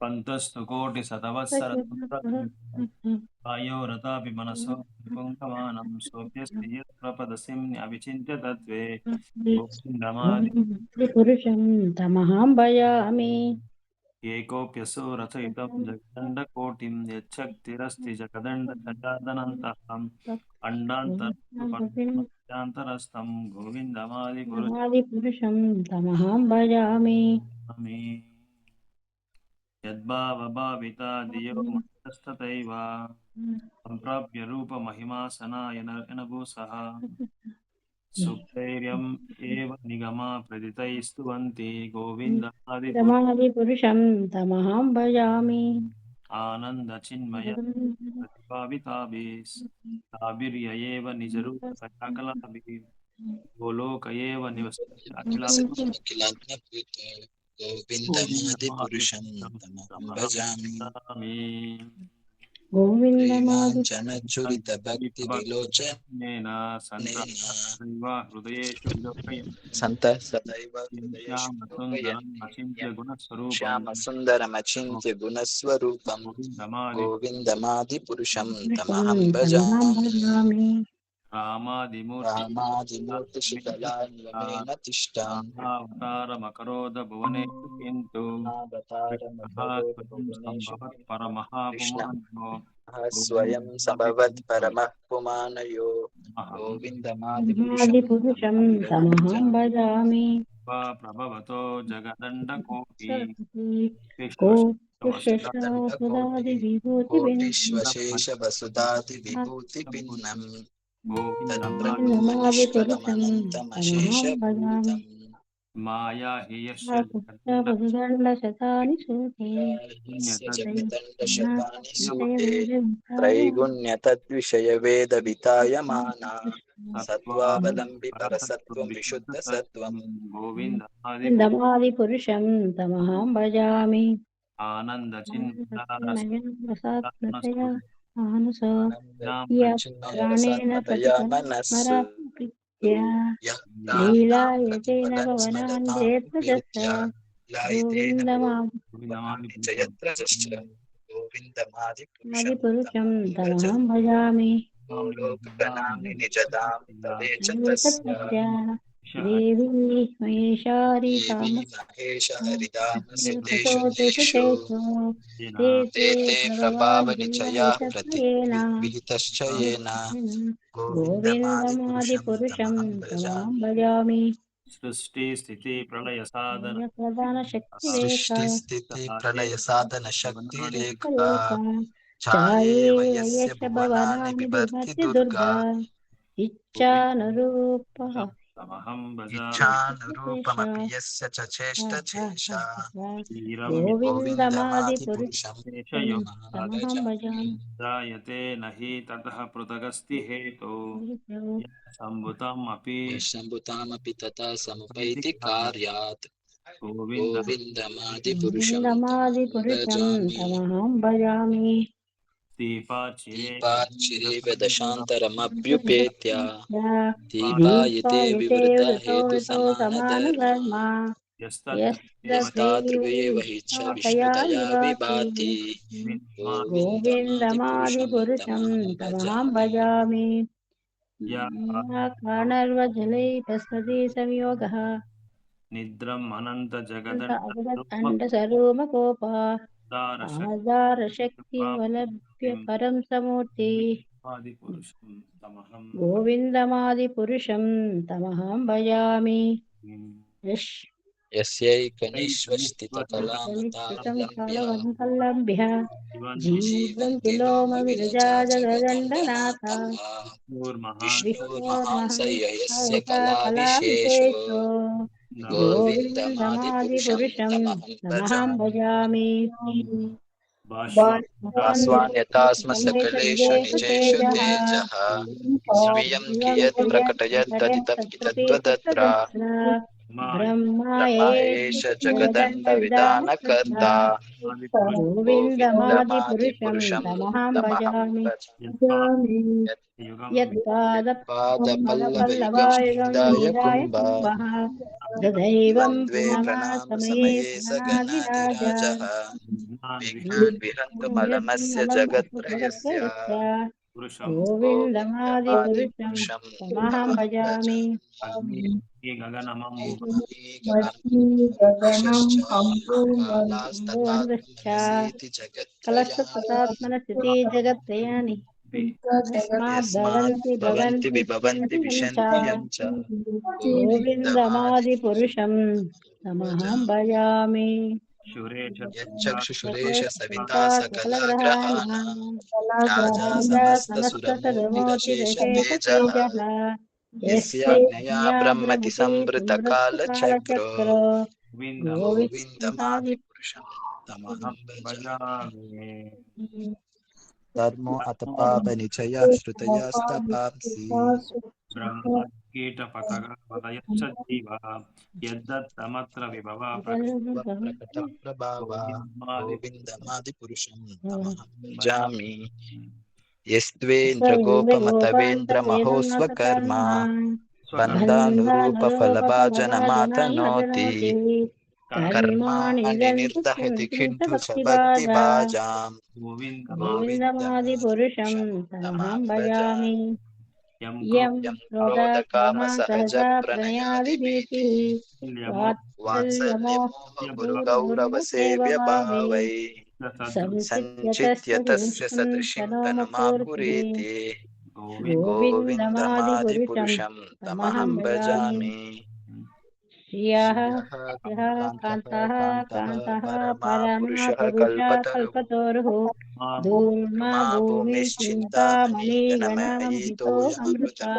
पन्तस्तु कोटिशतवत्सरसमुद्रगम्भीरम् वायोरथापि मनसो विपुङ्गमानं सोऽप्यस्ति यत्प्रपदसिं अविचिन्त्य तत्त्वे पुरुषं तमहं भजामि। एकोऽप्यसो रचयितं जगदण्डकोटिं यच्छक्तिरस्ति जगदण्डशटादनन्तः अण्डान्तरस्तं गोविन्दमादिपुरुषामि। पुरुषं तमहं भजामि। यद्भावभाविता धियो मतस्तथैव सम्प्राप्य रूपमहिमा सनायनभूषः सुखैर्यम् एव निगमा प्रदितैः स्तुवन्ति पुरुषं तमहं भजामि। आनन्दचिन्मय प्रतिभाविताभिस्ताभिर्य एव निजरूपतया कलाभिः गोलोक एव निवसति अखिलात्मभूतो गोविन्दमादिपुरुषं तमहं भजामि। गोविन्दमादिपुरुषं श्रीमाञ्जनचुरितभक्तिविलोचनेन सन्तः हृदयेषु विलोकयन्ति सन्तः सदैव हृदयेषु विलोकयन्ति श्यामसुन्दरम् अचिन्त्य गुणस्वरूपम् श्यामसुन्दरमचिन्त्य गुणस्वरूपं गोविन्दमादिपुरुषं तमहं भजामि। भजामि। रामादिमूर्तिशिखलान्वयेन तिष्ठन् रामावतारमकरोद भुवनेषु किन्तु संभवत् परमः पुमानो स्वयं सम्भवत् परमः पुमानयो गोविन्दमादिपुरुषं तमहं भजामि। प्रभवतो जगदण्डकोटि कोटिश्वशेषवसुधादिविभूतिभिन्नम् तत्प्रभुनिष्कलमनन्तमशेषभूतम् माया हि यस्य दण्डशतानि जगदण्डशतानि सूते त्रैगुण्यतद्विषयवेदवितायमाना सत्त्वावलम्बि परसत्त्वं विशुद्धसत्त्वं पुरुषं तमहं भजामि। आनन्दचिन्मया प्राणेन मनस्सु यः लीलायतेन भवनानि गोविन्दमादिपुरुषं तमहं भजामि। लोकगणानि निजदां तदेच तस्य देवी महेशारी महेशहरिदामसि तेषु तेषु कामतेषु ते ते प्रभावनिचयाः विहितश्च येन गोविन्दमादिपुरुषं गोविन्दमादिपुरुषं तमहं तमहं भजामि। भजामि। सृष्टि स्थिति प्रलय साधन सृष्टिस्थितिप्रलयसाधनशक्तिरेखा छायेव छाये यस्य वयस्य भुवनानि भवनानि बिभर्ति बिभर्ति दुर्गा दुर्गा इच्छानुरूपः इच्छानुरूपमपि यस्य च चेष्टचेषा गोविन्दमादिपुरुषं गोविन्दमादिपुरुषं तमहं तमहं भजामि। भजामि। जायते न हि ततः पृथगस्ति हेतो सम्भुतम् अपि शम्भुतामपि तथा समुपैति कार्यात् गोविन्दमादिपुरुषं तमहं गोविन्दमादिपुरुषं भजामि। तमहं भजामि। दीपार्चिरेव दशान्तरमभ्युपेत्य दीपायिते दीपायते विवृता वृतो वृतो हेतुसमानधर्मा समानधर्मा यस्तादृगेव हि च यस्तद्वैतया विष्णुतया विभाति विभाति गोविन्दमादिपुरुषं गोविन्दमादिपुरुषं तमहं तमहं भजामि। भजामि। काणर्वजलै तस्मदि संयोगः निद्रम् अजगदण्डसरोमकोपः आधारशक्तिमलभ्य परं समूर्ति गोविन्दमादिपुरुषं तमहं भजामि। यस्यैकनिष्वस्थितकलामतां जीवन्ति लोमविरजाजगदण्डनाथा विष्णोर्महान् स कलाविशेषो कलाविशेषो गोविन्दमादिपुरुषं गोविन्दमादिपुरुषं तमहं तमहं भजामि। भास्वान् यथा स्म सकलेषु निजेषु तेजः तेजः स्वीयं कियत् प्रकटयत् तदिदं कितत्वदत्र ब्रह्मा एष जगदण्डविधानकर्ता गोविन्दमादिपुरुषं गोविन्दमादिपुरुषं तमहं तमहं भजामि भजामि यत्पादपल्लवयुगं कुम्भा कुम्भः तदैवं द्वन्द्वे प्रणमासमये प्रणामसमये प्रणादिराज सगनादिराजः विघ्नान् विहन्तुमलमस्य जगत्त्रयस्य गोविन्दमादिपुरुषं गोविन्दमादिपुरुषं तमहं तमहं भजामि भजामि गगनमं गगनश्च बोधश्च कालास्तथात्मयसेति जगत्त्रयात् कलशततात्मनस्थिति जगत्त्रयानि तस्माद् यस्मात् भवन्ति विभवन्ति विशन्त्यं च गोविन्दमादिपुरुषं तमहं भजामि यच्चक्षुषुरेश सविता सकलग्रहाणां राजा राजा समस्तसुरमूर्तिरशेष तेजः समस्तसुरमूर्तिरशेषतेजः यस्याज्ञया यस्यज्ञया ब्रह्मति ब्रह्मति संवृतकालचक्रो संवृत्तकालचक्रो गोविन्दमादि गोविन्दमादिपुरुषं तमहं भजामि भजामि धर्मो अथ पापनिचयः श्रुतयस्तपांसि ब्रह्मकीटपतगपतयश्च जीवः यद्दत्तमत्र विभवा प्रकटप्रभावा गोविन्दमादिपुरुषं तमहं भजामि यस्त्वेन्द्रगोपमतवेन्द्रमहोस्वकर्मा बन्धानुरूपफलभाजनमातनोति कर्माणि निर्दहति किन्तु च भक्तिभाजाम् गोविन्दमादिपुरुषं गोविन्दमादिपुरुषं तमहं तमहं भजामि भजामि यं यं क्रोधकामसहजा क्रोधकामसहजप्रणयादिभीतिः प्रणयादिभीतिः वात्सल्यमोहपूर्वसेवभावै वात्सल्यमोहपूर्वगौरवसेव्यभावै संचित्यतस्य सञ्चित्यतस्य सदृशीं तनुमपूर्तिः तनुमापुरेति गोविन्दमादिपुरुषं गोविन्दमादिपुरुषं तमहं तमहं भजामि भजामि श्रियः श्रियः कान्तः कान्तः परमपुरुषः परमापुरुषः कल्पतरुः धूर्मा धूर्मा भूमिश्चिन्तामणि भूमिश्चिन्तामणिगणमयितो गणामहितोऽमृता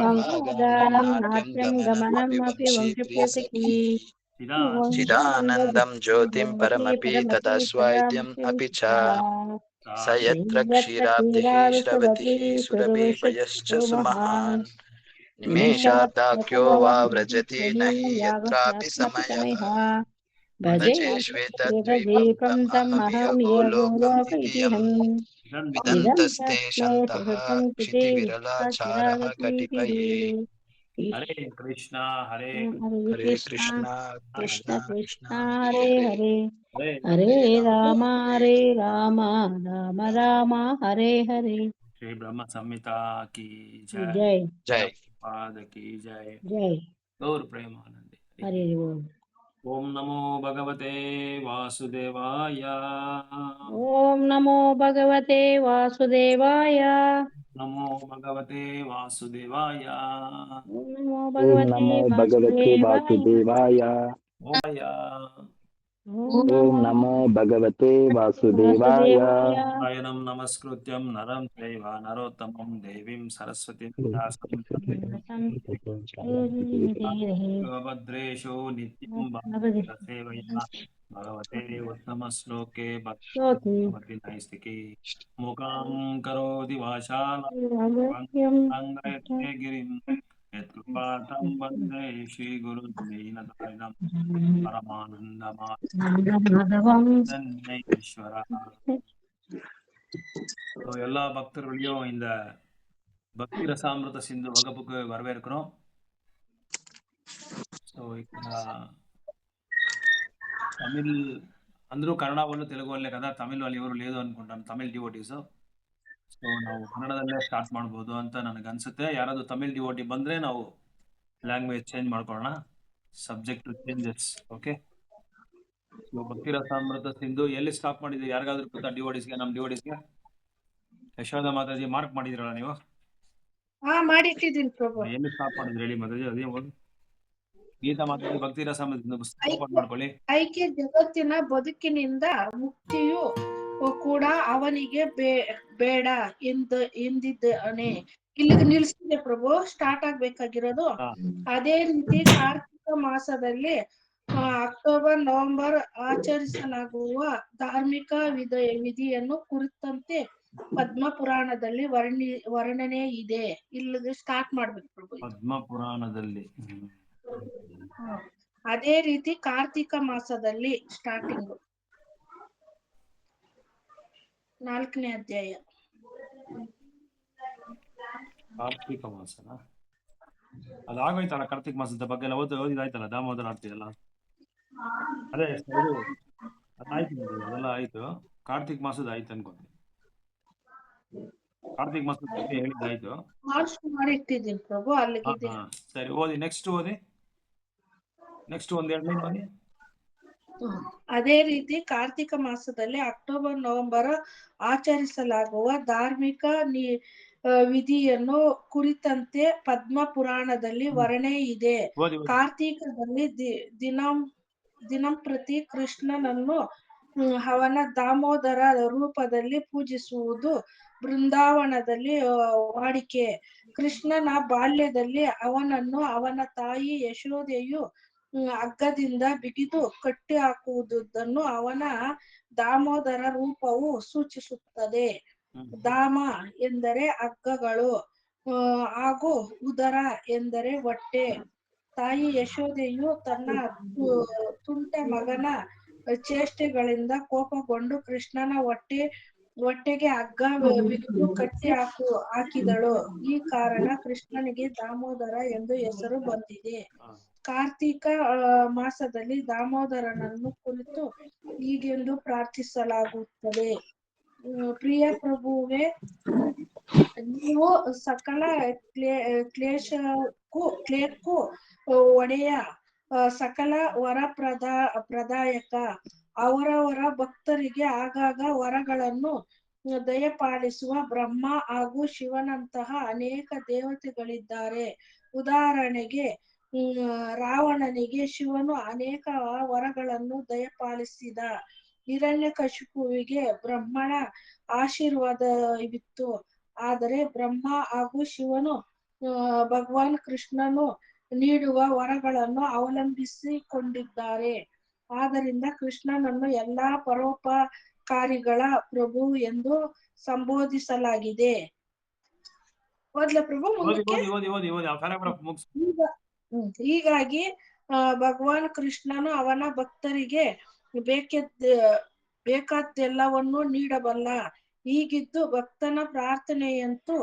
यमृतः गङ्गागानं नाट्यं नाट्यं गमनम् गमनमपि अपि वंशे वंशप्रियसखी प्रियसखी चिदानन्दं ज्योतिं परमपि तदास्वाद्यम् अपि च स यत्र क्षीराब्धिः श्रवति सुरभिपयश्च सुमहान् निमेषार्धाख्यो वा व्रजति न हि यत्रापि समयः भजे भजे श्वेतद्वैपं श्वेतद्वीपं तमहमपि तमहं अहोलोकं द्वितीयम् यगोलोकैतिहम् इदं विदन्तस्ते तस्य शन्तः सुहृतं क्षितिविरलाचारः कटिपये हरे कृष्णा हरे हरे कृष्ण कृष्ण कृष्ण कृष्ण कृष्ण हरे हरे हरे हरे राम हरे हरे राम राम राम हरे हरे श्री ब्रह्म संहिता की जय जय जय पाद की जय जय गौर प्रेमानंदे हरे बोल ओम नमो भगवते वासुदेवाय ओम नमो भगवते वासुदेवाय नमो भगवते वासुदेवाय ओम नमो ओम भगवते नमो भगवते वासुदेवाय वासुदेवाय ओम ओम नमो भगवते वासुदेवाय वासुदेवाय नारायणं नमस्कृत्यं नरं चैव नरोत्तमं देवीं सरस्वतीं व्यासं भद्रेषु नित्यं सेवया भगवते उत्तमश्लोके भगवति नैस्तिकी मुखां करोति वाचालं गिरिं यत्कृपातं वन्दे श्रीगुरुं दीनदारिणं परमानन्दमाधवं எல்லா பக்தர்களையும் இந்த பக்தி ரசாமிருத சிந்து வகுப்புக்கு வரவேற்கிறோம். సో ఇక్కడ తమిళ్ అందరూ కನ್ನಡ వాళ్ళు తెలుగు వాళ్ళే కదా, ತಮಿಳ್ వాళ్ళు ఎవರು లేదు ಅನ್ಕೊಂತಾನೆ, ತಮಿಳ್ ಡಿವೋಟೀಸ್. ಸೊ ನಾವು ಕನ್ನಡದಲ್ಲೇ ಸ್ಟಾರ್ಟ್ ಮಾಡ್ಬೋದು ಅಂತ ನನಗೆ ಅನ್ಸುತ್ತೆ. ಯಾರಾದ್ರೂ ತಮಿಳ್ ಡಿವೋಟಿ ಬಂದ್ರೆ ನಾವು ಲ್ಯಾಂಗ್ವೇಜ್ ಚೇಂಜ್ ಮಾಡ್ಕೊಳ್ಳೋಣ, ಸಬ್ಜೆಕ್ಟ್ ಚೇಂಜಸ್. ಓಕೆ, ಸೊ ಭಕ್ತಿ ರಸಾಮೃತ ಸಿಂಧು ಎಲ್ಲಿ ಸ್ಟಾಪ್ ಮಾಡಿದ್ವಿ? ಯಾರಿಗಾದ್ರೂ ಗೊತ್ತಾ ಡಿವೋಟೀಸ್ಗೆ? ನಮ್ಮ ಡಿವೋಟೀಸ್ಗೆ ಯಶೋಧ ಮಾತಾಜಿ ಮಾರ್ಕ್ ಮಾಡಿದ್ರಲ್ಲ ನೀವು? ಮಾಡಿಟ್ಟಿದ್ದೀನಿ ಪ್ರಭು. ಎಲ್ಲಿ ಸ್ಟಾಪ್ ಮಾಡಿದ್ರಿ ಹೇಳಿ ಮಾತಾಜಿ? ಅದೇ ಹೋಗಿ ಗೀತಾ ಮಾತಾಜಿ ಭಕ್ತಿ ರಸಾಮೃತ ಪುಸ್ತಕ ಓಪನ್ ಮಾಡ್ಕೊಳ್ಳಿ. ಐಕ್ಯ ಜಗತ್ತಿನ ಬದುಕಿನಿಂದ ಮುಕ್ತಿಯು ಕೂಡ ಅವನಿಗೆ ಬೇಡ ಎಂದಿದ್ದಾನೆ. ಇಲ್ಲಿಗೆ ನಿಲ್ಸಿದೆ ಪ್ರಭು, ಸ್ಟಾರ್ಟ್ ಆಗ್ಬೇಕಾಗಿರೋದು. ಅದೇ ರೀತಿ ಕಾರ್ತಿಕ ಮಾಸದಲ್ಲಿ ಅಕ್ಟೋಬರ್ ನವೆಂಬರ್ ಆಚರಿಸಲಾಗುವ ಧಾರ್ಮಿಕ ವಿಧಿಯನ್ನು ಕುರಿತಂತೆ ಪದ್ಮ ಪುರಾಣದಲ್ಲಿ ವರ್ಣನೆ ಇದೆ. ಇಲ್ಲಿಗೆ ಸ್ಟಾರ್ಟ್ ಮಾಡ್ಬೇಕು ಪ್ರಭು. ಪದ್ಮ ಪುರಾಣದಲ್ಲಿ ಅದೇ ರೀತಿ ಕಾರ್ತಿಕ ಮಾಸದಲ್ಲಿ ಸ್ಟಾರ್ಟಿಂಗ್ 4ನೇ ಅಧ್ಯಾಯ. ಕಾರ್ತಿಕ ಮಾಸನ ಅದಾಗೋಯ್ತಲ್ಲ, ಕಾರ್ತಿಕ ಮಾಸದ ಬಗ್ಗೆ ಎಲ್ಲ ಓದಿದಾಯ್ತಲ್ಲ, ದಾಮೋದರ ಆಡ್ತಿದಲ್ಲ, ಅದೇ ಇದು ಅದಾಯ್ತು ನೋಡಿ, ಅದೆಲ್ಲ ಆಯ್ತು. ಕಾರ್ತಿಕ್ ಮಾಸದ ಆಯ್ತು ಅನ್ಕೊಂತೀನಿ. ಕಾರ್ತಿಕ್ ಮಾಸದ ಬಗ್ಗೆ ಹೇಳಿದ್ದಾಯ್ತು. ಮಾಡಿ ಇಟ್ಟಿದ್ದೀನಿ ಪ್ರಭು, ಅಲ್ಲಿಗಿದೆ. ಸರಿ, ಓದಿ. ನೆಕ್ಸ್ಟ್ ಓದಿ. ನೆಕ್ಸ್ಟ್ ಒಂದೆರಡು ಲೈನ್ ಓದಿ. ಅದೇ ರೀತಿ ಕಾರ್ತಿಕ ಮಾಸದಲ್ಲಿ ಅಕ್ಟೋಬರ್ ನವೆಂಬರ್ ಆಚರಿಸಲಾಗುವ ಧಾರ್ಮಿಕ ವಿಧಿಯನ್ನು ಕುರಿತಂತೆ ಪದ್ಮ ಪುರಾಣದಲ್ಲಿ ವರ್ಣನೆ ಇದೆ. ಓದಿ ಓದಿ. ಕಾರ್ತಿಕದಲ್ಲಿ ದಿನಂಪ್ರತಿ ಕೃಷ್ಣನನ್ನು ಅವನ ದಾಮೋದರ ರೂಪದಲ್ಲಿ ಪೂಜಿಸುವುದು ಬೃಂದಾವನದಲ್ಲಿ ವಾಡಿಕೆ. ಕೃಷ್ಣನ ಬಾಲ್ಯದಲ್ಲಿ ಅವನನ್ನು ಅವನ ತಾಯಿ ಯಶೋದೆಯು ಹಗ್ಗದಿಂದ ಬಿಗಿದು ಕಟ್ಟಿ ಹಾಕುವುದನ್ನು ಅವನ ದಾಮೋದರ ರೂಪವು ಸೂಚಿಸುತ್ತದೆ. ದಾಮ ಎಂದರೆ ಹಗ್ಗಗಳು ಹಾಗೂ ಉದರ ಎಂದರೆ ಹೊಟ್ಟೆ. ತಾಯಿ ಯಶೋದೆಯು ತನ್ನ ತುಂಟ ಮಗನ ಚೇಷ್ಟೆಗಳಿಂದ ಕೋಪಗೊಂಡು ಕೃಷ್ಣನ ಹೊಟ್ಟೆಗೆ ಹಗ್ಗ ಬಿಗಿದು ಕಟ್ಟಿ ಹಾಕಿದಳು. ಈ ಕಾರಣ ಕೃಷ್ಣನಿಗೆ ದಾಮೋದರ ಎಂದು ಹೆಸರು ಬಂದಿದೆ. ಕಾರ್ತಿಕ ಮಾಸದಲ್ಲಿ ದಾಮೋದರನನ್ನು ಕುರಿತು ಹೀಗೆಂದು ಪ್ರಾರ್ಥಿಸಲಾಗುತ್ತದೆ. ಪ್ರಿಯ ಪ್ರಭುವೇ, ನೀವು ಸಕಲ ಕ್ಲೇಶಕ್ಕೂ ಒಡೆಯ, ಸಕಲ ವರ ಪ್ರದಾಯಕ, ಅವರವರ ಭಕ್ತರಿಗೆ ಆಗಾಗ ವರಗಳನ್ನು ದಯಪಾಲಿಸುವ ಬ್ರಹ್ಮ ಹಾಗೂ ಶಿವನಂತಹ ಅನೇಕ ದೇವತೆಗಳಿದ್ದಾರೆ. ಉದಾಹರಣೆಗೆ ರಾವಣನಿಗೆ ಶಿವನು ಅನೇಕ ವರಗಳನ್ನು ದಯಪಾಲಿಸಿದ. ಹಿರಣ್ಯಕಶಿಪುವಿಗೆ ಬ್ರಹ್ಮನ ಆಶೀರ್ವಾದವಿತ್ತು. ಆದರೆ ಬ್ರಹ್ಮ ಹಾಗೂ ಶಿವನು ಭಗವಾನ್ ಕೃಷ್ಣನು ನೀಡುವ ವರಗಳನ್ನು ಅವಲಂಬಿಸಿಕೊಂಡಿದ್ದಾರೆ. ಆದ್ದರಿಂದ ಕೃಷ್ಣನನ್ನು ಎಲ್ಲಾ ಪರೋಪಕಾರಿಗಳ ಪ್ರಭು ಎಂದು ಸಂಬೋಧಿಸಲಾಗಿದೆ. ಓದ್ಲಾ ಪ್ರಭು ಮುಂದಕ್ಕೆ? ಹೀಗಾಗಿ ಭಗವಾನ್ ಕೃಷ್ಣನು ಅವನ ಭಕ್ತರಿಗೆ ಬೇಕಾದ್ದೆಲ್ಲವನ್ನೂ ನೀಡಬಲ್ಲ. ಹೀಗಿದ್ದು ಭಕ್ತನ ಪ್ರಾರ್ಥನೆಯಂತೂ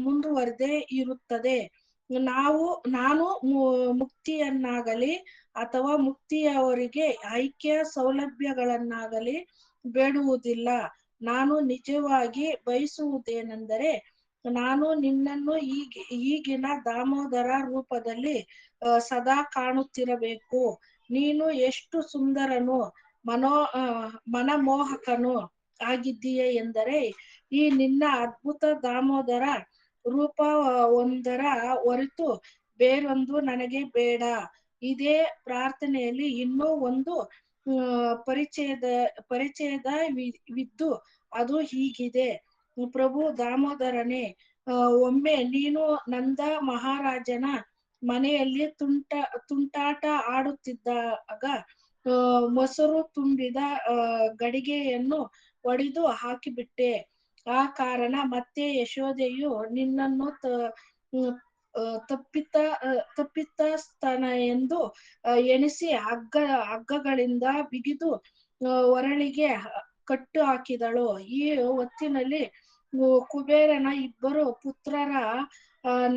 ಮುಂದುವರೆದೇ ಇರುತ್ತದೆ. ನಾನು ಮುಕ್ತಿಯನ್ನಾಗಲಿ ಅಥವಾ ಮುಕ್ತಿಯವರಿಗೆ ಐಕ್ಯ ಸೌಲಭ್ಯಗಳನ್ನಾಗಲಿ ಬೇಡುವುದಿಲ್ಲ. ನಾನು ನಿಜವಾಗಿ ಬಯಸುವುದೇನೆಂದರೆ ನಾನು ನಿನ್ನನ್ನು ಈಗಿನ ದಾಮೋದರ ರೂಪದಲ್ಲಿ ಸದಾ ಕಾಣುತ್ತಿರಬೇಕು. ನೀನು ಎಷ್ಟು ಸುಂದರನು, ಮನಮೋಹಕನು ಆಗಿದ್ದೀಯ ಎಂದರೆ ಈ ನಿನ್ನ ಅದ್ಭುತ ದಾಮೋದರ ರೂಪ ಒಂದರ ಹೊರತು ಬೇರೊಂದು ನನಗೆ ಬೇಡ. ಇದೇ ಪ್ರಾರ್ಥನೆಯಲ್ಲಿ ಇನ್ನೂ ಒಂದು ಪರಿಚಯವಿದ್ದು ಅದು ಹೀಗಿದೆ. ಪ್ರಭು ದಾಮೋದರನೇ, ಒಮ್ಮೆ ನೀನು ನಂದ ಮಹಾರಾಜನ ಮನೆಯಲ್ಲಿ ತುಂಟಾಟ ಆಡುತ್ತಿದ್ದಾಗ ಮೊಸರು ತುಂಬಿದ ಗಡಿಗೆಯನ್ನು ಒಡೆದು ಹಾಕಿಬಿಟ್ಟೆ. ಆ ಕಾರಣ ಮತ್ತೆ ಯಶೋದೆಯು ನಿನ್ನನ್ನು ತಪ್ಪಿತಸ್ಥನ ಎಂದು ಎಣಿಸಿ ಹಗ್ಗಗಳಿಂದ ಬಿಗಿದು ಒರಳಿಗೆ ಕಟ್ಟು ಹಾಕಿದಳು. ಈ ಹೊತ್ತಿನಲ್ಲಿ ಕುಬೇರನ ಇಬ್ಬರು ಪುತ್ರರ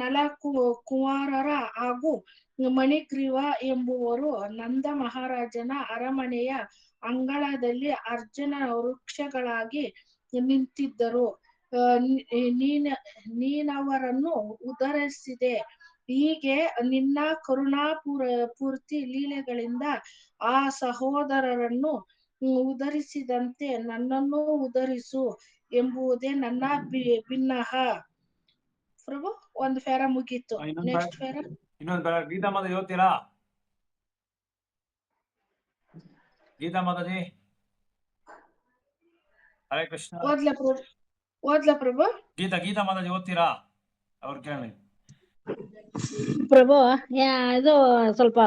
ನಲಕುಮಾರರ ಹಾಗೂ ಮಣಿಗ್ರೀವ ಎಂಬುವರು ನಂದ ಮಹಾರಾಜನ ಅರಮನೆಯ ಅಂಗಳದಲ್ಲಿ ಅರ್ಜುನ ವೃಕ್ಷಗಳಾಗಿ ನಿಂತಿದ್ದರು. ನೀನವರನ್ನು ಉದ್ಧರಿಸಿದೆ. ಹೀಗೆ ನಿನ್ನ ಕರುಣಾಪೂರ್ತಿ ಲೀಲೆಗಳಿಂದ ಆ ಸಹೋದರರನ್ನು ಉದ್ಧರಿಸಿದಂತೆ ನನ್ನನ್ನು ಉದ್ಧರಿಸು ಎಂಬುದೇ ನನ್ನ ಭಿನ್ನಹ. ಪ್ರಭು, ಒಂದು ಫೇರ ಮುಗೀತು. ನೆಕ್ಸ್ಟ್ ಫೇರ. ಇನ್ನೊಂದು ಗೀತಾ ಮಾತಾಜಿ ಓದ್ತೀರಾ? ಗೀತಾ ಮಾತಾಜಿ, ಹರೇ ಕೃಷ್ಣ. ಓದ್ಲಾ ಪ್ರಭು? ಗೀತಾ ಮಾತಾಜಿ ಓದ್ತೀರಾ? ಅವ್ರು ಕೇಳಿ. ಪ್ರಭು, ಇದು ಸ್ವಲ್ಪ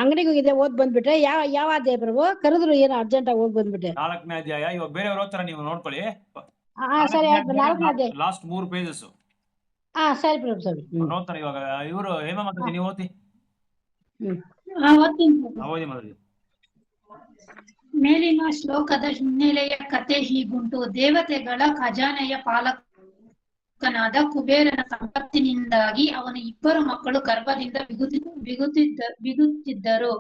ಅಂಗಡಿಗೆ ಹೋಗಿದೆ, ಓದ್ ಬಂದ್ಬಿಟ್ರೆ. ಯಾವ ಅಧ್ಯಾಯ ಪ್ರಭು? ಕರೆದ್ರು ಏನೋ ಅರ್ಜೆಂಟ್ ಆಗಿ ಹೋಗಿ ಬಂದ್ಬಿಟ್ಟೆ. 4ನೇ ಅಧ್ಯಾಯ. ಇವಾಗ ಬೇರೆಯವ್ರು ಓದ್ತಾರ, ನೀವು ನೋಡ್ಕೊಳ್ಳಿ. ಸರಿ ಆಯ್ತು. 4ನೇ ಅಧ್ಯಾಯ ಲಾಸ್ಟ್ 3 ಪೇಜಸ್. ಸರಿ ಪ್ರಭು, ಸರಿ. ಓದ್ತಾರೆ ಇವಾಗ. ಇವರು ಹೇಮಾ ಮಾತಾಜಿ, ನೀವು ಓದಿ. ಓದಿ ಮಾತಾಡಿ. ಮೇಲಿನ ಶ್ಲೋಕದ ಹಿನ್ನೆಲೆಯ ಕತೆ ಹೀಗುಂಟು. ದೇವತೆಗಳ ಖಜಾನೆಯ ಪಾಲಕನಾದ ಕುಬೇರನ ಸಂಪತ್ತಿನಿಂದಾಗಿ ಅವನ ಇಬ್ಬರು ಮಕ್ಕಳು ಗರ್ಭದಿಂದ ಬಿಗುತ್ತಿದ್ದರು.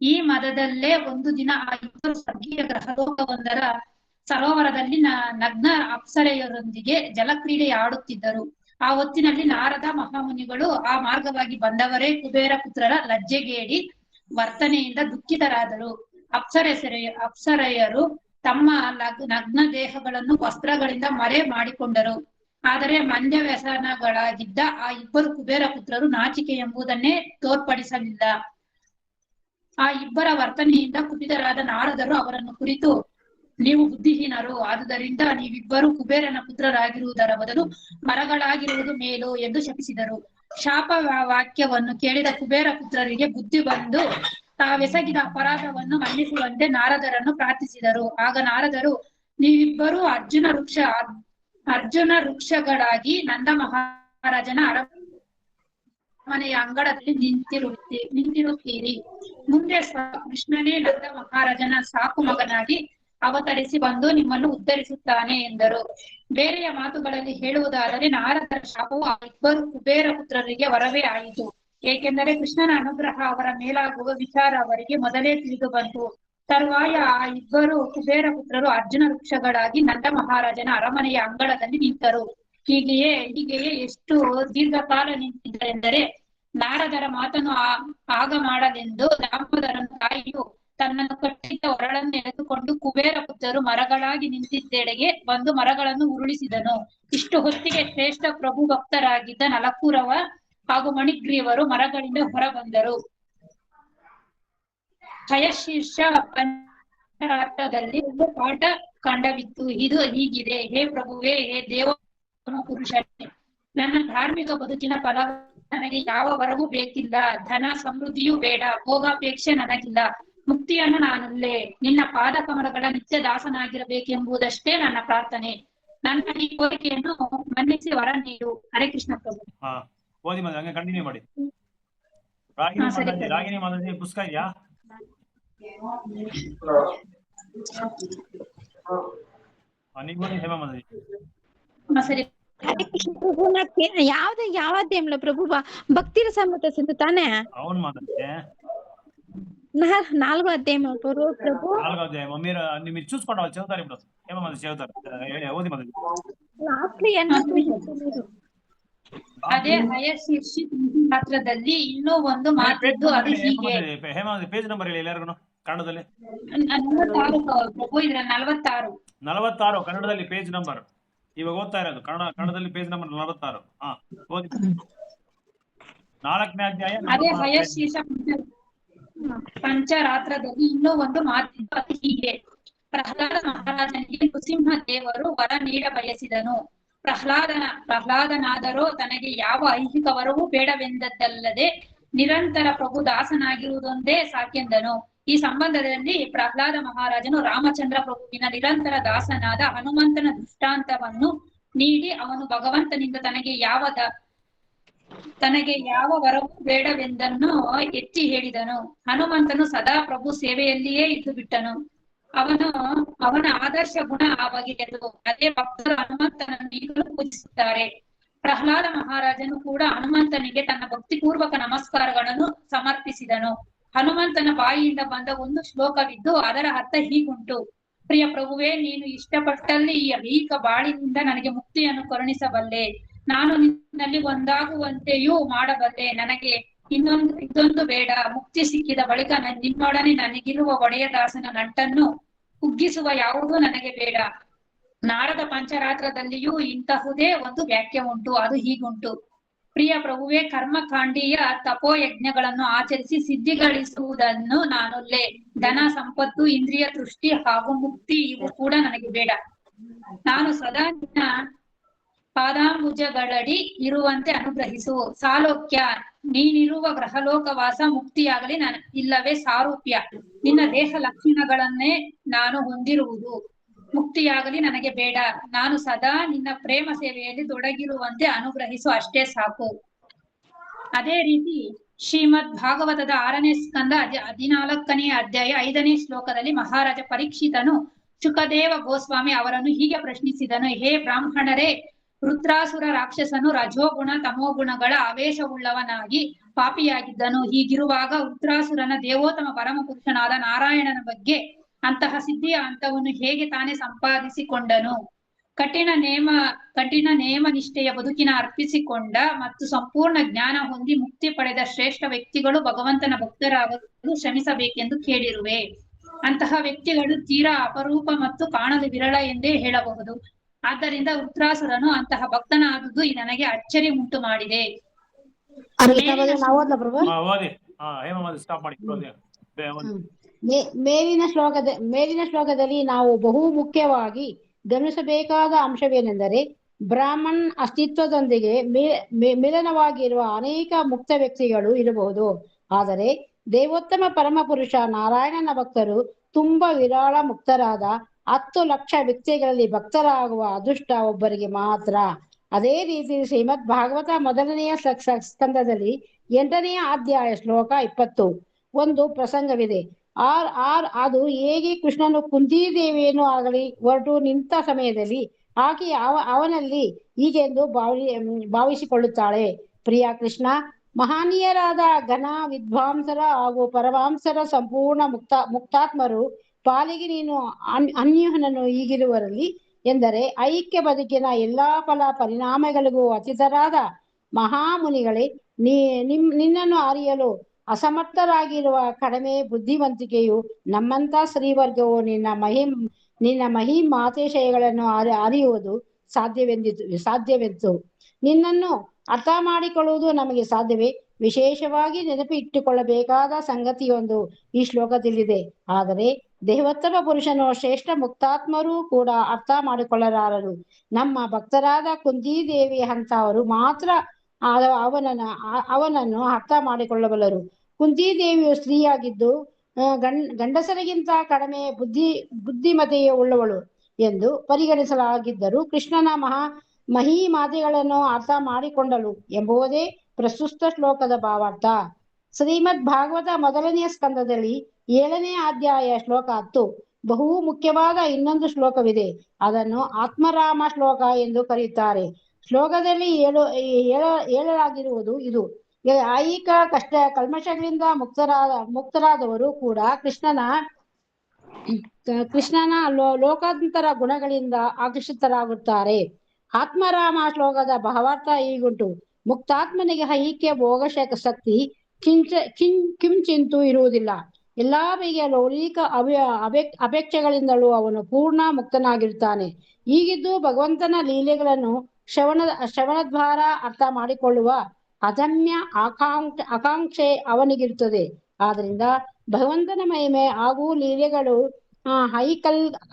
ಈ ಮದದಲ್ಲೇ ಒಂದು ದಿನ ಆ ಇಬ್ಬರು ಸ್ವರ್ಗೀಯ ಗ್ರಹಲೋಕವೊಂದರ ಸರೋವರದಲ್ಲಿ ನಗ್ನ ಅಪ್ಸರೆಯರೊಂದಿಗೆ ಜಲಕ್ರೀಡೆ ಆಡುತ್ತಿದ್ದರು. ಆ ಹೊತ್ತಿನಲ್ಲಿ ನಾರದ ಮಹಾಮುನಿಗಳು ಆ ಮಾರ್ಗವಾಗಿ ಬಂದವರೇ ಕುಬೇರ ಪುತ್ರರ ಲಜ್ಜೆಗೇಡಿ ವರ್ತನೆಯಿಂದ ದುಃಖಿತರಾದರು. ಅಪ್ಸರೆಯರು ತಮ್ಮ ನಗ್ನ ದೇಹಗಳನ್ನು ವಸ್ತ್ರಗಳಿಂದ ಮರೆ ಮಾಡಿಕೊಂಡರು. ಆದರೆ ಮಂದ್ಯ ವ್ಯಸನಗಳಾಗಿದ್ದ ಆ ಇಬ್ಬರು ಕುಬೇರ ಪುತ್ರರು ನಾಚಿಕೆ ಎಂಬುದನ್ನೇ ತೋರ್ಪಡಿಸಲಿಲ್ಲ. ಆ ಇಬ್ಬರ ವರ್ತನೆಯಿಂದ ಕುಪಿತರಾದ ನಾರದರು ಅವರನ್ನು ಕುರಿತು, ನೀವು ಬುದ್ಧಿಹೀನರು, ಆದುದರಿಂದ ನೀವಿಬ್ಬರು ಕುಬೇರನ ಪುತ್ರರಾಗಿರುವುದರ ಬದಲು ಮರಗಳಾಗಿರುವುದು ಮೇಲು ಎಂದು ಶಪಿಸಿದರು. ಶಾಪ ವಾಕ್ಯವನ್ನು ಕೇಳಿದ ಕುಬೇರ ಪುತ್ರರಿಗೆ ಬುದ್ಧಿ ಬಂದು ತಾವೆಸಗಿದ ಅಪರಾಧವನ್ನು ಮನ್ನಿಸುವಂತೆ ನಾರದರನ್ನು ಪ್ರಾರ್ಥಿಸಿದರು. ಆಗ ನಾರದರು, ನೀವಿಬ್ಬರು ಅರ್ಜುನ ವೃಕ್ಷಗಳಾಗಿ ನಂದ ಮಹಾರಾಜನ ಅರಮನೆಯ ಅಂಗಳದಲ್ಲಿ ನಿಂತಿರುತ್ತೀರಿ. ಮುಂದೆ ಕೃಷ್ಣನೇ ನಂದ ಮಹಾರಾಜನ ಸಾಕು ಮಗನಾಗಿ ಅವತರಿಸಿ ಬಂದು ನಿಮ್ಮನ್ನು ಉದ್ಧರಿಸುತ್ತಾನೆ ಎಂದರು. ಬೇರೆಯ ಮಾತುಗಳಲ್ಲಿ ಹೇಳುವುದಾದರೆ ನಾರದರ ಶಾಪವು ಆ ಇಬ್ಬರು ಕುಬೇರ ಪುತ್ರರಿಗೆ ವರವೇ ಆಯಿತು. ಏಕೆಂದರೆ ಕೃಷ್ಣನ ಅನುಗ್ರಹ ಅವರ ಮೇಲಾಗುವ ವಿಚಾರ ಅವರಿಗೆ ಮೊದಲೇ ತಿಳಿದು ಬಂತು. ತರುವಾಯ ಆ ಇಬ್ಬರು ಕುಬೇರ ಪುತ್ರರು ಅರ್ಜುನ ವೃಕ್ಷಗಳಾಗಿ ನಂದ ಮಹಾರಾಜನ ಅರಮನೆಯ ಅಂಗಳದಲ್ಲಿ ನಿಂತರು. ಹೀಗೆಯೇ ಎಷ್ಟು ದೀರ್ಘಕಾಲ ನಿಂತಿದ್ದರೆಂದರೆ, ನಾರದರ ಮಾತನ್ನು ಆಗ ಮಾಡಲೆಂದು ದಾಮೋದರನ ತಾಯಿಯು ತನ್ನನ್ನು ಕಟ್ಟಿದ್ದ ಒರಳನ್ನು ಎಳೆದುಕೊಂಡು ಕುಬೇರ ಪುತ್ರರು ಮರಗಳಾಗಿ ನಿಂತಿದ್ದೆಡೆಗೆ ಬಂದು ಮರಗಳನ್ನು ಉರುಳಿಸಿದನು. ಇಷ್ಟು ಹೊತ್ತಿಗೆ ಶ್ರೇಷ್ಠ ಪ್ರಭು ಭಕ್ತರಾಗಿದ್ದ ನಲಕೂರವ ಹಾಗೂ ಮಣಿಗ್ರೀವರು ಮರಗಳಿಂದ ಹೊರಬಂದರು. ಹಯಶೀರ್ಷ ಪಂಚರಾತ್ರದಲ್ಲಿ ಒಂದು ಪಾಠ ಕಂಡವಿತ್ತು. ಇದು ಹೀಗಿದೆ: ಹೇ ಪ್ರಭುವೇ, ಹೇ ದೇವ ಪುರುಷನೇ, ನನ್ನ ಧಾರ್ಮಿಕ ಬದುಕಿನ ಫಲ ನನಗೆ ಯಾವ ವರವೂ ಬೇಕಿಲ್ಲ, ಧನ ಸಮೃದ್ಧಿಯೂ ಬೇಡ, ಭೋಗಾಪೇಕ್ಷೆ ನನಗಿಲ್ಲ, ಮುಕ್ತಿಯನ್ನು ನಾನುಲ್ಲೇ ನಿನ್ನ ಪಾದ ಕಮಲಗಳ ನಿತ್ಯ ದಾಸನಾಗಿರಬೇಕೆಂಬುದಷ್ಟೇ ನನ್ನ ಪ್ರಾರ್ಥನೆ. ನನ್ನ ಈ ಕೋರಿಕೆಯನ್ನು ಮನ್ನಿಸಿ ವರ ನೀಡು. ಹರೇ ಕೃಷ್ಣ ಪ್ರಭು. ಓದಿ ಮಾಡಿ, ಹಂಗೆ ಕಂಟಿನ್ಯೂ ಮಾಡಿ. ರಾಗಿಣಿ ಮಾತಾಡಿ ಪುಸ್ತಕ ಇದೆಯಾ? ಹೇಮ ಮಾತಾಡಿ. ಸರಿ. ಹರೇ ಕೃಷ್ಣ ಪ್ರಭು. ಯಾವ್ದೇ ಪ್ರಭು ಭಕ್ತಿ ರಸಮೃತ ಸಿಂಧು ತಾನೇ ಅವನ್ ಮಾತಾಡ್ತೆ. 4వ ಅಧ್ಯಾಯ ಪ್ರಭು. 4వ ಅಧ್ಯಾಯ ಮಮ್ಮೀರ ನಿಮಗೆ ಚೂಸ್ಕೊಂಡು ಅವ್ರು ಚೇವ್ತಾರೆ ಬಿಡು. ಹೇಮ ಮಾತಾಡಿ ಚೇವ್ತಾರೆ. ಹೇಳಿ, ಓದಿ ಮಾತಾಡಿ. ಅದೇ ಹಯಶೀರ್ಷಿ ಪಾತ್ರದಲ್ಲಿ ಇನ್ನೂ ಒಂದು ಮಾತಿದ್ದು, ಅದು ಹೀಗೆ. ಹೇಮ ಪೇಜ್ ನಂಬರ್ ಹೇಳಿ ಎಲ್ಲರಿಗೂ ಕನ್ನಡದಲ್ಲಿ. 46 ಪ್ರಭು. ಇದ್ರ 46 ಕನ್ನಡದಲ್ಲಿ ಪೇಜ್ ನಂಬರ್. ಇವಾಗ ಓದ್ತಾ ಇರೋದು ಕನ್ನಡದಲ್ಲಿ ಪೇಜ್ ನಂಬರ್ 46. ಓದಿ. 4ನೇ ಅಧ್ಯಾಯ. ಅದೇ ಹಯಶೀರ್ಷ ಪಂಚರಾತ್ರದಲ್ಲಿ ಇನ್ನೂ ಒಂದು ಮಾತಿದ್ದು, ಅದು ಹೀಗೆ. ಪ್ರಹ್ಲಾದ ಮಹಾರಾಜನಿಗೆ ನೃಸಿಂಹ ದೇವರು ವರ ನೀಡ ಬಯಸಿದನು. ಪ್ರಹ್ಲಾದನಾದರೋ ತನಗೆ ಯಾವ ಐಹಿಕ ವರವೂ ಬೇಡವೆಂದದ್ದಲ್ಲದೆ ನಿರಂತರ ಪ್ರಭು ದಾಸನಾಗಿರುವುದೊಂದೇ ಸಾಕೆಂದನು. ಈ ಸಂಬಂಧದಲ್ಲಿ ಪ್ರಹ್ಲಾದ ಮಹಾರಾಜನು ರಾಮಚಂದ್ರ ಪ್ರಭುವಿನ ನಿರಂತರ ದಾಸನಾದ ಹನುಮಂತನ ದೃಷ್ಟಾಂತವನ್ನು ನೀಡಿ, ಅವನು ಭಗವಂತನಿಂದ ತನಗೆ ಯಾವ ವರವೂ ಬೇಡವೆಂದನ್ನು ಎತ್ತಿ ಹೇಳಿದನು. ಹನುಮಂತನು ಸದಾ ಪ್ರಭು ಸೇವೆಯಲ್ಲಿಯೇ ಇದ್ದು ಬಿಟ್ಟನು. ಅವನ ಆದರ್ಶ ಗುಣ ಆ ಬಗೆಯದು. ಅದೇ ಭಕ್ತರು ಹನುಮಂತನನ್ನು ಈಗಲೂ ಪೂಜಿಸುತ್ತಾರೆ. ಪ್ರಹ್ಲಾದ ಮಹಾರಾಜನು ಕೂಡ ಹನುಮಂತನಿಗೆ ತನ್ನ ಭಕ್ತಿಪೂರ್ವಕ ನಮಸ್ಕಾರಗಳನ್ನು ಸಮರ್ಪಿಸಿದನು. ಹನುಮಂತನ ಬಾಯಿಯಿಂದ ಬಂದ ಒಂದು ಶ್ಲೋಕವಿದ್ದು, ಅದರ ಅರ್ಥ ಹೀಗುಂಟು: ಪ್ರಿಯ ಪ್ರಭುವೇ, ನೀನು ಇಷ್ಟಪಟ್ಟಲ್ಲಿ ಈ ಐಹಿಕ ಬಾಳಿನಿಂದ ನನಗೆ ಮುಕ್ತಿಯನ್ನು ಕರುಣಿಸಬಲ್ಲೆ. ನಾನು ನಿನ್ನಲ್ಲಿ ಒಂದಾಗುವಂತೆಯೂ ಮಾಡಬಲ್ಲೆ. ನನಗೆ ಇದೊಂದು ಬೇಡ. ಮುಕ್ತಿ ಸಿಕ್ಕಿದ ಬಳಿಕ ನಿನ್ನೊಡನೆ ನನಗಿರುವ ಒಡೆಯ ದಾಸನ ನಂಟನ್ನು ಕುಗ್ಗಿಸುವ ಯಾವುದೂ ನನಗೆ ಬೇಡ. ನಾರದ ಪಂಚರಾತ್ರದಲ್ಲಿಯೂ ಇಂತಹುದೇ ಒಂದು ವ್ಯಾಖ್ಯೆ ಉಂಟು. ಅದು ಹೀಗುಂಟು: ಪ್ರಿಯ ಪ್ರಭುವೇ, ಕರ್ಮಕಾಂಡೀಯ ತಪೋಯಜ್ಞಗಳನ್ನು ಆಚರಿಸಿ ಸಿದ್ಧಿಗಳಿಸುವುದನ್ನು ನಾನೊಲ್ಲೆ. ಧನ, ಸಂಪತ್ತು, ಇಂದ್ರಿಯ ತೃಷ್ಟಿ ಹಾಗೂ ಮುಕ್ತಿ ಇವು ಕೂಡ ನನಗೆ ಬೇಡ. ನಾನು ಸದಾ ನಿನ್ನ ಪಾದಾಂಬುಜಗಳಡಿ ಇರುವಂತೆ ಅನುಗ್ರಹಿಸು. ಸಾಲೋಕ್ಯ, ನೀನಿರುವ ಗ್ರಹಲೋಕವಾಸ, ಮುಕ್ತಿಯಾಗಲಿ ಇಲ್ಲವೇ ಸಾರೂಪ್ಯ, ನಿನ್ನ ದೇಹ ಲಕ್ಷಣಗಳನ್ನೇ ನಾನು ಹೊಂದಿರುವುದು, ಮುಕ್ತಿಯಾಗಲಿ ನನಗೆ ಬೇಡ. ನಾನು ಸದಾ ನಿನ್ನ ಪ್ರೇಮ ಸೇವೆಯಲ್ಲಿ ತೊಡಗಿರುವಂತೆ ಅನುಗ್ರಹಿಸು, ಅಷ್ಟೇ ಸಾಕು. ಅದೇ ರೀತಿ ಶ್ರೀಮದ್ ಭಾಗವತದ 6ನೇ ಸ್ಕಂದ 14ನೇ ಅಧ್ಯಾಯ 5ನೇ ಶ್ಲೋಕದಲ್ಲಿ ಮಹಾರಾಜ ಪರೀಕ್ಷಿತನು ಶುಕದೇವ ಗೋಸ್ವಾಮಿ ಅವರನ್ನು ಹೀಗೆ ಪ್ರಶ್ನಿಸಿದನು. ಹೇ ಬ್ರಾಹ್ಮಣರೇ, ವೃತ್ರಾಸುರ ರಾಕ್ಷಸನು ರಜೋಗುಣ ತಮೋಗುಣಗಳ ಆವೇಶವುಳ್ಳವನಾಗಿ ಪಾಪಿಯಾಗಿದ್ದನು. ಹೀಗಿರುವಾಗ ವೃತ್ರಾಸುರನ ದೇವೋತ್ತಮ ಪರಮಪುರುಷನಾದ ನಾರಾಯಣನ ಬಗ್ಗೆ ಅಂತಹ ಸಿದ್ಧಿಯ ಹಂತವನ್ನು ಹೇಗೆ ತಾನೇ ಸಂಪಾದಿಸಿಕೊಂಡನು? ಕಠಿಣ ನೇಮ ನಿಷ್ಠೆಯ ಬದುಕಿನ ಅರ್ಪಿಸಿಕೊಂಡ ಮತ್ತು ಸಂಪೂರ್ಣ ಜ್ಞಾನ ಹೊಂದಿ ಮುಕ್ತಿ ಪಡೆದ ಶ್ರೇಷ್ಠ ವ್ಯಕ್ತಿಗಳು ಭಗವಂತನ ಭಕ್ತರಾಗಲು ಶ್ರಮಿಸಬೇಕೆಂದು ಕೇಳಿರುವೆ. ಅಂತಹ ವ್ಯಕ್ತಿಗಳು ತೀರಾ ಅಪರೂಪ ಮತ್ತು ಕಾಣಲು ವಿರಳ ಎಂದೇ ಹೇಳಬಹುದು. ಆದ್ದರಿಂದ ವೃತ್ರಾಸುರನು ಅಂತಹ ಭಕ್ತನಾದುದು ನನಗೆ ಅಚ್ಚರಿ ಉಂಟು ಮಾಡಿದೆ. ಮೇಲಿನ ಶ್ಲೋಕದಲ್ಲಿ ನಾವು ಬಹು ಮುಖ್ಯವಾಗಿ ಗಮನಿಸಬೇಕಾದ ಅಂಶವೇನೆಂದರೆ, ಬ್ರಾಹ್ಮಣ್ ಅಸ್ತಿತ್ವದೊಂದಿಗೆ ಮಿಲನವಾಗಿರುವ ಅನೇಕ ಮುಕ್ತ ವ್ಯಕ್ತಿಗಳು ಇರಬಹುದು. ಆದರೆ ದೇವೋತ್ತಮ ಪರಮಪುರುಷ ನಾರಾಯಣನ ಭಕ್ತರು ತುಂಬಾ ವಿರಳ. ಮುಕ್ತರಾದ 10 ಲಕ್ಷ ವ್ಯಕ್ತಿಗಳಲ್ಲಿ ಭಕ್ತರಾಗುವ ಅದೃಷ್ಟ ಒಬ್ಬರಿಗೆ ಮಾತ್ರ. ಅದೇ ರೀತಿ ಶ್ರೀಮದ್ ಭಾಗವತ ಮೊದಲನೆಯ ಸ್ಕಂದದಲ್ಲಿ 8ನೇ ಅಧ್ಯಾಯ ಶ್ಲೋಕ 20 ಒಂದು ಪ್ರಸಂಗವಿದೆ. ಅದು ಹೇಗೆ ಕೃಷ್ಣನು ಕುಂತಿದೇವಿಯನ್ನು ಆಗಲಿ ಹೊರಟು ನಿಂತ ಸಮಯದಲ್ಲಿ ಆಕೆ ಅವನಲ್ಲಿ ಹೀಗೆಂದು ಭಾವಿಸಿಕೊಳ್ಳುತ್ತಾಳೆ. ಪ್ರಿಯ ಕೃಷ್ಣ, ಮಹನೀಯರಾದ ಘನ ವಿದ್ವಾಂಸರ ಹಾಗೂ ಪರಮಾಂಸರ ಸಂಪೂರ್ಣ ಮುಕ್ತಾತ್ಮರು ಪಾಲಿಗೆ ನೀನು ಅನ್ಯೂಹನನು ಹೀಗಿರುವರಲ್ಲಿ ಎಂದರೆ ಐಕ್ಯ ಬದುಕಿನ ಎಲ್ಲಾ ಪರಿಣಾಮಗಳಿಗೂ ಅತೀತರಾದ ಮಹಾಮುನಿಗಳೇ, ನಿನ್ನನ್ನು ಅರಿಯಲು ಅಸಮರ್ಥರಾಗಿರುವ ಕಡಿಮೆ ಬುದ್ಧಿವಂತಿಕೆಯು ನಮ್ಮಂತ ಶ್ರೀವರ್ಗವು ನಿನ್ನ ಮಹಿಮಾತಿಶಯಗಳನ್ನು ಅರಿಯುವುದು ಸಾಧ್ಯವೆಂತು. ನಿನ್ನನ್ನು ಅರ್ಥ ಮಾಡಿಕೊಳ್ಳುವುದು ನಮಗೆ ಸಾಧ್ಯವೇ? ವಿಶೇಷವಾಗಿ ನೆನಪಿಟ್ಟುಕೊಳ್ಳಬೇಕಾದ ಸಂಗತಿಯೊಂದು ಈ ಶ್ಲೋಕದಲ್ಲಿದೆ. ಆದರೆ ದೇವೋತ್ತಮ ಪುರುಷನು ಶ್ರೇಷ್ಠ ಮುಕ್ತಾತ್ಮರೂ ಕೂಡ ಅರ್ಥ ಮಾಡಿಕೊಳ್ಳಲಾರರು. ನಮ್ಮ ಭಕ್ತರಾದ ಕುಂತಿದೇವಿ ಅಂತವರು ಮಾತ್ರ ಅವನನ್ನು ಅರ್ಥ ಮಾಡಿಕೊಳ್ಳಬಲ್ಲರು. ಕುಂತಿದೇವಿಯು ಸ್ತ್ರೀಯಾಗಿದ್ದು ಗಂಡಸರಿಗಿಂತ ಕಡಿಮೆ ಬುದ್ಧಿಮತೆಯೇ ಉಳ್ಳವಳು ಎಂದು ಪರಿಗಣಿಸಲಾಗಿದ್ದರೂ ಕೃಷ್ಣನ ಮಹಿಮಾತೆಗಳನ್ನು ಅರ್ಥ ಮಾಡಿಕೊಂಡಳು ಎಂಬುದೇ ಪ್ರಸ್ತುತ ಶ್ಲೋಕದ ಭಾವಾರ್ಥ. ಶ್ರೀಮದ್ ಭಾಗವತ ಮೊದಲನೆಯ ಸ್ಕಂದದಲ್ಲಿ 7ನೇ ಅಧ್ಯಾಯ ಶ್ಲೋಕ 10 ಬಹು ಮುಖ್ಯವಾದ ಇನ್ನೊಂದು ಶ್ಲೋಕವಿದೆ. ಅದನ್ನು ಆತ್ಮರಾಮ ಶ್ಲೋಕ ಎಂದು ಕರೆಯುತ್ತಾರೆ. ಶ್ಲೋಕದಲ್ಲಿ ಹೇಳಲಾಗಿರುವುದು ಇದು: ಐಹಿಕ ಕಲ್ಮಶಗಳಿಂದ ಮುಕ್ತರಾದವರು ಕೂಡ ಕೃಷ್ಣನ ಲೋಕಾಂತರ ಗುಣಗಳಿಂದ ಆಕರ್ಷಿತರಾಗುತ್ತಾರೆ. ಆತ್ಮರಾಮ ಶ್ಲೋಕದ ಭಾವಾರ್ಥ ಹೀಗುಂಟು: ಮುಕ್ತಾತ್ಮನಿಗೆ ಐಕ್ಯ ಭೋಗ ಶಕ್ತಿ ಕಿಂಚಿಂತೂ ಇರುವುದಿಲ್ಲ. ಎಲ್ಲಾ ಬಗೆಯ ಲೌಕಿಕ ಅಪೇಕ್ಷೆಗಳಿಂದಲೂ ಅವನು ಪೂರ್ಣ ಮುಕ್ತನಾಗಿರುತ್ತಾನೆ. ಹೀಗಿದ್ದು ಭಗವಂತನ ಲೀಲೆಗಳನ್ನು ಶ್ರವಣದ್ವಾರ ಅರ್ಥ ಮಾಡಿಕೊಳ್ಳುವ ಅದಮ್ಯ ಆಕಾಂಕ್ಷೆ ಅವನಿಗಿರುತ್ತದೆ. ಆದ್ದರಿಂದ ಭಗವಂತನ ಮಹಿಮೆ ಹಾಗೂ ಲೀಲೆಗಳು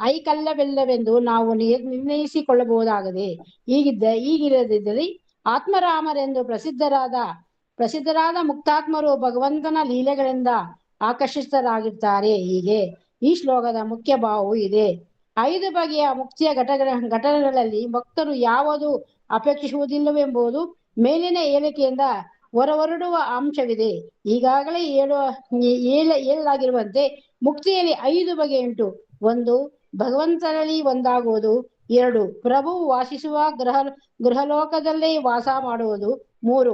ಐಕಲ್ಲವೆಲ್ಲವೆಂದು ನಾವು ನಿರ್ಣಯಿಸಿಕೊಳ್ಳಬಹುದಾಗಿದೆ. ಹೀಗಿರದಿದ್ದಲ್ಲಿ ಆತ್ಮರಾಮರೆಂದು ಪ್ರಸಿದ್ಧರಾದ ಮುಕ್ತಾತ್ಮರು ಭಗವಂತನ ಲೀಲೆಗಳಿಂದ ಆಕರ್ಷಿತರಾಗಿರ್ತಾರೆ. ಹೀಗೆ ಈ ಶ್ಲೋಕದ ಮುಖ್ಯ ಭಾವವು ಇದೆ. 5 ಬಗೆಯ ಮುಕ್ತಿಯ ಘಟನೆಗಳಲ್ಲಿ ಭಕ್ತರು ಯಾವುದು ಅಪೇಕ್ಷಿಸುವುದಿಲ್ಲವೆಂಬುದು ಮೇಲಿನ ಹೇಳಿಕೆಯಿಂದ ಹೊರಹೊರಡುವ ಅಂಶವಿದೆ. ಈಗಾಗಲೇ ಹೇಳಲಾಗಿರುವಂತೆ ಮುಕ್ತಿಯಲ್ಲಿ 5 ಬಗೆಯುಂಟು. 1. ಭಗವಂತನಲ್ಲಿ ಒಂದಾಗುವುದು. 2. ಪ್ರಭು ವಾಸಿಸುವ ಗೃಹಲೋಕದಲ್ಲೇ ವಾಸ ಮಾಡುವುದು. 3.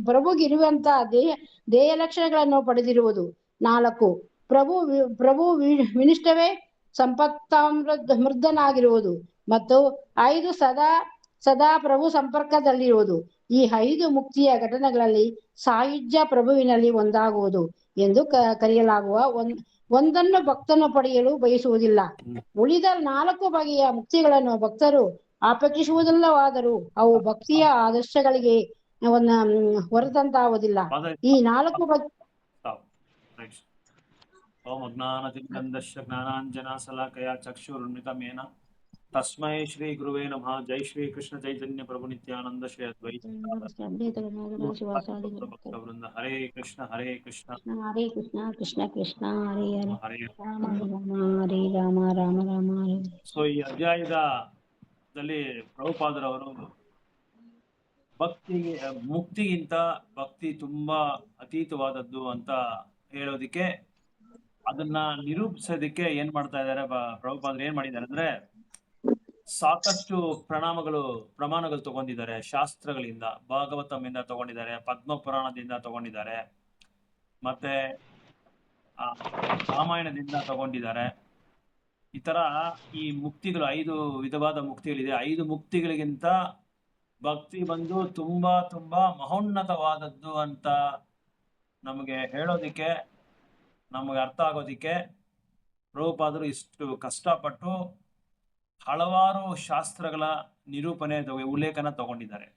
ಪ್ರಭುಗಿರುವಂತ ದೇಹ ಲಕ್ಷಣಗಳನ್ನು ಪಡೆದಿರುವುದು. 4. ಪ್ರಭು ವಿನಿಷ್ಠವೇ ಸಂಪತ್ತಾಮೃದ್ಧನಾಗಿರುವುದು. ಮತ್ತು 5. ಸದಾ ಪ್ರಭು ಸಂಪರ್ಕದಲ್ಲಿರುವುದು. ಈ 5 ಮುಕ್ತಿಯ ಘಟನೆಗಳಲ್ಲಿ ಸಾಯುಜ್ಯ ಪ್ರಭುವಿನಲ್ಲಿ ಒಂದಾಗುವುದು ಎಂದು ಕರೆಯಲಾಗುವ ಒಂದನ್ನು ಭಕ್ತನು ಪಡೆಯಲು ಬಯಸುವುದಿಲ್ಲ. ಉಳಿದ 4 ಬಗೆಯ ಮುಕ್ತಿಗಳನ್ನು ಭಕ್ತರು ಅಪೇಕ್ಷಿಸುವುದಿಲ್ಲವಾದರೂ ಅವು ಭಕ್ತಿಯ ಆದರ್ಶಗಳಿಗೆ ಹೊರತಂತಾವುದಿಲ್ಲ. ಈ 4 ಬಗ್ಗೆ ಓಂ ಅಜ್ಞಾನತಿಮಿರಂಧಸ್ಯ ಜ್ಞಾನಾಂಜನಶಲಾಕಯ ಚಕ್ಷುರುನ್ಮಿಲಿತಮೇನ ತಸ್ಮೈ ಶ್ರೀ ಗುರುವೇ ನಮಃ. ಜೈ ಶ್ರೀ ಕೃಷ್ಣ ಚೈತನ್ಯ ಪ್ರಭು ನಿತ್ಯಾನಂದ ಶ್ರೀ ಅದ್ವೈತ ಭಕ್ತವೃಂದ. ಹರೇ ಕೃಷ್ಣ ಹರೇ ಕೃಷ್ಣ ಹರೇ ಕೃಷ್ಣ ಕೃಷ್ಣ ಕೃಷ್ಣ ಹರೇ ಹರೇ ಹರೇ ರಾಮ ರಾಮ ಹರೇ ರಾಮ ರಾಮ ರಾಮ ಹರೇ. ಸೊ ಈ ಅಧ್ಯಾಯದಲ್ಲಿ ಪ್ರಭುಪಾದರವರು ಮುಕ್ತಿಗಿಂತ ಭಕ್ತಿ ತುಂಬಾ ಅತೀತವಾದದ್ದು ಅಂತ ಹೇಳೋದಿಕ್ಕೆ, ಅದನ್ನ ನಿರೂಪಿಸೋದಿಕ್ಕೆ ಏನ್ ಮಾಡ್ತಾ ಇದ್ದಾರೆ ಪ್ರಭುಪಾದರು ಏನ್ ಮಾಡಿದ್ದಾರೆ ಅಂದ್ರೆ, ಸಾಕಷ್ಟು ಪ್ರಮಾಣಗಳು ತಗೊಂಡಿದ್ದಾರೆ. ಶಾಸ್ತ್ರಗಳಿಂದ, ಭಾಗವತಮಿಂದ ತಗೊಂಡಿದ್ದಾರೆ, ಪದ್ಮ ಪುರಾಣದಿಂದ ತಗೊಂಡಿದ್ದಾರೆ, ಮತ್ತೆ ರಾಮಾಯಣದಿಂದ ತಗೊಂಡಿದ್ದಾರೆ. ಈ ತರ ಈ ಮುಕ್ತಿಗಳು 5 ವಿಧವಾದ ಮುಕ್ತಿಗಳಿದೆ. 5 ಮುಕ್ತಿಗಳಿಗಿಂತ ಭಕ್ತಿ ಬಂದು ತುಂಬಾ ತುಂಬಾ ಮಹೋನ್ನತವಾದದ್ದು ಅಂತ ನಮಗೆ ಹೇಳೋದಿಕ್ಕೆ, ನಮಗೆ ಅರ್ಥ ಆಗೋದಿಕ್ಕೆ ಪ್ರಭುಪಾದರು ಇಷ್ಟು ಕಷ್ಟಪಟ್ಟು ಹಲವಾರು ಶಾಸ್ತ್ರಗಳ ನಿರೂಪಣೆ ಉಲ್ಲೇಖನ ತಗೊಂಡಿದ್ದಾರೆ.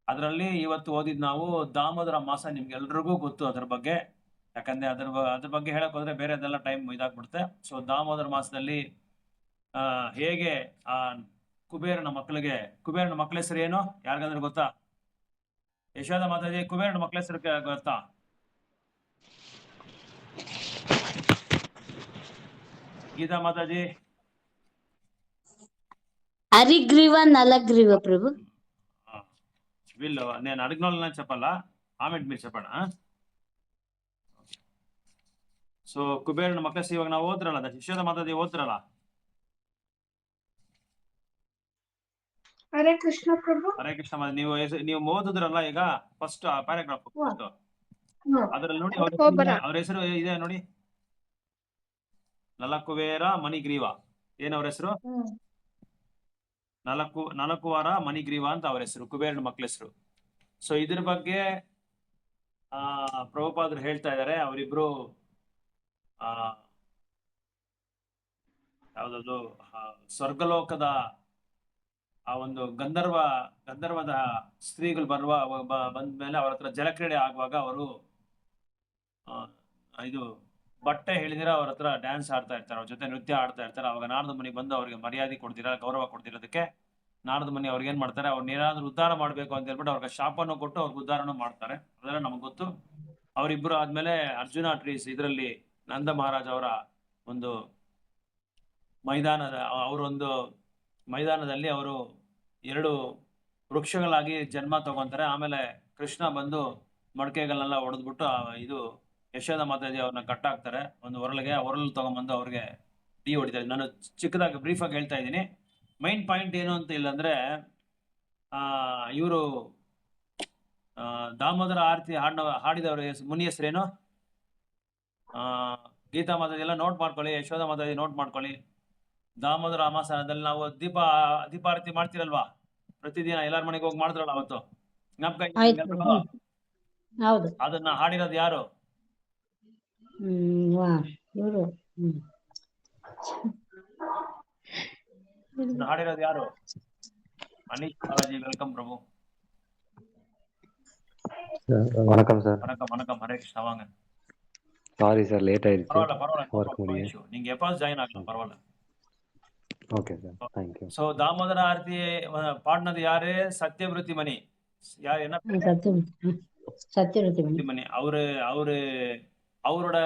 ಅದರಲ್ಲಿ ಇವತ್ತು ಓದಿದ್ ನಾವು ದಾಮೋದರ ಮಾಸ, ನಿಮ್ಗೆಲ್ರಿಗೂ ಗೊತ್ತು ಅದ್ರ ಬಗ್ಗೆ. ಯಾಕಂದ್ರೆ ಅದ್ರ ಬಗ್ಗೆ ಹೇಳಕ್ ಹೋದ್ರೆ ಬೇರೆದೆಲ್ಲ ಟೈಮ್ ಇದಾಗ್ಬಿಡುತ್ತೆ. ಸೊ ದಾಮೋದರ ಮಾಸದಲ್ಲಿ ಹೇಗೆ ಆ ಕುಬೇರನ ಮಕ್ಕಳ ಹೆಸರು ಏನು, ಯಾರಿಗಾದ್ರೂ ಗೊತ್ತಾ? ಯಶೋಧ ಮಾತಾಜಿ, ಕುಬೇರನ ಮಕ್ಕಳ ಹೆಸರು ಗೊತ್ತಾ? ಗೀತಾ ಮಾತಾಜಿ? హరిగ్రీవ నలగ్రీవ ప్రభు. వీళ్ళు నేను అడిగిన చెప్పాలా, ఆమెట్ మీరు చెప్పండి. ಸೊ ಕುಬೇರನ ಮಕ್ಕಳ ಹೆಸರು ಇವಾಗ ನಾವು ಓದ್ರಲ್ಲ, ಯಶೋಧ ಮಾತಾಜಿ ಓದ್ರಲ್ಲ. ಹರೇ ಕೃಷ್ಣ ಪ್ರಭು. ಹರೇ ಕೃಷ್ಣ. ನೀವು ಓದಿದ್ರಲ್ಲ ಈಗ ಫಸ್ಟ್ ಪ್ಯಾರಾಗ್ರಾಫ್, ಅದ್ರಲ್ಲಿ ನೋಡಿ ಅವ್ರ ಹೆಸರು ಇದೆ ನೋಡಿ, ನಲಕುವೇರ ಮಣಿಗ್ರೀವ. ಏನ್ ಅವ್ರ ಹೆಸರು? ನಲಕುವಾರ ಮಣಿಗ್ರೀವ ಅಂತ ಅವ್ರ ಹೆಸರು, ಕುಬೇರನ ಮಕ್ಕಳ ಹೆಸರು. ಸೊ ಇದ್ರ ಬಗ್ಗೆ ಪ್ರಭುಪಾದರು ಹೇಳ್ತಾ ಇದ್ದಾರೆ. ಅವರಿಬ್ರು ಯಾವ್ದದು ಸ್ವರ್ಗಲೋಕದ ಆ ಒಂದು ಗಂಧರ್ವದ ಸ್ತ್ರೀಗಳು ಬಂದ್ಮೇಲೆ ಅವ್ರ ಹತ್ರ ಜಲಕ್ರೀಡೆ ಆಗುವಾಗ ಅವರು ಇದು ಬಟ್ಟೆ ಹೇಳಿದಿರ ಅವ್ರ ಹತ್ರ ಡ್ಯಾನ್ಸ್ ಆಡ್ತಾ ಇರ್ತಾರೆ, ಅವ್ರ ಜೊತೆ ನೃತ್ಯ ಆಡ್ತಾ ಇರ್ತಾರೆ. ಅವಾಗ ನಾರದ ಮುನಿ ಬಂದು ಅವ್ರಿಗೆ ಮರ್ಯಾದೆ ಕೊಡ್ತೀರಾ, ಗೌರವ ಕೊಡ್ತಿರೋದಕ್ಕೆ ನಾರದ ಮುನಿ ಅವ್ರಿಗೆ ಏನ್ ಮಾಡ್ತಾರೆ, ಅವ್ರನ್ನ ಏನಾದ್ರು ಉದ್ಧಾರ ಮಾಡ್ಬೇಕು ಅಂತ ಹೇಳ್ಬಿಟ್ಟು ಅವ್ರಿಗೆ ಶಾಪನ್ನು ಕೊಟ್ಟು ಅವ್ರಿಗೆ ಉದ್ಧಾರನೂ ಮಾಡ್ತಾರೆ. ಅದೆಲ್ಲ ನಮ್ಗೆ ಗೊತ್ತು. ಅವರಿಬ್ಬರು ಆದ್ಮೇಲೆ ಅರ್ಜುನ ಟ್ರೀಸ್ ಇದರಲ್ಲಿ ನಂದ ಮಹಾರಾಜ್ ಅವರ ಒಂದು ಮೈದಾನದಲ್ಲಿ ಅವರು 2 ವೃಕ್ಷಗಳಾಗಿ ಜನ್ಮ ತಗೊಂತಾರೆ. ಆಮೇಲೆ ಕೃಷ್ಣ ಬಂದು ಮಡಕೆಗಳನ್ನೆಲ್ಲ ಹೊಡೆದ್ಬಿಟ್ಟು ಇದು ಯಶೋಧ ಮಾತಾಜಿ ಅವ್ರನ್ನ ಕಟ್ಟಾಕ್ತಾರೆ ಒಂದು ಒರಳು ತಗೊಂಡ್ಬಂದು ಅವ್ರಿಗೆ ಡಿ ಹೊಡಿತಾರೆ. ನಾನು ಚಿಕ್ಕದಾಗಿ ಬ್ರೀಫ್ ಆಗಿ ಹೇಳ್ತಾ ಇದ್ದೀನಿ. ಮೈನ್ ಪಾಯಿಂಟ್ ಏನು ಅಂತ ಇಲ್ಲ ಅಂದ್ರೆ, ಇವರು ದಾಮೋದರ ಆರತಿ ಹಾಡಿದವ್ರ ಮುನಿ ಹೆಸರೇನು? ಗೀತಾ ಮಾತಾಜಿ ಎಲ್ಲ ನೋಟ್ ಮಾಡ್ಕೊಳ್ಳಿ, ಯಶೋಧ ಮಾತಾಜಿ ನೋಟ್ ಮಾಡ್ಕೊಳ್ಳಿ. ದಾಮೋದರ ಅಮಾಸನದಲ್ಲಿ ನಾವು ದೀಪಾರತಿ ಮಾಡ್ತಿರಲ್ವಾ ಪ್ರತಿದಿನ, ಎಲ್ಲಾರ ಮನೆಗೆ ಹೋಗಿ ಮಾಡಿದ್ರಲ್ಲ ಅವತ್ತು, ಅದನ್ನ ಹಾಡಿರೋದು ಯಾರು? ಹಾಡಿರೋದು ಯಾರು? ಅನೀಶ್ ಬಾಲಾಜಿ, ವೆಲ್ಕಮ್ ಪ್ರಭು. வணக்கம் சார். வணக்கம். ஹரே கிருஷ்ணா, வாங்க. சாரி சார், லேட் ஆயிடுச்சு. பரவாயில்ல, நீங்க எப்ப ஜாயின் ஆகலாம், பரவாயில்ல. Okay sir, thank you. So Damodara Aarti பாடினது யாரு? சத்யவிருத்தி மணி. யார்? என்ன? சத்யவிருத்தி மணி. அவரோட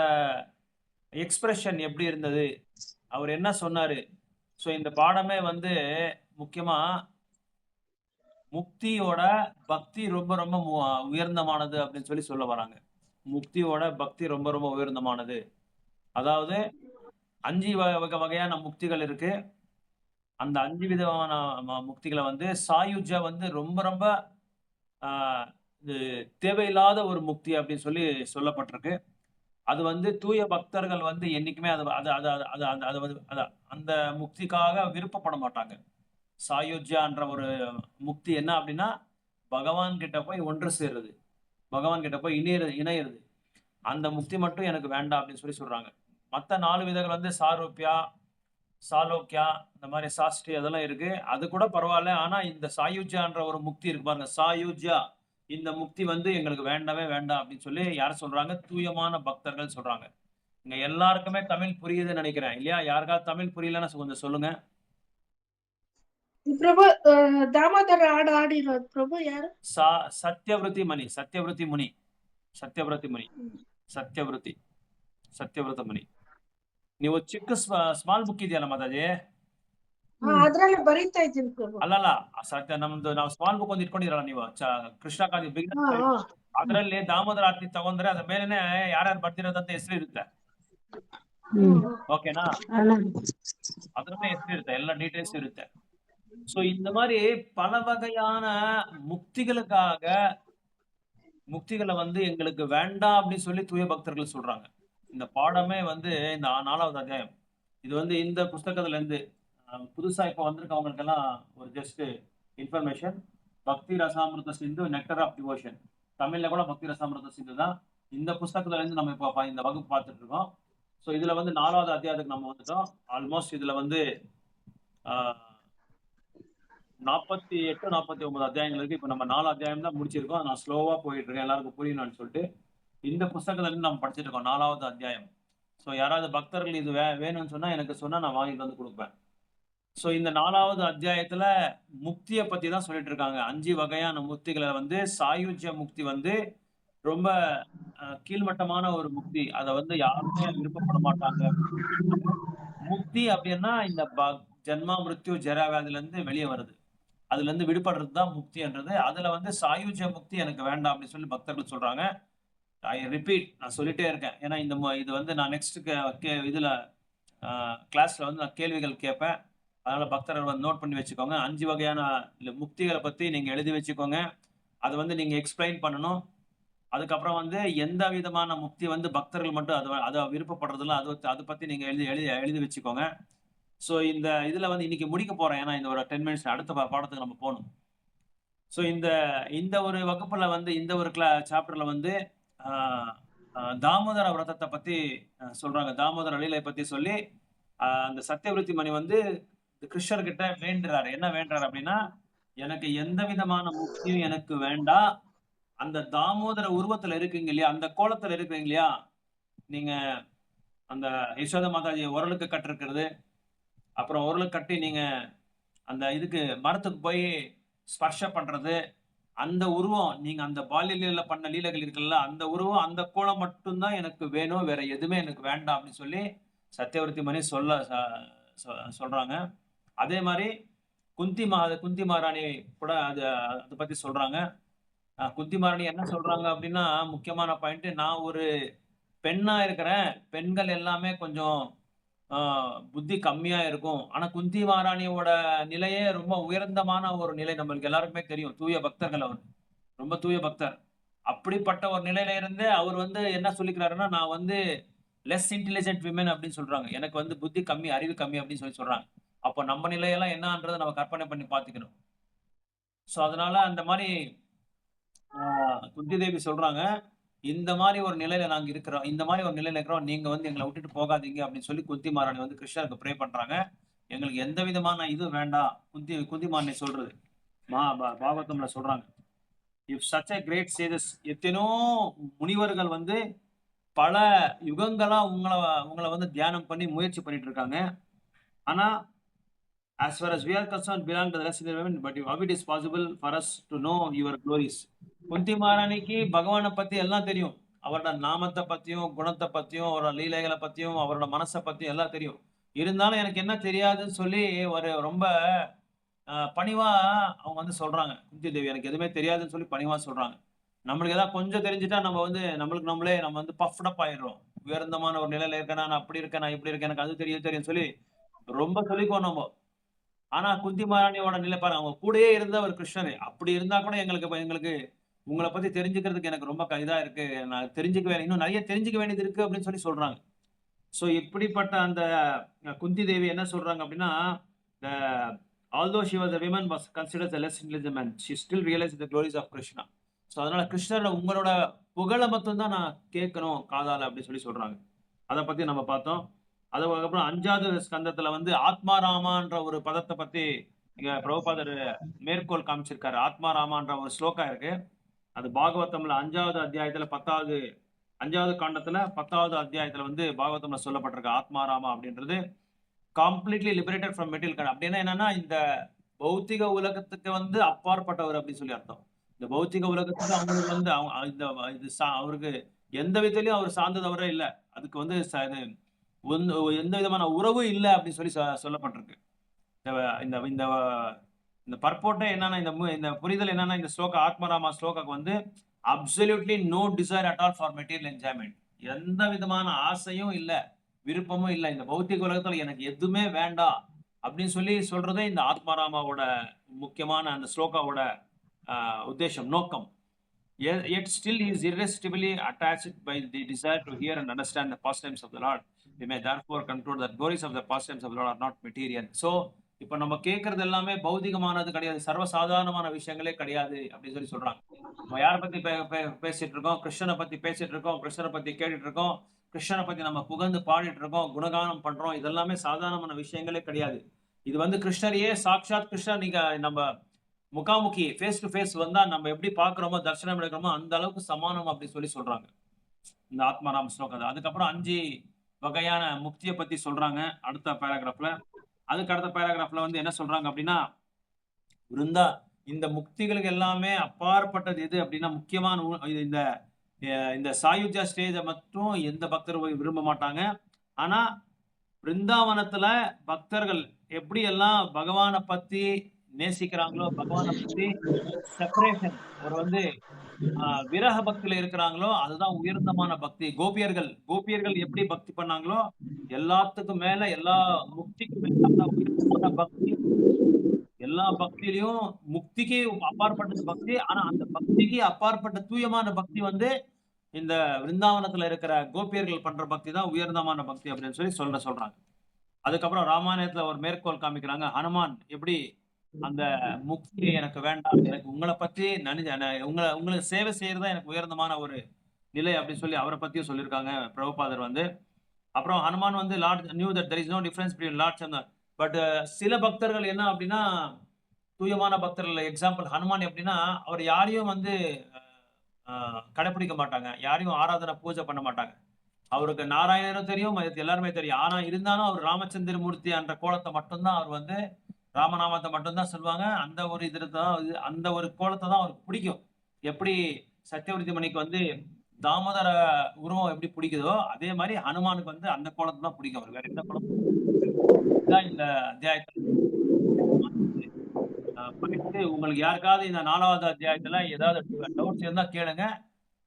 எக்ஸ்பிரஷன் எப்படி இருந்தது, அவர் என்ன சொன்னாரு? சோ இந்த பாடமே வந்து முக்கியமா முக்தியோட பக்தி ரொம்ப ரொம்ப உயர்ந்தமானது அப்படின்னு சொல்ல வராங்க. முக்தியோட பக்தி ரொம்ப ரொம்ப உயர்ந்தமானது. அதாவது 5 வகையான முக்திகள் இருக்கு. அந்த 5 விதமான முக்திகளை வந்து சாயுஜ்ய வந்து ரொம்ப ரொம்ப தேவையில்லாத ஒரு முக்தி அப்படின்னு சொல்லப்பட்டிருக்கு. அது வந்து தூய பக்தர்கள் வந்து என்னைக்குமே அந்த முக்திக்காக விருப்பப்பட மாட்டாங்க. சாயுஜ்யான்ற ஒரு முக்தி என்ன அப்படின்னா, பகவான் கிட்ட போய் ஒன்று சேர்றது, பகவான் கிட்ட போய் இணையிறது. அந்த முக்தி மட்டும் எனக்கு வேண்டாம் அப்படின்னு சொல்றாங்க. மற்ற 4 விதங்கள் வந்து சாரூப்யா, சாலோக்கியா, இந்த மாதிரி சாஸ்ட்ரி அதெல்லாம் இருக்கு. அது கூட பரவாயில்ல. ஆனா இந்த சாயுஜ்யான்ற ஒரு முக்தி இருக்கு பாருங்க, சாயுஜ்யா, இந்த முக்தி வந்து எங்களுக்கு வேண்டவே வேண்டாம் அப்படின்னு யார் சொல்றாங்க? தூயமான பக்தர்கள் சொல்றாங்க. இங்க எல்லாருக்குமே தமிழ் புரியுதுன்னு நினைக்கிறேன் இல்லையா? யாருக்காவது தமிழ் புரியலன்னா கொஞ்சம் சொல்லுங்க. ಪ್ರಭು ದಾಮೋದರ ಹಾಡಿರೋದು ಪ್ರಭು ಯಾರು? ಸತ್ಯವೃತಿ ಮುನಿ. ನೀವು ಚಿಕ್ಕ ಸ್ಮಾಲ್ ಬುಕ್ ಇದೆಯಲ್ಲ ಮಾತಾಜಿ, ಅದ್ರಲ್ಲೇ ಬರೀತಾ ಇದ್ದೀನಿ ಪ್ರಭು. ಅಲ್ಲಲ್ಲ ಸತ್ಯ ನಮ್ದು ನಾವು ಸ್ಮಾಲ್ ಬುಕ್ ಒಂದು ಇಟ್ಕೊಂಡಿರಲ್ಲ ನೀವು ಕೃಷ್ಣಕಾಂತಿ ಬಿಗಿನರ್ ಅದರಲ್ಲಿ ದಾಮೋದರ ಆರತಿ ತಗೊಂಡ್ರೆ ಅದ್ರ ಮೇಲೆನೆ ಯಾರ್ಯಾರು ಬರ್ತಿರೋದಂತ ಹೆಸರು ಇರುತ್ತೆ. ஓகேனா அதுலமே எப்படி இருக்கு எல்லா டீடைல்ஸ் இருக்கு. சோ இந்த மாதிரி பல வகையான முக்திகளை வந்து எங்களுக்கு வேண்டாம் அப்படின்னு சொல்லி தூய பக்தர்கள் சொல்றாங்க. இந்த பாடமே வந்து இந்த 4வது அத்தியாயம் இது வந்து இந்த புஸ்தகத்துல இருந்து புதுசா இப்ப வந்திருக்கவங்களுக்கு எல்லாம் ஒரு ஜஸ்ட் இன்ஃபர்மேஷன். பக்தி ரசாமிருத சிந்து நெக்டர் ஆஃப் டிவோஷன் தமிழ்ல கூட பக்தி ரசாமிருத சிந்து தான். இந்த புஸ்தகத்துல இருந்து நம்ம இப்ப இந்த வகுப்பு பார்த்துட்டு இருக்கோம். ஸோ இதுல வந்து 4வது அத்தியாயத்துக்கு நம்ம வந்துட்டோம். ஆல்மோஸ்ட் இதுல வந்து 48 49 அத்தியாயங்கள் இருக்கு. இப்ப நம்ம 4 அத்தியாயம் தான் முடிச்சிருக்கோம். நான் ஸ்லோவா போயிட்டு இருக்கேன் எல்லாருக்கும் புரியணும்னு சொல்லிட்டு இந்த புஸ்தகத்துல இருந்து நம்ம படிச்சுட்டு இருக்கோம் 4வது அத்தியாயம். ஸோ யாராவது பக்தர்கள் இது வேணும்னு சொன்னா எனக்கு சொன்னா நான் வாங்கிட்டு வந்து கொடுப்பேன். ஸோ இந்த 4வது அத்தியாயத்துல முக்தியை பத்தி தான் சொல்லிட்டு இருக்காங்க. 5 வகையான முக்திகளை வந்து சாயுஜ்ய முக்தி வந்து ரொம்ப கீழ்மட்டமான ஒரு முக்தி. அதை வந்து யாருமே விருப்பப்பட மாட்டாங்க. முக்தி அப்படின்னா இந்த ஜென்மா மிருத்யு ஜராவியாதில இருந்து வெளியே வருது, அதுல இருந்து விடுபடுறது தான் முக்தின்றது. அதுல வந்து சாயுஜ்ய முக்தி எனக்கு வேண்டாம் அப்படின்னு சொல்லி பக்தர்கள் சொல்றாங்க. ஐ ரிப்பீட், நான் சொல்லிட்டே இருக்கேன். ஏன்னா இது வந்து நான் நெக்ஸ்ட் இதுல கிளாஸ்ல வந்து நான் கேள்விகள் கேட்பேன். அதனால பக்தர்கள் வந்து நோட் பண்ணி வச்சுக்கோங்க. 5 வகையான முக்திகளை பத்தி நீங்க எழுதி வச்சுக்கோங்க. அதை வந்து நீங்க எக்ஸ்பிளைன் பண்ணணும். அதுக்கப்புறம் வந்து எந்த விதமான முக்தி வந்து பக்தர்கள் மட்டும் அதை விருப்பப்படுறதுல அதை பத்தி நீங்க எழுதி வச்சுக்கோங்க. ஸோ இந்த இதுல வந்து இன்னைக்கு முடிக்க போறேன். ஏன்னா இந்த ஒரு 10 மினிட்ஸ் அடுத்த பாடத்துக்கு நம்ம போகணும். ஸோ இந்த ஒரு வகுப்புல வந்து இந்த ஒரு சாப்டர்ல வந்து தாமோதர விரதத்தை பத்தி சொல்றாங்க. தாமோதர லீலை பத்தி சொல்லி அந்த சத்தியவிருத்தி மணி வந்து கிருஷ்ணர்கிட்ட வேண்டுறாரு. என்ன வேண்டுறாரு அப்படின்னா, எனக்கு எந்த விதமான முக்தியும் எனக்கு வேண்டாம். அந்த தாமோதர உருவத்துல இருக்கீங்க இல்லையா, அந்த கோலத்துல இருக்கீங்க இல்லையா, நீங்க அந்த யசோத மாதாஜி உரலுக்கு கட்டிருக்கிறது, அப்புறம் உரலுக்கு கட்டி நீங்க அந்த இதுக்கு மரத்துக்கு போய் ஸ்பர்ஷ பண்றது, அந்த உருவம் நீங்க அந்த பால்ய பண்ண லீலைகள் இருக்குல்ல, அந்த உருவம் அந்த கோலம் மட்டும்தான் எனக்கு வேணும், வேற எதுவுமே எனக்கு வேண்டாம் அப்படின்னு சொல்லி சத்தியவர்த்தி மணி சொல்றாங்க. அதே மாதிரி குந்தி மகாராணி கூட அதை பத்தி சொல்றாங்க. குந்தி மகாராணி என்ன சொல்றாங்க அப்படின்னா, முக்கியமான பாயிண்ட், நான் ஒரு பெண்ணா இருக்கிறேன், பெண்கள் எல்லாமே கொஞ்சம் புத்தி கம்மியா இருக்கும். ஆனா குந்தி மகாராணியோட நிலையே ரொம்ப உயர்ந்தமான ஒரு நிலை. நம்மளுக்கு எல்லாருக்குமே தெரியும், தூய பக்தர்கள், அவர் ரொம்ப தூய பக்தர். அப்படிப்பட்ட ஒரு நிலையில இருந்து அவர் வந்து என்ன சொல்லிக்கிறாருன்னா, நான் வந்து லெஸ் இன்டெலிஜென்ட் விமன் அப்படின்னு சொல்றாங்க. எனக்கு வந்து புத்தி கம்மி, அறிவு கம்மி அப்படின்னு சொல்றாங்க. அப்போ நம்ம நிலையெல்லாம் என்னன்றதை நம்ம கற்பனை பண்ணி பார்த்துக்கணும். ஸோ அதனால அந்த மாதிரி குந்தி தேவி சொல்றாங்க, இந்த மாதிரி ஒரு நிலையில நாங்க இருக்கிறோம், இந்த மாதிரி ஒரு நிலையில இருக்கிறோம், நீங்க வந்து எங்களை விட்டுட்டு போகாதீங்க அப்படின்னு சொல்லி குந்தி மகாராணி வந்து கிருஷ்ணருக்கு ப்ரே பண்றாங்க. எங்களுக்கு எந்த விதமான இது வேண்டாம். குந்தி மகாராணி சொல்றது பாகவதம்ல சொல்றாங்க, if such a great sages, எத்தனோ முனிவர்கள் வந்து பல யுகங்களா உங்களை வந்து தியானம் பண்ணி முயற்சி பண்ணிட்டு இருக்காங்க. ஆனா as far as we are concerned, belong to the rest of the women, but how it is possible for us to know your glories? குந்தி மகாராணிக்கு பகவானை பத்தி எல்லாம் தெரியும். அவரோட நாமத்தை பத்தியும், குணத்தை பத்தியும், அவரோட லீலைகளை பத்தியும், அவரோட மனசை பத்தியும் எல்லாம் தெரியும். இருந்தாலும் எனக்கு என்ன தெரியாதுன்னு சொல்லி ஒரு ரொம்ப பணிவா அவங்க வந்து சொல்றாங்க. குந்தி தேவி எனக்கு எதுவுமே தெரியாதுன்னு சொல்லி பணிவா சொல்றாங்க. நம்மளுக்கு ஏதாவது கொஞ்சம் தெரிஞ்சுட்டா நம்ம வந்து நம்ம வந்து பஃப்டப் ஆயிடுறோம். உயர்ந்தமான ஒரு நிலையில இருக்கேன், நான் அப்படி இருக்கேன், நான் இப்படி இருக்கேன், எனக்கு அது தெரியும் சொல்லி ரொம்ப சொல்லிக்குவோம் நம்ம. ஆனா குந்தி மகாராணியோட நிலை பாருங்க, அவங்க கூடயே இருந்த ஒரு கிருஷ்ணர். அப்படி இருந்தா கூட எங்களுக்கு உங்களை பத்தி தெரிஞ்சுக்கிறதுக்கு எனக்கு ரொம்ப இதா இருக்கு, நான் இன்னும் நிறைய தெரிஞ்சுக்க வேண்டியது இருக்கு அப்படின்னு சொல்லி சொல்றாங்க. ஸோ இப்படிப்பட்ட அந்த குந்தி தேவி என்ன சொல்றாங்க அப்படின்னா, although she was a woman was considered a less intelligent man, she still realized the glories of Krishna. So அதனால கிருஷ்ணரோட உங்களோட புகழை மட்டும் தான் நான் கேட்கணும் காதால அப்படின்னு சொல்லி சொல்றாங்க. அதை பத்தி நம்ம பார்த்தோம். அதுக்கப்புறம் 5வது ஸ்கந்தத்துல வந்து ஆத்மாராமான்ற ஒரு பதத்தை பத்தி இங்க பிரபுபாதர் மேற்கோள் காமிச்சிருக்காரு. ஆத்மாராமான்ற ஒரு ஸ்லோகா இருக்கு. அது பாகவதம்ல 5வது அத்தியாயத்துல 5வது காண்டத்துல 10வது அத்தியாயத்துல வந்து பாகவதம்ல சொல்லப்பட்டிருக்கு. ஆத்மாராமா அப்படின்றது கம்ப்ளீட்லி லிபரேட்டட் ஃப்ரம் மெட்டீரியல். அப்படின்னா என்னன்னா, இந்த பௌத்திக உலகத்துக்கு வந்து அப்பாற்பட்டவர் அப்படின்னு சொல்லி அர்த்தம். இந்த பௌத்திக உலகத்துக்கு அவங்களுக்கு வந்து அவருக்கு எந்த விதத்திலையும் அவர் சார்ந்ததவரே இல்லை. அதுக்கு வந்து எந்த விதமான உறவும் இல்லை அப்படின்னு சொல்லி சொல்லப்பட்டிருக்கு. இந்த இந்த இந்த பர்போட்டே என்னன்னா இந்த புரிதல் என்னன்னா இந்த ஸ்லோகா ஆத்மராமா ஸ்லோகாக்கு வந்து absolutely no desire at all for material enjoyment. எந்த விதமான ஆசையும் இல்ல, விருப்பமும் இல்ல, இந்த பௌத்திக உலகத்துல எனக்கு எதுவுமே வேண்டாம் அப்படின்னு சொல்லி சொல்றதே இந்த ஆத்மாராமாவோட முக்கியமான அந்த ஸ்லோகாவோட உத்தேசம், நோக்கம். Yet still he is irresistibly attached by the desire to hear and understand the pastimes of the Lord. We may therefore conclude that glories of the pastimes of the Lord are not material. So இப்ப நம்ம கேட்கறது எல்லாமே பௌதிகமானது கிடையாது, சர்வசாதாரணமான விஷயங்களே கிடையாது அப்படின்னு சொல்லி சொல்றாங்க. நம்ம யாரை பத்தி பேசிட்டு இருக்கோம்? கிருஷ்ணனை பத்தி பேசிட்டு இருக்கோம், கிருஷ்ணனை பத்தி கேட்டுட்டு இருக்கோம், கிருஷ்ணனை பத்தி நம்ம புகழ்ந்து பாடிட்டு இருக்கோம், குணகானம் பண்றோம். இதெல்லாமே சாதாரணமான விஷயங்களே கிடையாது. இது வந்து கிருஷ்ணரையே சாட்சாத் கிருஷ்ணர் நீங்க நம்ம முகாமுகி ஃபேஸ் டு ஃபேஸ் வந்தா நம்ம எப்படி பாக்குறோமோ, தர்சனம் எடுக்கிறோமோ அந்த அளவுக்கு சமானம் அப்படி சொல்லி சொல்றாங்க இந்த ஆத்மாராம் ஸ்லோகம். அதுக்கப்புறம் 5 வகையான முக்தியை பத்தி சொல்றாங்க அடுத்த பேராகிராஃப்ல. அதுக்கு அடுத்த பேராகிராஃப்ல வந்து என்ன சொல்றாங்க அப்படின்னா, இருந்தா இந்த முக்திகளுக்கு எல்லாமே அப்பாற்பட்டது எது அப்படின்னா, முக்கியமான இந்த இந்த சாயுஜ்யா ஸ்டேஜை மட்டும் எந்த பக்தரும் விரும்ப மாட்டாங்க. ஆனா பிருந்தாவனத்துல பக்தர்கள் எப்படி எல்லாம் பகவானை பத்தி நேசிக்கிறாங்களோ, பகவானை பத்தி செப்பரேஷன் ஒரு வந்து விரக பக்தியில இருக்கிறாங்களோ அதுதான் உயர்ந்தமான பக்தி. கோபியர்கள் எப்படி பக்தி பண்ணாங்களோ எல்லாத்துக்கும் மேல, எல்லா முக்திக்கும் மேல உயர்ந்தமான பக்தி. எல்லா பக்தியிலையும் முக்திக்கு அப்பாற்பட்டது பக்தி. ஆனா அந்த பக்திக்கு அப்பாற்பட்ட தூயமான பக்தி வந்து இந்த விருந்தாவனத்துல இருக்கிற கோபியர்கள் பண்ற பக்தி தான் உயர்ந்தமான பக்தி அப்படின்னு சொல்லி சொல்றாங்க. அதுக்கப்புறம் ராமாயணத்துல ஒரு மேற்கோள் காமிக்கிறாங்க, ஹனுமான் எப்படி அந்த முக்தி எனக்கு வேண்டாம், எனக்கு உங்களை பத்தி உங்களுக்கு சேவை செய்யறதா எனக்கு உயர்ந்தமான ஒரு நிலை அப்படின்னு சொல்லி அவரை பத்தியும் சொல்லியிருக்காங்க பிரபுபாதர் வந்து. அப்புறம் ஹனுமான் வந்து lord knew that there is no difference between lords and but சில பக்தர்கள் என்ன அப்படின்னா, தூயமான பக்தர்கள் எக்ஸாம்பிள் ஹனுமான் எப்படின்னா, அவர் யாரையும் வந்து கடைபிடிக்க மாட்டாங்க, யாரையும் ஆராதனை பூஜை பண்ண மாட்டாங்க. அவருக்கு நாராயணனும் தெரியும், எல்லாருமே தெரியும். ஆனா இருந்தாலும் அவர் ராமச்சந்திர மூர்த்தி என்ற கோலத்தை மட்டும்தான் அவர் வந்து ராமநாமத்தை மட்டும்தான் சொல்லுவாங்க. அந்த ஒரு அந்த ஒரு கோலத்தை தான் அவருக்கு பிடிக்கும். எப்படி சத்தியவர்த்தி மணிக்கு வந்து தாமோதர உருவம் எப்படி பிடிக்குதோ அதே மாதிரி ஹனுமானுக்கு வந்து அந்த கோலத்தை தான் பிடிக்கும். அவர் வேற எந்த கோலம் இந்த அத்தியாயத்துல உங்களுக்கு யாருக்காவது இந்த 4வது அத்தியாயத்துல ஏதாவது டவுட்ஸ் இருந்தா கேளுங்க.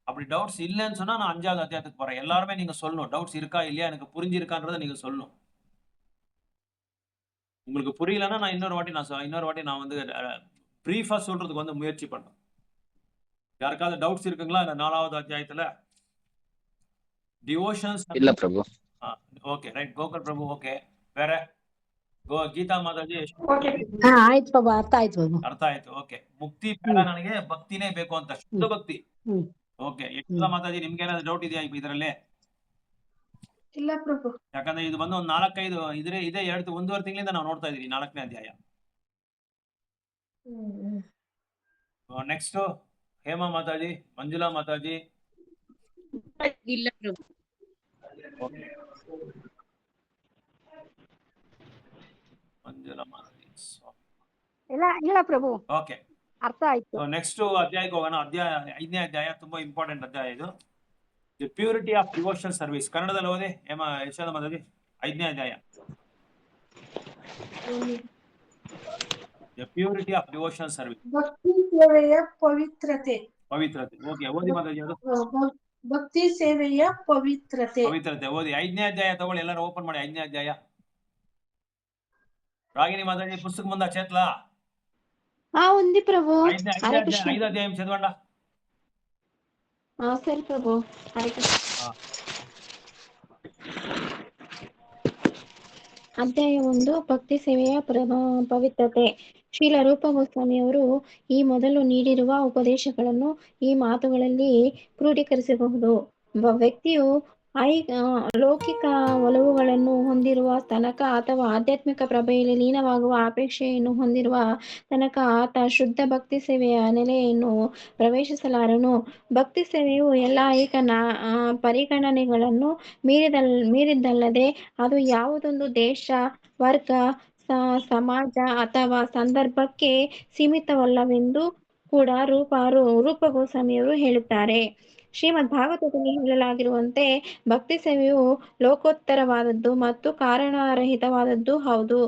அப்படி டவுட்ஸ் இல்லைன்னு சொன்னா நான் 5வது அத்தியாயத்துக்கு போறேன். எல்லாருமே நீங்க சொல்லணும், டவுட்ஸ் இருக்கா இல்லையா, எனக்கு புரிஞ்சிருக்கான்றதை நீங்க சொல்லணும். உங்களுக்கு புரியலன்னா நான் இன்னொரு வாட்டி நான் வந்து பிரீஃபா சொல்றதுக்கு வந்து முயற்சி பண்றேன். யாருக்காவது டவுட்ஸ் இருக்குங்களா இந்த 4வது அத்தியாயத்துல? டிவோஷன்ஸ் இல்ல பிரபு. ஓகே ரைட், கோகுல் பிரபு. ஓகே, வேற ಗೀತಾ ಮಾತಾಜಿ ಆಯ್ತು ಬಾಬು, ಅರ್ಥ ಆಯ್ತು ಬಾಬು, ಅರ್ಥ ಆಯ್ತು. ಓಕೆ, ಮುಕ್ತಿ ಬೇಡ ನನಗೆ, ಭಕ್ತಿನೇ ಬೇಕು ಅಂತ, ಶುದ್ಧ ಭಕ್ತಿ. ಓಕೆ, ಯಶೋಧ ಮಾತಾಜಿ ನಿಮ್ಗೆ ಏನಾದ್ರು ಡೌಟ್ ಇದೆಯಾ ಇದರಲ್ಲಿ? ಇಲ್ಲ ಪ್ರಭು. ಯಾಕಂದ್ರೆ ಇದು ಬಂದು ಒಂದು 4-5 ಇದೇ 1.5 ತಿಂಗಳಿಂದ ನಾವು ನೋಡ್ತಾ ಇದೀವಿ 4ನೇ ಅಧ್ಯಾಯ. ನೆಕ್ಸ್ಟ್ ಹೇಮಾ ಮಾತಾಜಿ, ಮಂಜುಳಾ ಮಾತಾಜಿ. ಇಲ್ಲ ಪ್ರಭು. ಓಕೆ, ಮಂಜುಳಾ ಮಾತಾಜಿ. ಇಲ್ಲ ಪ್ರಭು, ಓಕೆ, ಅರ್ಥ ಆಯ್ತು. ನೆಕ್ಸ್ಟ್ ಅಧ್ಯಾಯಕ್ಕೆ ಹೋಗೋಣ. 5ನೇ ಅಧ್ಯಾಯ ತುಂಬಾ ಇಂಪಾರ್ಟೆಂಟ್ ಅಧ್ಯಾಯ ಇದು. The purity of devotional service. ಕನ್ನಡದಲ್ಲಿ ಓದಿ ಹೇಮಾ, ಯಶೋಧ ಮಾತಾಜಿ. 5ನೇ ಅಧ್ಯಾಯ, the purity of devotional service. ಭಕ್ತಿ ಸೇವೆಯ ಪವಿತ್ರತೆ. ಪವಿತ್ರತೆ. ಓಕೆ, ಓದಿ ಮಾತಾಜಿ. ಅದು ಭಕ್ತಿ ಸೇವೆಯ ಪವಿತ್ರತೆ. ಪವಿತ್ರತೆ ಓದಿ. 5ನೇ ಅಧ್ಯಾಯ ತಗೊಳ್ಳಿ, ಎಲ್ಲರೂ ಓಪನ್ ಮಾಡಿ. 5ನೇ ಅಧ್ಯಾಯ. రాగిని మాతాజీ పుస్తకం ఉందా చేతిలో? ఉంది ప్రభు. 5వ అధ్యాయం చదవండి. సరే ప్రభు. ಅಧ್ಯಾಯ 1, ಭಕ್ತಿ ಸೇವೆಯ ಪವಿತ್ರತೆ. ಶ್ರೀಲ ರೂಪ ಗೋಸ್ವಾಮಿಯವರು ಈ ಮೊದಲು ನೀಡಿರುವ ಉಪದೇಶಗಳನ್ನು ಈ ಮಾತುಗಳಲ್ಲಿ ಕ್ರೋಢೀಕರಿಸಬಹುದು. ವ್ಯಕ್ತಿಯು ಲೌಕಿಕ ಒಲವುಗಳನ್ನು ಹೊಂದಿರುವ ತನಕ ಅಥವಾ ಆಧ್ಯಾತ್ಮಿಕ ಪ್ರಭೆಯಲ್ಲಿ ಲೀನವಾಗುವ ಅಪೇಕ್ಷೆಯನ್ನು ಹೊಂದಿರುವ ತನಕ ಆತ ಶುದ್ಧ ಭಕ್ತಿ ಸೇವೆಯ ನೆಲೆಯನ್ನು ಪ್ರವೇಶಿಸಲಾರನು. ಭಕ್ತಿ ಸೇವೆಯು ಎಲ್ಲ ಪರಿಗಣನೆಗಳನ್ನು ಮೀರಿದ್ದಲ್ಲದೆ ಅದು ಯಾವುದೊಂದು ದೇಶ, ವರ್ಗ, ಸಮಾಜ ಅಥವಾ ಸಂದರ್ಭಕ್ಕೆ ಸೀಮಿತವಲ್ಲವೆಂದು ಕೂಡ ರೂಪ ಗೋಸ್ವಾಮಿಯವರು ಹೇಳುತ್ತಾರೆ. ಶ್ರೀಮದ್ ಭಾಗವತದಲ್ಲಿ ಹೇಳಲಾಗಿರುವಂತೆ ಭಕ್ತಿ ಸೇವೆಯು ಲೋಕೋತ್ತರವಾದದ್ದು ಮತ್ತು ಕಾರಣರಹಿತವಾದದ್ದು ಹೌದು.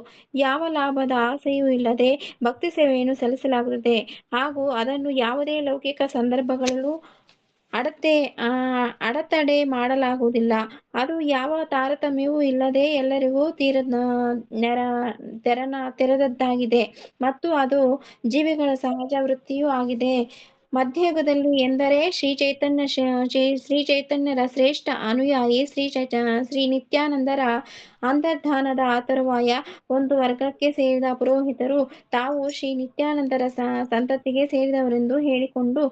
ಯಾವ ಲಾಭದ ಆಸೆಯೂ ಇಲ್ಲದೆ ಭಕ್ತಿ ಸೇವೆಯನ್ನು ಸಲ್ಲಿಸಲಾಗುತ್ತದೆ ಹಾಗೂ ಅದನ್ನು ಯಾವುದೇ ಲೌಕಿಕ ಸಂದರ್ಭಗಳಲ್ಲೂ ಅಡೆತಡೆ ಮಾಡಲಾಗುವುದಿಲ್ಲ. ಅದು ಯಾವ ತಾರತಮ್ಯವೂ ಇಲ್ಲದೆ ಎಲ್ಲರಿಗೂ ತೆರೆದದ್ದಾಗಿದೆ ಮತ್ತು ಅದು ಜೀವಿಗಳ ಸಹಜ ವೃತ್ತಿಯೂ ಆಗಿದೆ. ಮಧ್ಯಯುಗದಲ್ಲಿ ಎಂದರೆ ಶ್ರೀ ಚೈತನ್ಯರ ಶ್ರೇಷ್ಠ ಅನುಯಾಯಿ ಶ್ರೀ ನಿತ್ಯಾನಂದರ ಅಂತರ್ಧಾನದ ತರುವಾಯ ಒಂದು ವರ್ಗಕ್ಕೆ ಸೇರಿದ ಪುರೋಹಿತರು ತಾವು ಶ್ರೀ ನಿತ್ಯಾನಂದರ ಸಂತತಿಗೆ ಸೇರಿದವರೆಂದು ಹೇಳಿಕೊಂಡು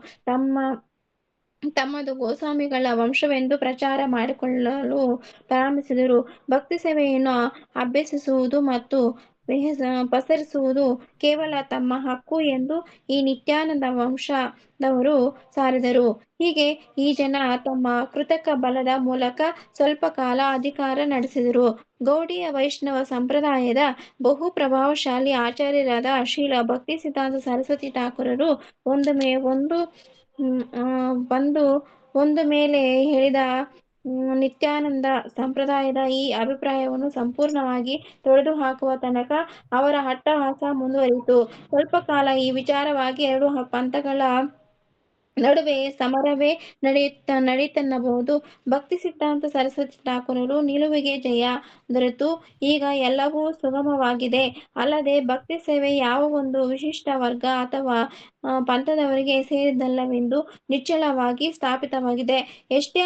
ತಮ್ಮದು ಗೋಸ್ವಾಮಿಗಳ ವಂಶವೆಂದು ಪ್ರಚಾರ ಮಾಡಿಕೊಳ್ಳಲು ಪ್ರಾರಂಭಿಸಿದರು. ಭಕ್ತಿ ಸೇವೆಯನ್ನು ಅಭ್ಯಸಿಸುವುದು ಮತ್ತು ಪಸರಿಸುವುದು ಕೇವಲ ತಮ್ಮ ಹಕ್ಕು ಎಂದು ಈ ನಿತ್ಯಾನಂದ ವಂಶದವರು ಸಾರಿದರು. ಹೀಗೆ ಈ ಜನ ತಮ್ಮ ಕೃತಕ ಬಲದ ಮೂಲಕ ಸ್ವಲ್ಪ ಕಾಲ ಅಧಿಕಾರ ನಡೆಸಿದರು. ಗೌಡಿಯ ವೈಷ್ಣವ ಸಂಪ್ರದಾಯದ ಬಹು ಪ್ರಭಾವಶಾಲಿ ಆಚಾರ್ಯರಾದ ಶ್ರೀಲ ಭಕ್ತಿ ಸಿದ್ಧಾಂತ ಸರಸ್ವತಿ ಠಾಕೂರರು ಒಂದು ಮೇಲೆ ಹೇಳಿದ ನಿತ್ಯಾನಂದ ಸಂಪ್ರದಾಯದ ಈ ಅಭಿಪ್ರಾಯವನ್ನು ಸಂಪೂರ್ಣವಾಗಿ ತೊಡೆದುಹಾಕುವ ತನಕ ಅವರ ಅಟ್ಟಹಾಸ ಮುಂದುವರಿಯಿತು. ಸ್ವಲ್ಪ ಕಾಲ ಈ ವಿಚಾರವಾಗಿ ಎರಡು ಪಂಥಗಳ ನಡುವೆ ಸಮರವೇ ನಡೆಯಿತೆನ್ನಬಹುದು. ಭಕ್ತಿ ಸಿದ್ಧಾಂತ ಸರಸ್ವತಿ ಠಾಕೂರರು ನಿಲುವಿಗೆ ಜಯ ದೊರೆತು ಈಗ ಎಲ್ಲವೂ ಸುಗಮವಾಗಿದೆ. ಅಲ್ಲದೆ ಭಕ್ತಿ ಸೇವೆ ಯಾವ ಒಂದು ವಿಶಿಷ್ಟ ವರ್ಗ ಅಥವಾ ಪಂಥದವರಿಗೆ ಸೇರಿದ್ದಲ್ಲವೆಂದು ನಿಶ್ಚಲವಾಗಿ ಸ್ಥಾಪಿತವಾಗಿದೆ. ಇಷ್ಟೇ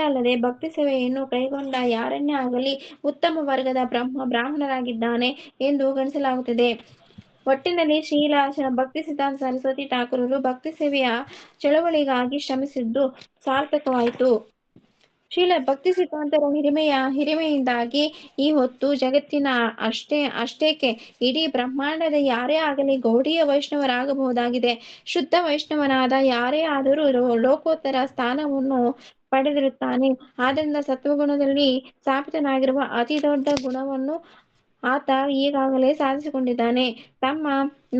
ಅಲ್ಲದೆ ಭಕ್ತಿ ಸೇವೆಯನ್ನು ಕೈಗೊಂಡ ಯಾರನ್ನೇ ಆಗಲಿ ಉತ್ತಮ ವರ್ಗದ ಬ್ರಾಹ್ಮಣರಾಗಿದ್ದಾನೆ ಎಂದು ಗಣಿಸಲಾಗುತ್ತದೆ. ಒಟ್ಟಿನಲ್ಲಿ ಶ್ರೀಲ ಭಕ್ತಿ ಸಿದ್ಧಾಂತ ಸರಸ್ವತಿ ಠಾಕೂರರು ಭಕ್ತಿ ಸೇವೆಯ ಚಳವಳಿಗಾಗಿ ಶ್ರಮಿಸಿದ್ದು ಸಾರ್ಥಕವಾಯಿತು. ಶ್ರೀಲ ಭಕ್ತಿ ಸಿದ್ಧಾಂತರ ಹಿರಿಮೆಯಿಂದಾಗಿ ಈ ಹೊತ್ತು ಜಗತ್ತಿನ ಅಷ್ಟೇಕೆ ಇಡೀ ಬ್ರಹ್ಮಾಂಡದ ಯಾರೇ ಆಗಲಿ ಗೌಡೀಯ ವೈಷ್ಣವರಾಗಬಹುದಾಗಿದೆ. ಶುದ್ಧ ವೈಷ್ಣವನಾದ ಯಾರೇ ಆದರೂ ಲೋಕೋತ್ತರ ಸ್ಥಾನವನ್ನು ಪಡೆದಿರುತ್ತಾನೆ. ಆದ್ದರಿಂದ ಸತ್ವಗುಣದಲ್ಲಿ ಸ್ಥಾಪಿತನಾಗಿರುವ ಅತಿ ದೊಡ್ಡ ಗುಣವನ್ನು ಆತ ಈಗಾಗಲೇ ಸಾಧಿಸಿಕೊಂಡಿದ್ದಾನೆ.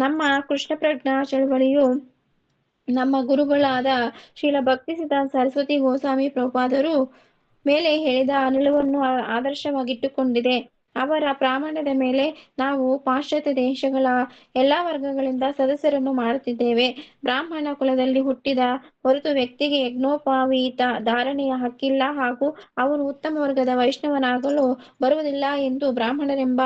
ನಮ್ಮ ಕೃಷ್ಣಪ್ರಜ್ಞಾ ಚಳವಳಿಯು ನಮ್ಮ ಗುರುಗಳಾದ ಶ್ರೀಲ ಭಕ್ತಿ ಸಿದ್ಧಾಂತ ಸರಸ್ವತಿ ಗೋಸ್ವಾಮಿ ಪ್ರಭುಪಾದರು ಮೇಲೆ ಹೇಳಿದ ನಿಲುವನ್ನು ಆದರ್ಶವಾಗಿಟ್ಟುಕೊಂಡಿದೆ. ಅವರ ಪ್ರಾಮಾಣ್ಯದ ಮೇಲೆ ನಾವು ಪಾಶ್ಚಾತ್ಯ ದೇಶಗಳ ಎಲ್ಲಾ ವರ್ಗಗಳಿಂದ ಸದಸ್ಯರನ್ನು ಮಾಡುತ್ತಿದ್ದೇವೆ. ಬ್ರಾಹ್ಮಣ ಕುಲದಲ್ಲಿ ಹುಟ್ಟಿದ ಹೊರತು ವ್ಯಕ್ತಿಗೆ ಯಜ್ಞೋಪವೀತ ಧಾರಣೆಯ ಹಕ್ಕಿಲ್ಲ ಹಾಗೂ ಅವನು ಉತ್ತಮ ವರ್ಗದ ವೈಷ್ಣವನಾಗಲು ಬರುವುದಿಲ್ಲ ಎಂದು ಬ್ರಾಹ್ಮಣರೆಂಬ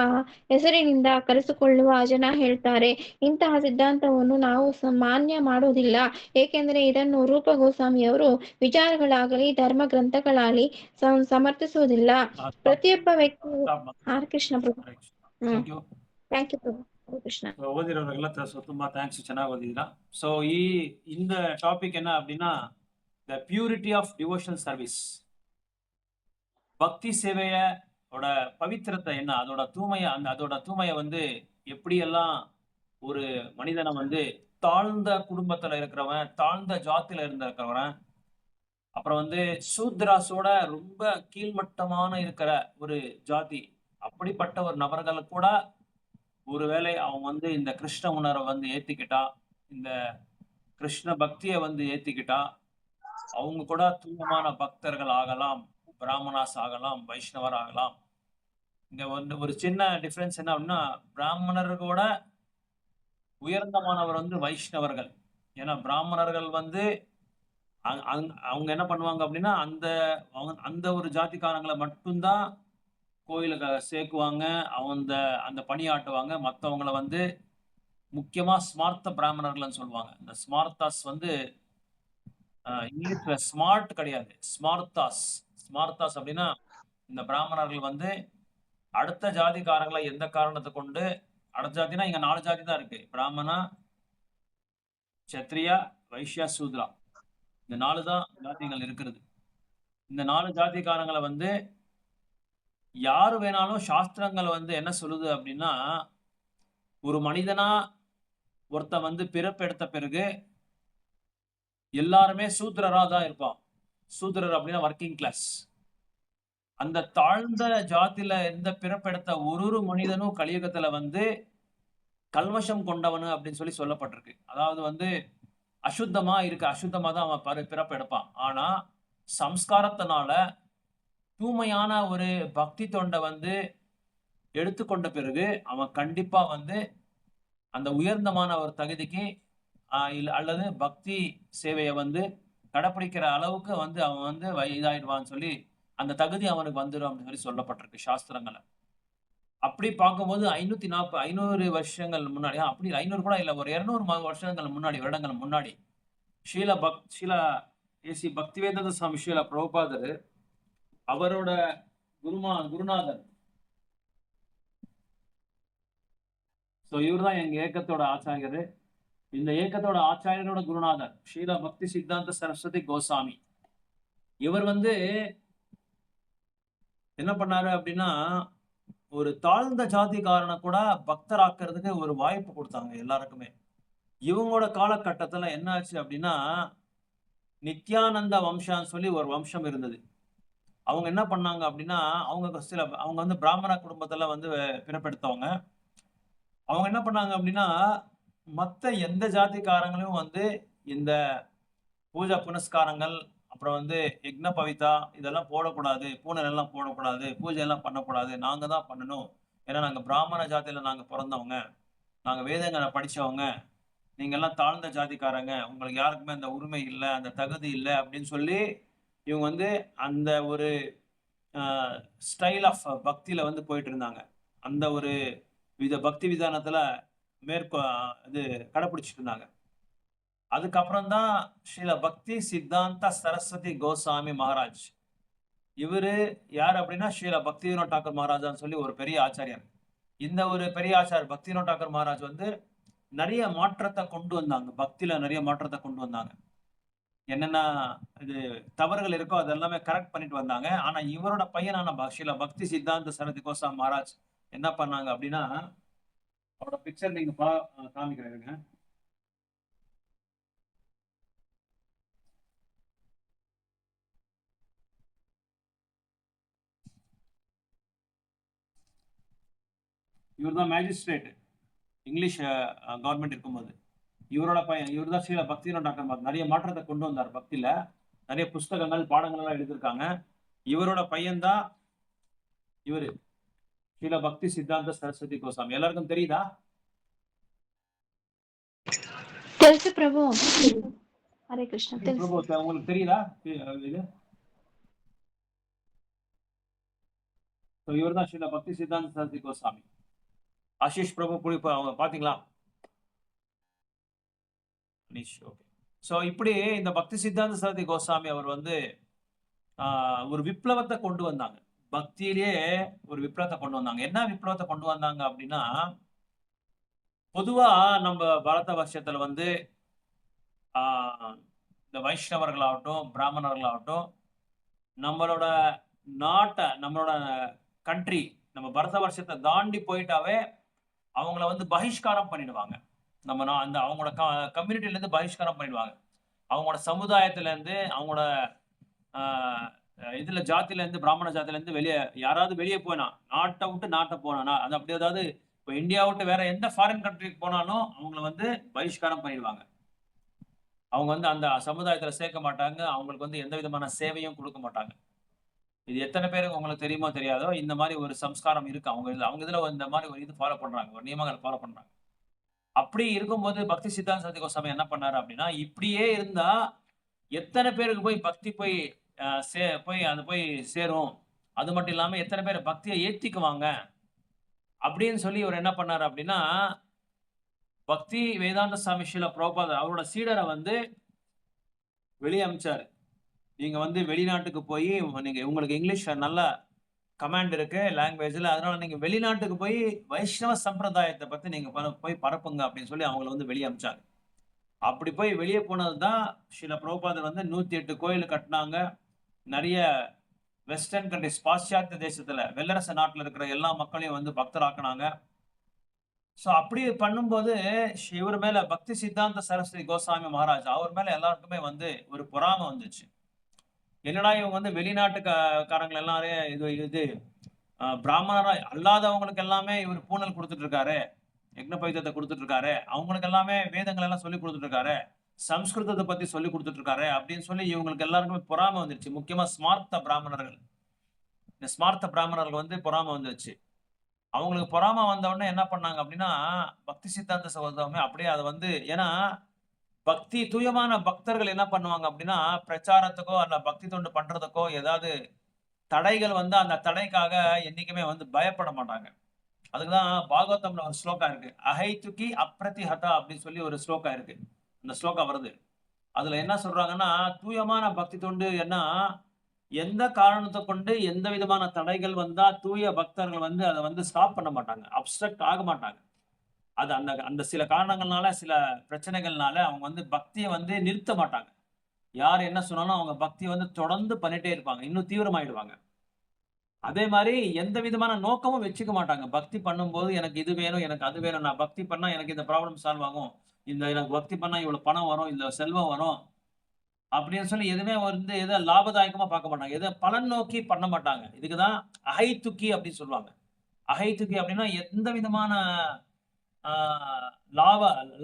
ಹೆಸರಿನಿಂದ ಕರೆಸಿಕೊಳ್ಳುವ ಜನ ಹೇಳ್ತಾರೆ. ಇಂತಹ ಸಿದ್ಧಾಂತವನ್ನು ನಾವು ಮಾನ್ಯ ಮಾಡುವುದಿಲ್ಲ. ಏಕೆಂದರೆ ಇದನ್ನು ರೂಪ ಗೋಸ್ವಾಮಿಯವರು ವಿಚಾರಗಳಾಗಲಿ ಧರ್ಮ ಗ್ರಂಥಗಳಾಗಲಿ ಸಮರ್ಥಿಸುವುದಿಲ್ಲ. ಪ್ರತಿಯೊಬ್ಬ ವ್ಯಕ್ತಿಯು Krishna Prabhu. Thank you. Thank you Prabhu. Krishna ஓதிரவர்கள ತುಂಬಾ ಥ್ಯಾಂಕ್ಸ್, ಚೆನ್ನಾಗಿ ಓದಿದ್ದೀರಾ. ஸோ இந்த டாபிக் என்ன அப்படின்னா the purity of devotional service. பக்தி சேவையோட பவித்திரத்தை என்ன, அதோட தூமையை வந்து எப்படியெல்லாம் ஒரு மனிதனை வந்து தாழ்ந்த குடும்பத்துல இருக்கிறவன், தாழ்ந்த ஜாத்தில இருக்கிறவன், அப்புறம் வந்து சூத்ராஸோட ரொம்ப கீழ்மட்டமான இருக்கிற ஒரு ஜாதி, அப்படிப்பட்ட ஒரு நபர்கள் கூட ஒருவேளை அவன் வந்து இந்த கிருஷ்ண உணர்வை வந்து ஏத்திக்கிட்டா, இந்த கிருஷ்ண பக்தியை வந்து ஏத்திக்கிட்டா, அவங்க கூட தூயமான பக்தர்கள் ஆகலாம், பிராமணாஸ் ஆகலாம், வைஷ்ணவர் ஆகலாம். இங்க வந்து ஒரு சின்ன டிஃபரன்ஸ் என்ன அப்படின்னா, பிராமணர்களோட உயர்ந்தமானவர் வந்து வைஷ்ணவர்கள். ஏன்னா பிராமணர்கள் வந்து அவங்க என்ன பண்ணுவாங்க அப்படின்னா அந்த ஒரு ஜாதிக்காரங்களை மட்டும்தான் கோயிலுக்கு சேர்க்குவாங்க, அந்த பணியாட்டுவாங்க. மற்றவங்களை வந்து முக்கியமா ஸ்மார்த்த பிராமணர்கள்னு சொல்லுவாங்க. இந்த ஸ்மார்த்தாஸ் வந்து இங்கிலீஷ்ல ஸ்மார்ட் கிடையாது, ஸ்மார்த்தாஸ் அப்படின்னா இந்த பிராமணர்கள் வந்து அடுத்த ஜாதிக்காரங்களை எந்த காரணத்தை கொண்டு, அடுத்த ஜாதினா இங்க 4 ஜாதி தான் இருக்கு: பிராமணா, சத்ரியா, வைஷ்யா, சூத்ரா. இந்த 4 தான் ஜாதிகள் இருக்கிறது. இந்த 4 ஜாதிக்காரங்களை வந்து யாரு வேணாலும் சாஸ்திரங்கள் வந்து என்ன சொல்லுது அப்படின்னா, ஒரு மனிதனா ஒருத்த வந்து பிறப்பெடுத்த பிறகு எல்லாருமே சூத்திரரா தான் இருப்பான். சூத்திரர் அப்படின்னா ஒர்க்கிங் கிளாஸ். அந்த தாழ்ந்த ஜாதியில இருந்த பிறப்பெடுத்த ஒரு மனிதனும் கலியுகத்துல வந்து கல்மஷம் கொண்டவனு அப்படின்னு சொல்லப்பட்டிருக்கு. அதாவது வந்து அசுத்தமா தான் அவன் பிறப்பு எடுப்பான். ஆனா சம்ஸ்காரத்தினால தூய்மையான ஒரு பக்தி தொண்டை வந்து எடுத்துக்கொண்ட பிறகு அவன் கண்டிப்பா வந்து அந்த உயர்ந்தமான ஒரு தகுதிக்கு அல்லது பக்தி சேவையை வந்து கடைப்பிடிக்கிற அளவுக்கு வந்து அவன் வந்து இதாயிடுவான்னு சொல்லி அந்த தகுதி அவனுக்கு வந்துடும் அப்படின்னு சொல்லி சொல்லப்பட்டிருக்கு சாஸ்திரங்களை. அப்படி பார்க்கும்போது 500 வருஷங்கள் முன்னாடி, அப்படி 500 கூட இல்ல, ஒரு 200 வருடங்கள் முன்னாடி ஸ்ரீல ஏசி பக்திவேதாந்த சுவாமி ஸ்ரீல பிரபுபாதர் அவரோட குருநாதர். இவர்தான் எங்க ஏக்கத்தோட ஆச்சாரியர். இந்த ஏக்கத்தோட ஆச்சாரியரோட குருநாதர் ஸ்ரீல பக்தி சித்தாந்த சரஸ்வதி கோசாமி. இவர் வந்து என்ன பண்ணாரு அப்படின்னா, ஒரு தாழ்ந்த ஜாதிக்காரனை கூட பக்தராக்குறதுக்கு ஒரு வாய்ப்பு கொடுத்தாங்க எல்லாருக்குமே. இவங்களோட காலகட்டத்துல என்ன ஆச்சு அப்படின்னா, நித்யானந்த வம்சான்னு சொல்லி ஒரு வம்சம் இருந்தது. அவங்க என்ன பண்ணாங்க அப்படின்னா, அவங்க வந்து பிராமண குடும்பத்துல வந்து பிறப்பெடுத்தவங்க. அவங்க என்ன பண்ணாங்க அப்படின்னா, மத்த எந்த ஜாதிக்காரங்களையும் வந்து இந்த பூஜா புனஸ்காரங்கள், அப்புறம் வந்து யக்ன பவிதா இதெல்லாம் போடக்கூடாது, பூனல் எல்லாம் போடக்கூடாது, பூஜை எல்லாம் பண்ணக்கூடாது, நாங்க தான் பண்ணணும். ஏன்னா நாங்க பிராமண ஜாதியில நாங்க பிறந்தவங்க, நாங்க வேதங்களை படிச்சவங்க, நீங்க எல்லாம் தாழ்ந்த ஜாதிக்காரங்க, உங்களுக்கு யாருக்குமே அந்த உரிமை இல்லை, அந்த தகுதி இல்லை அப்படின்னு சொல்லி இவங்க வந்து அந்த ஒரு ஸ்டைல் ஆஃப் பக்தியில வந்து போயிட்டு இருந்தாங்க. அந்த ஒரு பக்தி விதானத்துல இது கடைப்பிடிச்சிட்டு இருந்தாங்க. அதுக்கப்புறம் தான் ஸ்ரீல பக்தி சித்தாந்த சரஸ்வதி கோசாமி மகாராஜ். இவரு யார் அப்படின்னா, ஸ்ரீல பக்தி வினோத் டாக்கர் மகாராஜான்னு சொல்லி ஒரு பெரிய ஆச்சாரியர். இந்த ஒரு பெரிய ஆச்சாரியர் பக்தி வினோத் டாக்கர் மகாராஜ் வந்து நிறைய மாற்றத்தை கொண்டு வந்தாங்க, பக்தியில நிறைய மாற்றத்தை கொண்டு வந்தாங்க. என்னென்ன இது தவறுகள் இருக்கோ அதெல்லாமே கரெக்ட் பண்ணிட்டு வந்தாங்க. ஆனா இவரோட பையனான ஸ்ரீல பக்தி சித்தாந்த சரஸ்வதி கோசாமி மகாராஜ் என்ன பண்ணாங்க அப்படின்னா, அவரோட பிக்சர் நீங்க காமிக்கிறீங்க. இவர் தான் மேஜிஸ்ட்ரேட், இங்கிலீஷ் கவர்மெண்ட் இருக்கும்போது. இவரோட பையன் இவர் தான் ஸ்ரீல பக்தி வினோத் டாக்கர். நிறைய மாற்றத்தை கொண்டு வந்தார் பக்தியில. நிறைய புஸ்தகங்கள் பாடங்கள் எல்லாம் எழுதியிருக்காங்க. இவரோட பையன் தான் இவரு ஸ்ரீல பக்தி சித்தாந்த சரஸ்வதி கோசாமி. எல்லாருக்கும் தெரியுதா? తెలుసు ప్రభు. హరే కృష్ణ. பிரபு உங்களுக்கு தெரியுதா இது? இவர் தான் ஸ்ரீல பக்தி சித்தாந்த சரஸ்வதி கோசாமி. ஆஷிஷ் பிரபு அவங்க பாத்தீங்களா? ஓகே. இப்படி இந்த பக்தி சித்தாந்த சரஸ்வதி கோசாமி அவர் வந்து ஒரு விப்ளவத்தை கொண்டு வந்தாங்க. பக்தியிலேயே ஒரு விப்ளவத்தை கொண்டு வந்தாங்க. என்ன விப்ளவத்தை கொண்டு வந்தாங்க அப்படின்னா, பொதுவா நம்ம பாரத வருஷத்துல வந்து இந்த வைஷ்ணவர்களாகட்டும், பிராமணர்களாகட்டும், நம்மளோட நாட்டை, நம்மளோட கண்ட்ரி, நம்ம பரத வருஷத்தை தாண்டி போயிட்டாவே அவங்கள வந்து பகிஷ்காரம் பண்ணிடுவாங்க. அந்த அவங்களோட கம்யூனிட்டில இருந்து பகிஷ்காரம் பண்ணிடுவாங்க. அவங்களோட சமுதாயத்துல இருந்து, அவங்களோட இதுல ஜாத்தில இருந்து, பிராமண ஜாத்தில இருந்து யாராவது வெளியே போனா, நாட்டை விட்டு நாட்டை போனா, அது அப்படி ஏதாவது இப்போ இந்தியா விட்டு வேற எந்த ஃபாரின் கண்ட்ரிக்கு போனாலும் அவங்கள வந்து பகிஷ்காரம் பண்ணிடுவாங்க. அவங்க வந்து அந்த சமுதாயத்துல சேர்க்க மாட்டாங்க. அவங்களுக்கு வந்து எந்த விதமான சேவையும் கொடுக்க மாட்டாங்க. இது எத்தனை பேருக்கு உங்களுக்கு தெரியுமோ தெரியாதோ, இந்த மாதிரி ஒரு சம்ஸ்காரம் இருக்கு அவங்க இதுல இந்த மாதிரி ஒரு இது ஃபாலோ பண்றாங்க, ஒரு நியமங்கள் ஃபாலோ பண்றாங்க. அப்படி இருக்கும்போது பக்தி சித்தாந்த சரஸ்வதி கோசாமி என்ன பண்ணாரு அப்படின்னா, இப்படியே இருந்தா எத்தனை பேருக்கு போய் பக்தி போய் சேரும், அது மட்டும் இல்லாம எத்தனை பேர் பக்தியை ஏத்திக்குவாங்க அப்படின்னு சொல்லி இவர் என்ன பண்ணாரு அப்படின்னா, பக்தி வேதாந்த சுவாமி ஸ்ரீல பிரபுபாதர் அவரோட சீடரை வந்து வெளியே அனுப்பிச்சாரு. நீங்க வந்து வெளிநாட்டுக்கு போய் உங்களுக்கு இங்கிலீஷ் நல்ல கமாண்ட் இருக்கு லாங்குவேஜ்ல, அதனால நீங்க வெளிநாட்டுக்கு போய் வைஷ்ணவ சம்பிரதாயத்தை பத்தி நீங்க போய் பரப்புங்க அப்படின்னு சொல்லி அவங்களை வந்து வெளியே அனுப்பிச்சாரு. அப்படி போய் வெளியே போனதுதான் ஸ்ரீல பிரபுபாதர் வந்து 108 கோயில் கட்டினாங்க. நிறைய வெஸ்டர்ன் கண்ட்ரிஸ், பாশ্চাত্য தேசத்துல, வெள்ளரச நாட்டுல இருக்கிற எல்லா மக்களையும் வந்து பக்தராக்குனாங்க. அப்படி பண்ணும்போது இவர் மேல பக்தி சித்தாந்த சரஸ்வதி கோசாமி மகாராஜ் அவர் மேல எல்லாருக்குமே வந்து ஒரு பொறாமை வந்துச்சு. என்னடா இவங்க வந்து வெளிநாட்டுக்காரங்க எல்லாரும் இது பிராமணரா அல்லாதவங்களுக்கு எல்லாமே இவர் பூனல் கொடுத்துட்டு இருக்காரு, யக்ன பவித்திரத்தை கொடுத்துட்டு இருக்காரு, அவங்களுக்கு எல்லாமே வேதங்கள் எல்லாம் சொல்லி கொடுத்துட்டு இருக்காரு, சம்ஸ்கிருதத்தை பத்தி சொல்லி கொடுத்துட்டு இருக்காரு அப்படின்னு சொல்லி இவங்களுக்கு எல்லாருக்குமே பொறாமை வந்துருச்சு. முக்கியமா ஸ்மார்த்த பிராமணர்கள், இந்த ஸ்மார்த்த பிராமணர்கள் வந்து பொறாமை வந்துருச்சு. அவங்களுக்கு பொறாமை வந்த உடனே என்ன பண்ணாங்க அப்படின்னா, பக்தி சித்தாந்த சகோதரமே அப்படியே அதை வந்து, ஏன்னா பக்தி தூயமான பக்தர்கள் என்ன பண்ணுவாங்க அப்படின்னா, பிரச்சாரத்துக்கோ அல்ல பக்தி தொண்டு பண்றதுக்கோ ஏதாவது தடைகள் வந்து அந்த தடைக்காக என்னைக்குமே வந்து பயப்பட மாட்டாங்க. அதுக்குதான் பாகவதம்ல ஒரு ஸ்லோகா இருக்கு, அஹைத்துக்கி அப்ரதிஹதா அப்படின்னு சொல்லி ஒரு ஸ்லோகா இருக்கு. அந்த ஸ்லோகா வருது. அதுல என்ன சொல்றாங்கன்னா, தூயமான பக்தி தொண்டு என்ன, எந்த காரணத்தை கொண்டு எந்த விதமான தடைகள் வந்தா தூய பக்தர்கள் வந்து அதை வந்து ஸ்டாப் பண்ண மாட்டாங்க, அப்செக்ட் ஆக மாட்டாங்க. அது அந்த அந்த சில காரணங்கள்னால, சில பிரச்சனைகள்னால அவங்க வந்து பக்தியை வந்து நிறுத்த மாட்டாங்க. யார் என்ன சொன்னாலும் அவங்க பக்தியை வந்து தொடர்ந்து பண்ணிட்டே இருப்பாங்க, இன்னும் தீவிரமாயிடுவாங்க. அதே மாதிரி எந்த விதமான நோக்கமும் வச்சுக்க மாட்டாங்க. பக்தி பண்ணும்போது எனக்கு இது வேணும், எனக்கு அது வேணும், நான் பக்தி பண்ணா எனக்கு இந்த ப்ராப்ளம் சால்வ் ஆகும், இந்த எனக்கு பக்தி பண்ணா இவ்வளவு பணம் வரும், இந்த செல்வம் வரும் அப்படின்னு சொல்லி எதுவுமே வந்து எதை லாபதாயகமா பார்க்க மாட்டாங்க, எதை பலன் நோக்கி பண்ண மாட்டாங்க. இதுக்குதான் அஹைத்துக்கி அப்படின்னு சொல்லுவாங்க. அஹைத்துக்கி அப்படின்னா எந்த விதமான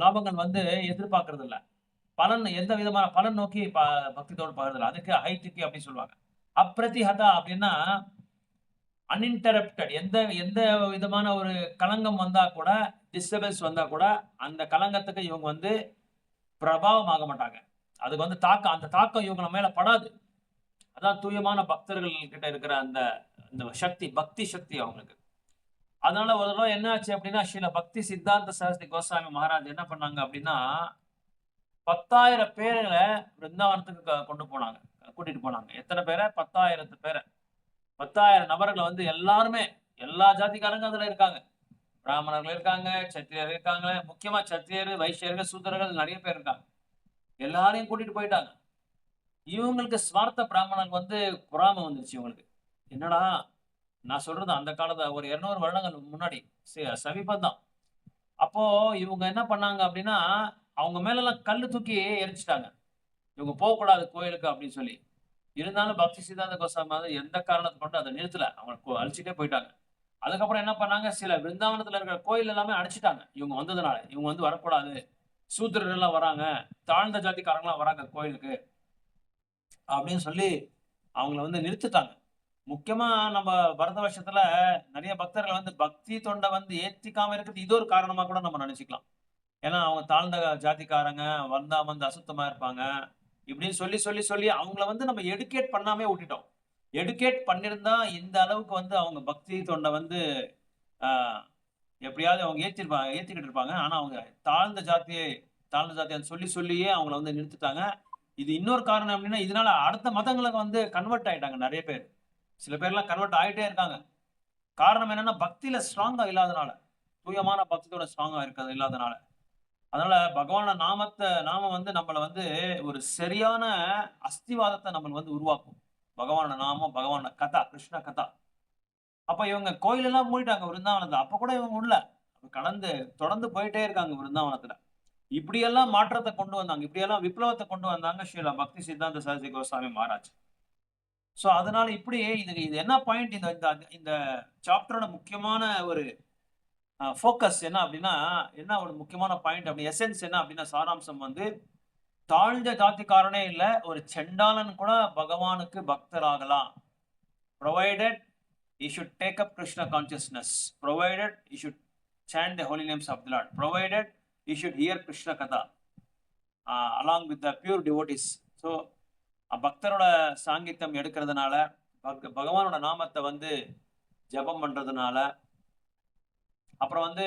லாபங்கள் வந்து எதிர்பார்க்கறது இல்ல, பலன் எந்த விதமான பலன் நோக்கி பக்தித்தோடு பார்க்கறது இல்ல. அதுக்கு அஹைத்துக்கி அப்படின்னு சொல்லுவாங்க. அப்ரதிஹதா அப்படின்னா அன்இன்டரப்டட், எந்த எந்த விதமான ஒரு களங்கம் வந்தா கூட, டிஸ்டர்பன்ஸ் வந்தா கூட அந்த களங்கத்துக்கு இவங்க வந்து பிரபாவம் ஆக மாட்டாங்க. அதுக்கு வந்து தாக்கம், அந்த தாக்கம் இவங்க மேல படாது. அதான் தூயமான பக்தர்கள் கிட்ட இருக்கிற அந்த அந்த சக்தி, பக்தி சக்தி அவங்களுக்கு. அதனால ஒரு தடவை என்ன ஆச்சு அப்படின்னா, ஸ்ரீல பக்தி சித்தாந்த சரஸ்வதி கோஸ்வாமி மகாராஜ் என்ன பண்ணாங்க அப்படின்னா, 10,000 பேர்களை பிருந்தாவனத்துக்கு கொண்டு போனாங்க, கூட்டிட்டு போனாங்க. எத்தனை பேரை? 10,000 பேரை, 10,000 நபர்களை வந்து எல்லாருமே, எல்லா ஜாதிக்காரங்க அதுல இருக்காங்க. பிராமணர்கள் இருக்காங்க, சத்திரியர்கள் இருக்காங்க, முக்கியமா சத்திரியர், வைசியர்கள், சூத்திரர்கள் நிறைய பேர் இருக்காங்க. எல்லாரையும் கூட்டிட்டு போயிட்டாங்க. இவங்களுக்கு ஸ்வார்த்த பிராமணர்கள் வந்து பொறாமை வந்துருச்சு இவங்களுக்கு. என்னடா நான் சொல்றது அந்த காலத்துல ஒரு 200 வருடங்கள் முன்னாடி சமீபம் தான். அப்போ இவங்க என்ன பண்ணாங்க அப்படின்னா, அவங்க மேல எல்லாம் கல்லு தூக்கி எரிச்சிட்டாங்க, இவங்க போகக்கூடாது கோயிலுக்கு அப்படின்னு சொல்லி. இருந்தாலும் பக்தி சித்தாந்த கோஸ்வாமி எந்த காரணத்தை கொண்டு அதை நிறுத்தல, அவங்க அழிச்சுட்டே போயிட்டாங்க. அதுக்கப்புறம் என்ன பண்ணாங்க, சில பிருந்தாவனத்துல இருக்கிற கோயில் எல்லாமே அடிச்சுட்டாங்க இவங்க வந்ததுனால. இவங்க வந்து வரக்கூடாது, சூத்திரர்கள் எல்லாம் வராங்க, தாழ்ந்த ஜாதிக்காரங்களாம் வராங்க கோயிலுக்கு அப்படின்னு சொல்லி அவங்கள வந்து நிறுத்திட்டாங்க. முக்கியமா நம்ம பரத வருஷத்துல நிறைய பக்தர்கள் வந்து பக்தி தொண்டை வந்து ஏத்திக்காம இருக்கிறது இது ஒரு காரணமா கூட நம்ம நினைச்சுக்கலாம். ஏன்னா அவங்க தாழ்ந்த ஜாதிக்காரங்க வந்தா வந்து அசுத்தமா இருப்பாங்க இப்படின்னு சொல்லி சொல்லி சொல்லி அவங்கள வந்து நம்ம எடுக்கேட் பண்ணாமே விட்டுட்டோம். எடுக்கேட் பண்ணிருந்தா இந்த அளவுக்கு வந்து அவங்க பக்தி தொண்டை வந்து எப்படியாவது அவங்க ஏத்திக்கிட்டு இருப்பாங்க. ஆனா அவங்க தாழ்ந்த ஜாத்தியை சொல்லி சொல்லியே அவங்கள வந்து நிறுத்திட்டாங்க. இது இன்னொரு காரணம் அப்படின்னா, இதனால அடுத்த மதங்களுக்கு வந்து கன்வெர்ட் ஆயிட்டாங்க நிறைய பேர். சில பேர்லாம் கன்வெர்ட் ஆகிட்டே இருக்காங்க. காரணம் என்னன்னா, பக்தியில ஸ்ட்ராங்கா இல்லாதனால, தூயமான பக்தியோட ஸ்ட்ராங்கா இருக்கிறது இல்லாதனால. அதனால பகவான நாம வந்து நம்மள வந்து ஒரு சரியான அஸ்திவாதத்தை நம்ம வந்து உருவாக்கும். பகவான நாமம், பகவான கதா, கிருஷ்ண கதா. அப்ப இவங்க கோயிலெல்லாம் மூடிட்டாங்க விருந்தாவனத்துல. அப்ப கூட இவங்க உள்ள தொடர்ந்து போயிட்டே இருக்காங்க விருந்தாவனத்துல. இப்படியெல்லாம் மாற்றத்தை கொண்டு வந்தாங்க, இப்படியெல்லாம் விப்ளவத்தை கொண்டு வந்தாங்க ஸ்ரீல பக்தி சித்தாந்த சரஸ்வதி கோஸ்வாமி மகாராஜ். சோ அதனால இப்படி இது என்ன பாயிண்ட், இந்த சாப்டரோட முக்கியமான ஒரு ஃபோக்கஸ் என்ன அப்படின்னா, என்ன ஒரு முக்கியமான பாயிண்ட் அப்படி எசென்ஸ் என்ன அப்படின்னா, சாராம்சம் வந்து தாழ்ந்த ஜாதிக்காரனே இல்ல, ஒரு செண்டாளன் கூட பகவானுக்கு பக்தராகலாம். provided he should take up Krishna consciousness, provided he should chant the holy names of the Lord, provided he should hear Krishna katha along with the pure devotees. So பக்தரோட சாங்கித்யம் எடுக்கிறதுனால, பகவானோட நாமத்தை வந்து ஜபம் பண்றதுனால, அப்புறம் வந்து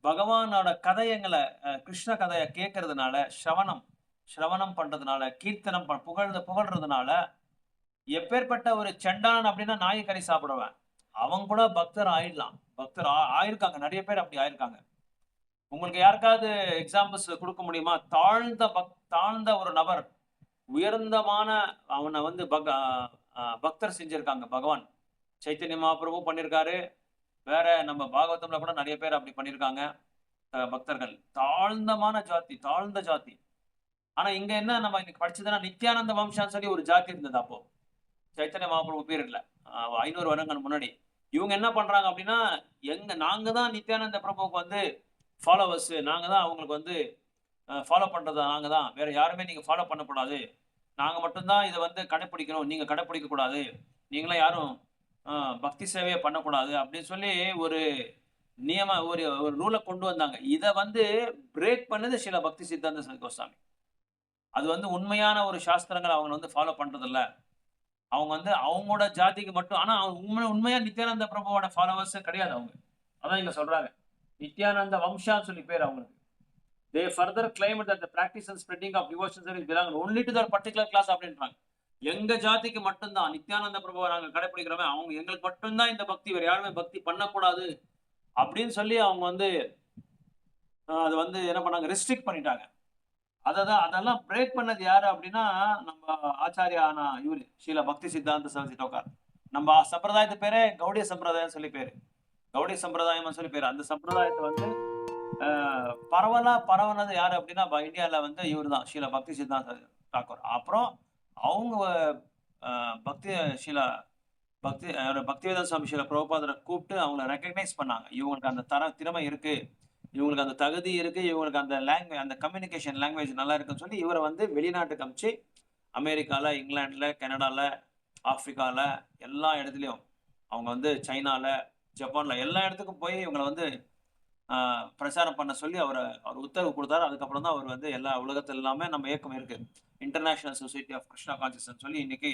பகவானோட கதையங்களை, கிருஷ்ண கதையை கேட்கறதுனால, சிரவணம் பண்றதுனால, கீர்த்தனம் புகழ்றதுனால, எப்பேற்பட்ட ஒரு செண்டான் அப்படின்னா நாய் கறி சாப்பிடுவேன் அவங்க கூட பக்தர் ஆயிடலாம். பக்தர் ஆயிருக்காங்க, நிறைய பேர் அப்படி ஆயிருக்காங்க. உங்களுக்கு யாருக்காவது எக்ஸாம்பிள்ஸ் கொடுக்க முடியுமா? தாழ்ந்த ஒரு நபர் உயர்ந்தமான அவனை வந்து பக்தர் செஞ்சிருக்காங்க. பகவான் சைத்தன்ய மகாபிரபு பண்ணியிருக்காரு, வேற நம்ம பாகவதம்ல கூட நிறைய பேர் அப்படி பண்ணியிருக்காங்க. பக்தர்கள் தாழ்ந்த ஜாதி. ஆனா இங்க என்ன நம்ம இன்னைக்கு படிச்சதுன்னா, நித்யானந்த வம்சான்னு சொல்லி ஒரு ஜாதி இருந்தது அப்போ சைத்தன்ய மகாபிரபு பீரியட்ல 500 வருடங்கள் முன்னாடி. இவங்க என்ன பண்றாங்க அப்படின்னா, நாங்க தான் நித்யானந்த பிரபுவுக்கு வந்து ஃபாலோவர்ஸ், நாங்க தான் அவங்களுக்கு வந்து ஃபாலோ பண்றது நாங்க தான், வேற யாருமே நீங்க ஃபாலோ பண்ணக்கூடாது, நாங்க மட்டும்தான் இதை வந்து கடைப்பிடிக்கணும், நீங்க கடைப்பிடிக்க கூடாது, நீங்களாம் யாரும் பக்தி சேவையை பண்ணக்கூடாது அப்படின்னு சொல்லி ஒரு ஒரு ஒரு ரூலை கொண்டு வந்தாங்க. இதை வந்து பிரேக் பண்ணது சில பக்தி சித்தாந்த கோஸ்வாமி. அது வந்து உண்மையான ஒரு சாஸ்திரங்களை அவங்க வந்து ஃபாலோ பண்றது இல்ல. அவங்க வந்து அவங்களோட ஜாதிக்கு மட்டும், ஆனா உண்மையா நித்யானந்த பிரபுவோட ஃபாலோவர்ஸ் கிடையாது அவங்க. அதான் இங்க சொல்றாங்க, நித்யானந்த வம்சான்னு சொல்லி பேர் அவங்களுக்கு. They further claimed that the practice and spreading of devotion service belong only to their particular class அப்படின்றாங்க. எங்க ஜாதிக்கு மட்டும்தான் நித்யானந்த பிரபுவை நாங்க கடைப்பிடிக்கிறோமே, அவங்க எங்களுக்கு மட்டும்தான் இந்த பக்தி, வேற யாருமே பக்தி பண்ணக்கூடாது அப்படின்னு சொல்லி அவங்க வந்து அதை வந்து என்ன பண்ணாங்க, ரெஸ்ட்ரிக்ட் பண்ணிட்டாங்க. அதெல்லாம் பிரேக் பண்ணது யாரு அப்படின்னா நம்ம ஆச்சாரியான இவரு ஸ்ரீல பக்தி சித்தாந்த சரஸ்வதி டோக்கார். நம்ம சம்பிரதாயத்து பேரே கௌடிய சம்பிரதாயம் சொல்லி பேரு, கௌடிய சம்பிரதாயம் சொல்லி பேரு. அந்த சம்பிரதாயத்தை வந்து பரவனது யாரு அப்படின்னா இந்தியால வந்து இவர் தான் ஸ்ரீல பக்தி சித்தாந்த தாக்கூர். அப்புறம் அவங்க பக்திவேதாந்த சுவாமி ஸ்ரீல பிரபுபாதரை கூப்பிட்டு அவங்கள ரெக்கக்னைஸ் பண்ணாங்க. இவங்களுக்கு அந்த திறமை இருக்கு, இவங்களுக்கு அந்த தகுதி இருக்கு, இவங்களுக்கு அந்த லாங்குவேஜ், அந்த கம்யூனிகேஷன் லாங்குவேஜ் நல்லா இருக்குன்னு சொல்லி இவரை வந்து வெளிநாட்டுக்கு அமிச்சு அமெரிக்கால, இங்கிலாந்துல, கனடால, ஆப்பிரிக்கால எல்லா இடத்துலையும், அவங்க வந்து சைனால, ஜப்பான்ல எல்லா இடத்துக்கும் போய் இவங்களை வந்து பிரச்சாரம் பண்ண சொல்லி அவர் உத்தரவு கொடுத்தாரு. அதுக்கப்புறம் தான் அவர் வந்து எல்லா உலகத்துல எல்லாமே நம்ம இயக்கம் இருக்கு, international society of Krishna consciousness சொல்லி இன்னைக்கு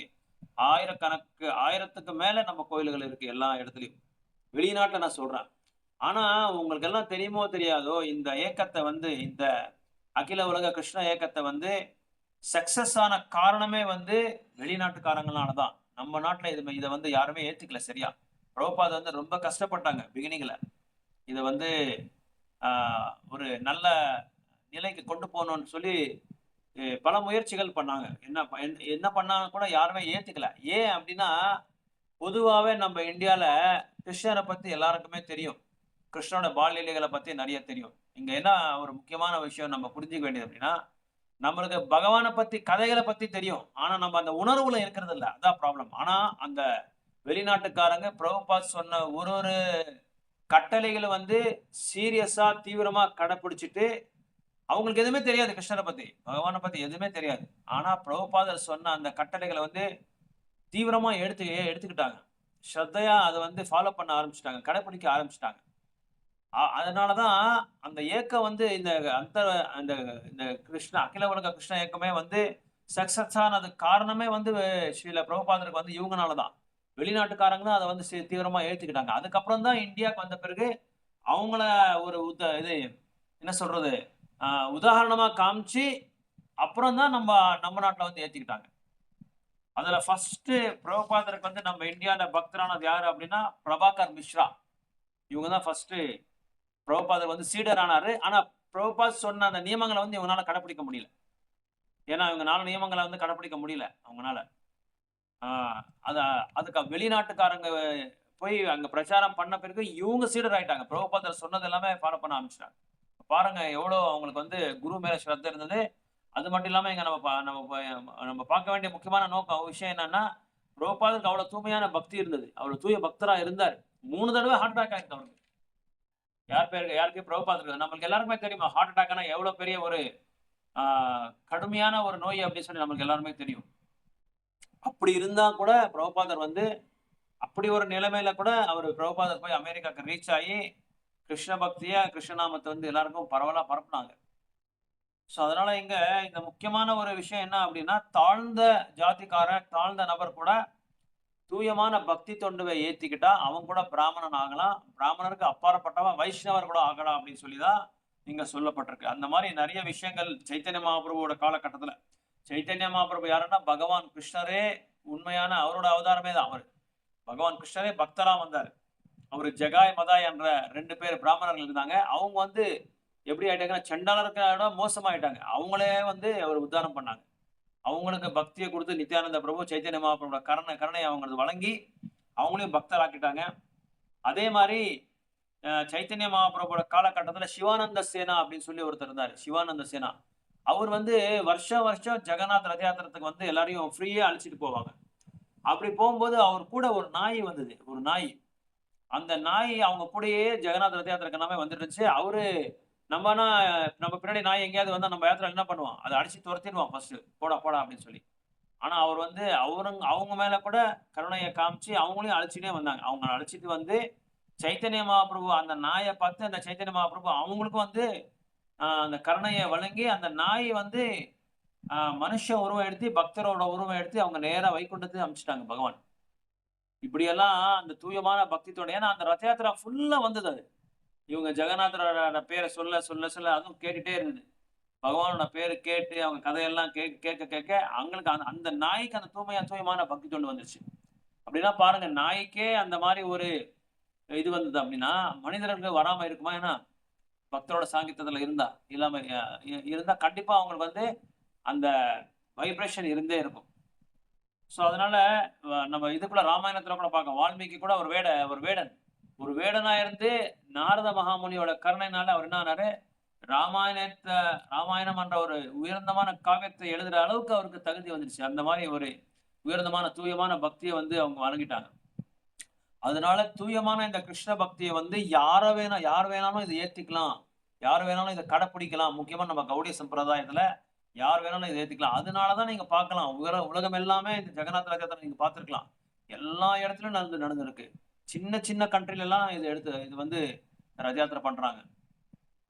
ஆயிரத்துக்கு மேல நம்ம கோயில்கள் இருக்கு எல்லா இடத்துலயும், வெளிநாட்டுல நான் சொல்றேன். ஆனா உங்களுக்கு எல்லாம் தெரியுமோ தெரியாதோ, இந்த இயக்கத்தை வந்து, இந்த அகில உலக கிருஷ்ண இயக்கத்தை வந்து சக்சஸ் ஆன காரணமே வந்து வெளிநாட்டுக்காரங்களாலதான். நம்ம நாட்டுல இதை வந்து யாருமே ஏத்துக்கல சரியா. பிரபுபாத் வந்து ரொம்ப கஷ்டப்பட்டாங்க பிகினிங்ல, இதை வந்து ஒரு நல்ல நிலைக்கு கொண்டு போகணும்னு சொல்லி பல முயற்சிகள் பண்ணாங்க. என்ன பண்ணாங்க கூட யாருமே ஏத்துக்கல. ஏன் அப்படின்னா பொதுவாகவே நம்ம இந்தியால கிருஷ்ணரை பத்தி எல்லாருக்குமே தெரியும், கிருஷ்ணனோட பால்யலைகளை பத்தி நிறைய தெரியும். இங்க என்ன ஒரு முக்கியமான விஷயம் நம்ம புரிஞ்சுக்க வேண்டியது அப்படின்னா, நம்மளுக்கு பகவானை பத்தி கதைகளை பத்தி தெரியும், ஆனா நம்ம அந்த உணர்வுல இருக்கிறது இல்லை, அதான் ப்ராப்ளம். ஆனா அந்த வெளிநாட்டுக்காரங்க பிரபுபாத் சொன்ன ஒரு கட்டளைகளை வந்து சீரியஸா தீவிரமா கடைப்பிடிச்சிட்டு, அவங்களுக்கு எதுவுமே தெரியாது கிருஷ்ணரை பத்தி, பகவானை பத்தி எதுவுமே தெரியாது. ஆனா பிரபுபாதர் சொன்ன அந்த கட்டளைகளை வந்து தீவிரமா எடுத்துக்கிட்டாங்க, ஸ்ரத்தையா அதை வந்து ஃபாலோ பண்ண ஆரம்பிச்சிட்டாங்க, கடைப்பிடிக்க ஆரம்பிச்சிட்டாங்க. அதனாலதான் அந்த இயக்கம் வந்து இந்த கிருஷ்ண அகில உலக கிருஷ்ண இயக்கமே வந்து சக்சஸ் ஆனதுக்கு காரணமே வந்து ஸ்ரீல பிரபுபாதருக்கு வந்து இவங்கனாலதான். வெளிநாட்டுக்காரங்க தான் அதை வந்து தீவிரமா ஏத்துக்கிட்டாங்க. அதுக்கப்புறம் தான் இந்தியாவுக்கு வந்த பிறகு அவங்கள ஒரு இது என்ன சொல்றது உதாரணமா காமிச்சு அப்புறம் தான் நம்ம நாட்டுல வந்து ஏத்திக்கிட்டாங்க. அதுல ஃபர்ஸ்ட் பிரபுபாதருக்கு வந்து நம்ம இந்தியாவில பக்தரானது யாரு அப்படின்னா பிரபாகர் மிஸ்ரா. இவங்க தான் ஃபர்ஸ்ட் பிரபுபாதர் வந்து சீடர் ஆனாரு. ஆனா பிரபுபாத் சொன்ன அந்த நியமங்களை வந்து இவங்களால கடைப்பிடிக்க முடியல. ஏன்னா இவங்க 4 நியமங்களை வந்து கடைப்பிடிக்க முடியல அவங்களால. அதுக்கு வெளிநாட்டுக்காரங்க போய் அங்க பிரச்சாரம் பண்ண பிறகு இவங்க சீடர் ஆயிட்டாங்க, பிரபுபாதர் சொன்னது எல்லாமே ஃபாலோ பண்ண ஆரம்பிச்சிட்டாங்க. பாருங்க எவ்வளவு அவங்களுக்கு வந்து குரு மேல ஸ்ரத்த இருந்தது. அது மட்டும் இல்லாம இங்க நம்ம பார்க்க வேண்டிய முக்கியமான விஷயம் என்னன்னா, பிரபுபாதருக்கு அவ்வளவு தூய்மையான பக்தி இருந்தது, அவ்வளவு தூய பக்தரா இருந்தார். 3 தடவை ஹார்ட் அட்டாக் ஆயிருக்கு அவருக்கு. யாருக்கு பிரபுபாதருக்கு, நம்மளுக்கு எல்லாருக்குமே தெரியுமா ஹார்ட் அட்டாக்னா எவ்வளவு பெரிய ஒரு கடுமையான ஒரு நோய் அப்படின்னு சொல்லி நம்மளுக்கு எல்லாருமே தெரியும். அப்படி இருந்தா கூட பிரபுபாதர் வந்து அப்படி ஒரு நிலைமையில கூட பிரபுபாதர் போய் அமெரிக்காக்கு ரீச் ஆகி கிருஷ்ண பக்திய கிருஷ்ணநாமத்தை வந்து எல்லாருக்கும் பரவலா பரப்புனாங்க. ஸோ அதனால இந்த முக்கியமான ஒரு விஷயம் என்ன அப்படின்னா, தாழ்ந்த தாழ்ந்த நபர் கூட தூயமான பக்தி தொண்டுவை ஏத்திக்கிட்டா அவன் கூட பிராமணன் ஆகலாம், பிராமணருக்கு அப்பாற்பட்டவன் வைஷ்ணவர் கூட ஆகலாம் அப்படின்னு சொல்லிதான் இங்க சொல்லப்பட்டிருக்கு. அந்த மாதிரி நிறைய விஷயங்கள் சைத்தன்ய மகாபிரபுவோட காலகட்டத்துல, சைத்தன்ய மகாபிரபு யாருன்னா பகவான் கிருஷ்ணரே உண்மையான அவரோட அவதாரமே தான். பகவான் கிருஷ்ணரே பக்தரா வந்தார். அவரு ஜகாய் மதாய் என்ற 2 பேர் பிராமணர்கள் இருந்தாங்க. அவங்க வந்து எப்படி ஆயிட்டாங்கன்னா சண்டாளர்களோட மோசமாயிட்டாங்க. அவங்களே வந்து அவர் உத்தாரம் பண்ணாங்க. அவங்களுக்கு பக்தியை கொடுத்து நித்யானந்த பிரபு சைத்தன்ய மகாபிரபுவோட கருணை அவங்களுக்கு வழங்கி அவங்களையும் பக்தராக்கிட்டாங்க. அதே மாதிரி சைத்தன்ய மகாபிரபுவோட காலகட்டத்துல சிவானந்த சேனா அப்படின்னு சொல்லி ஒருத்தர் இருந்தாரு, சிவானந்த சேனா. அவர் வந்து வருஷம் ஜெகநாத் ரத யாத்திரத்துக்கு வந்து எல்லாரையும் ஃப்ரீயா அழைச்சிட்டு போவாங்க. அப்படி போகும்போது அவர் கூட ஒரு நாய் வந்தது, ஒரு நாய். அந்த நாய் அவங்க கூடயே ஜெகநாத் ரத யாத்திரைக்கு எல்லாமே வந்துட்டு இருந்துச்சு. அவரு நம்ம பின்னாடி நாய் எங்கேயாவது வந்தா நம்ம இடத்துல என்ன பண்ணுவோம், அதை அடிச்சு துரத்திடுவோம் ஃபர்ஸ்ட், போடா போடா அப்படின்னு சொல்லி. ஆனா அவர் வந்து அவங்க மேல கூட கருணையை காமிச்சு அவங்களையும் அழைச்சிட்டே வந்தாங்க. அவங்க அழைச்சிட்டு வந்து சைத்தன்ய மகாபிரபு அந்த நாயை பார்த்து அந்த சைத்தன்ய மகாபிரபு அவங்களுக்கும் வந்து அந்த கருணையை வழங்கி அந்த நாய் வந்து மனுஷ உருவம் எடுத்து பக்தரோட உருவம் எடுத்து அவங்க நேரா வைகுண்டத்துக்கு அனுப்பிச்சிட்டாங்க பகவான். இப்படியெல்லாம் அந்த தூயமான பக்தித்தோட, ஏன்னா அந்த ரத யாத்திரா ஃபுல்லா வந்தது. அது இவங்க ஜெகநாதரோட பேரை சொல்ல சொல்ல சொல்ல அதுவும் கேட்டுட்டே இருந்தது. பகவானோட பேரு கேட்டு அவங்க கதையெல்லாம் கேட்க கேட்க அவங்களுக்கு அந்த நாய்க்கு அந்த தூயமான பக்தி தொண்டு வந்துருச்சு. அப்படின்னா பாருங்க, நாய்க்கே அந்த மாதிரி ஒரு இது வந்தது அப்படின்னா மனிதர்களுக்கு வராம இருக்குமா? ஏன்னா பக்தரோட சாங்கித்தத்துல இருந்தா கண்டிப்பா அவங்களுக்கு வந்து அந்த வைப்ரேஷன் இருந்தே இருக்கும். ஸோ அதனால நம்ம இதுக்குள்ள ராமாயணத்துல கூட பார்க்க, வால்மீகி கூட ஒரு வேடனா இருந்து நாரத மகாமுனியோட கருணைனால அவர் என்ன ஆனாரு, ராமாயணம் என்ற ஒரு உயர்ந்தமான காவியத்தை எழுதுற அளவுக்கு அவருக்கு தகுதி வந்துருச்சு. அந்த மாதிரி ஒரு உயர்ந்தமான தூயமான பக்தியை வந்து அவங்க வழங்கிட்டாங்க. அதனால தூயமான இந்த கிருஷ்ண பக்தியை வந்து யார் வேணாலும் இதை ஏத்திக்கலாம், யார் வேணாலும் இதை கடைப்பிடிக்கலாம். முக்கியமா நம்ம கௌடிய சம்பிரதாயத்துல யார் வேணாலும் இதை ஏத்திக்கலாம். அதனாலதான் நீங்க பார்க்கலாம், உலகம் எல்லாமே இந்த ஜெகநாத் ரதத்தை நீங்க பார்த்திருக்கலாம். எல்லா இடத்துலயும் நடந்திருக்கு. சின்ன சின்ன கண்ட்ரில எல்லாம் இது வந்து ரத யாத்திரை பண்றாங்க.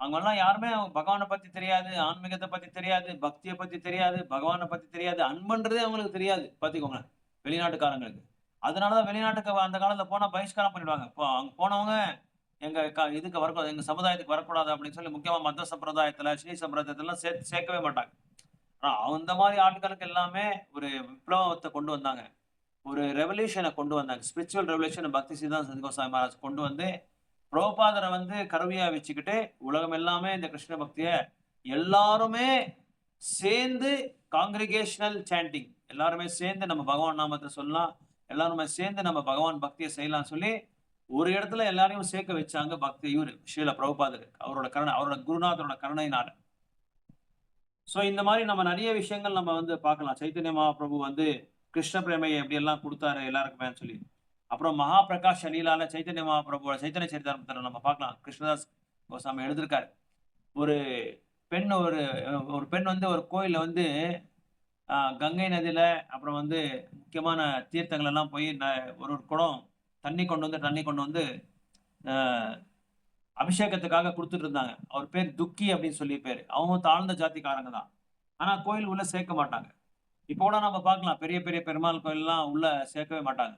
அவங்கெல்லாம் யாருமே பகவானை பத்தி தெரியாது, ஆன்மீகத்தை பத்தி தெரியாது, பக்தியை பத்தி தெரியாது, பகவானை பத்தி தெரியாது, அன்பன்றதே அவங்களுக்கு தெரியாது. பாத்தீங்கோங்க வெளிநாட்டுக்காரங்களுக்கு. அதனாலதான் வெளிநாட்டுக்கு அந்த காலத்துல போனா பகிஷ்காரம் பண்ணிடுவாங்க. இப்போ அங்க போனவங்க எங்க இதுக்கு வரக்கூடாது, எங்க சமுதாயத்துக்கு வரக்கூடாது அப்படின்னு சொல்லி முக்கியமா மத்த சம்பிரதாயத்துல ஸ்ரீ சம்பிரதாயத்துல சேர்க்கவே மாட்டாங்க. அந்த மாதிரி ஆட்களுக்கு எல்லாமே ஒரு விப்ளவத்தை கொண்டு வந்தாங்க, ஒரு ரெவல்யூஷனை கொண்டு வந்தாங்க. ஸ்பிரிச்சுவல் ரெவல்யூஷன் பக்தி சித்தாந்த சந்திகோசாமி மகாராஜ் கொண்டு வந்து பிரபுபாதரை வந்து கருவியா வச்சுக்கிட்டு உலகம் எல்லாமே இந்த கிருஷ்ண பக்திய எல்லாருமே சேர்ந்து காங்கிரிகேஷனல் சாண்டிங், எல்லாருமே சேர்ந்து நம்ம பகவான் நாமத்தை சொல்லலாம், எல்லாருமே சேர்ந்து நம்ம பகவான் பக்தியை செய்யலாம் சொல்லி ஒரு இடத்துல எல்லாரையும் சேர்க்க வச்சாங்க. பக்தி ஸ்ரீல பிரபுபாதர் அவரோட குருநாதரோட கருணையினால. சோ இந்த மாதிரி நம்ம நிறைய விஷயங்கள் நம்ம வந்து பார்க்கலாம். சைத்தன்ய மகாபிரபு வந்து கிருஷ்ண பிரேமையை எப்படி எல்லாம் கொடுத்தாரு எல்லாருக்குமே சொல்லி. அப்புறம் மகா பிரகாஷ் லீலால சைத்தன்ய மகாபிரபுவோட சைத்தன்ய சரித்திரத்தை நம்ம பார்க்கலாம். கிருஷ்ணதாஸ் கோசாமி எழுதியிருக்காரு. ஒரு பெண் வந்து ஒரு கோயில்ல வந்து கங்கை நதியில அப்புறம் வந்து முக்கியமான தீர்த்தங்கள் எல்லாம் போய் ஒரு குடம் தண்ணி கொண்டு வந்து அபிஷேகத்துக்காக கொடுத்துட்டு இருந்தாங்க. அவர் பேர் துக்கி அப்படின்னு சொல்லி பேரு. அவங்க தாழ்ந்த ஜாதிக்காரங்க தான், ஆனா கோயில் உள்ள சேர்க்க மாட்டாங்க. இப்போ கூட நம்ம பார்க்கலாம், பெரிய பெரிய பெருமாள் கோயில்லாம் உள்ள சேர்க்கவே மாட்டாங்க.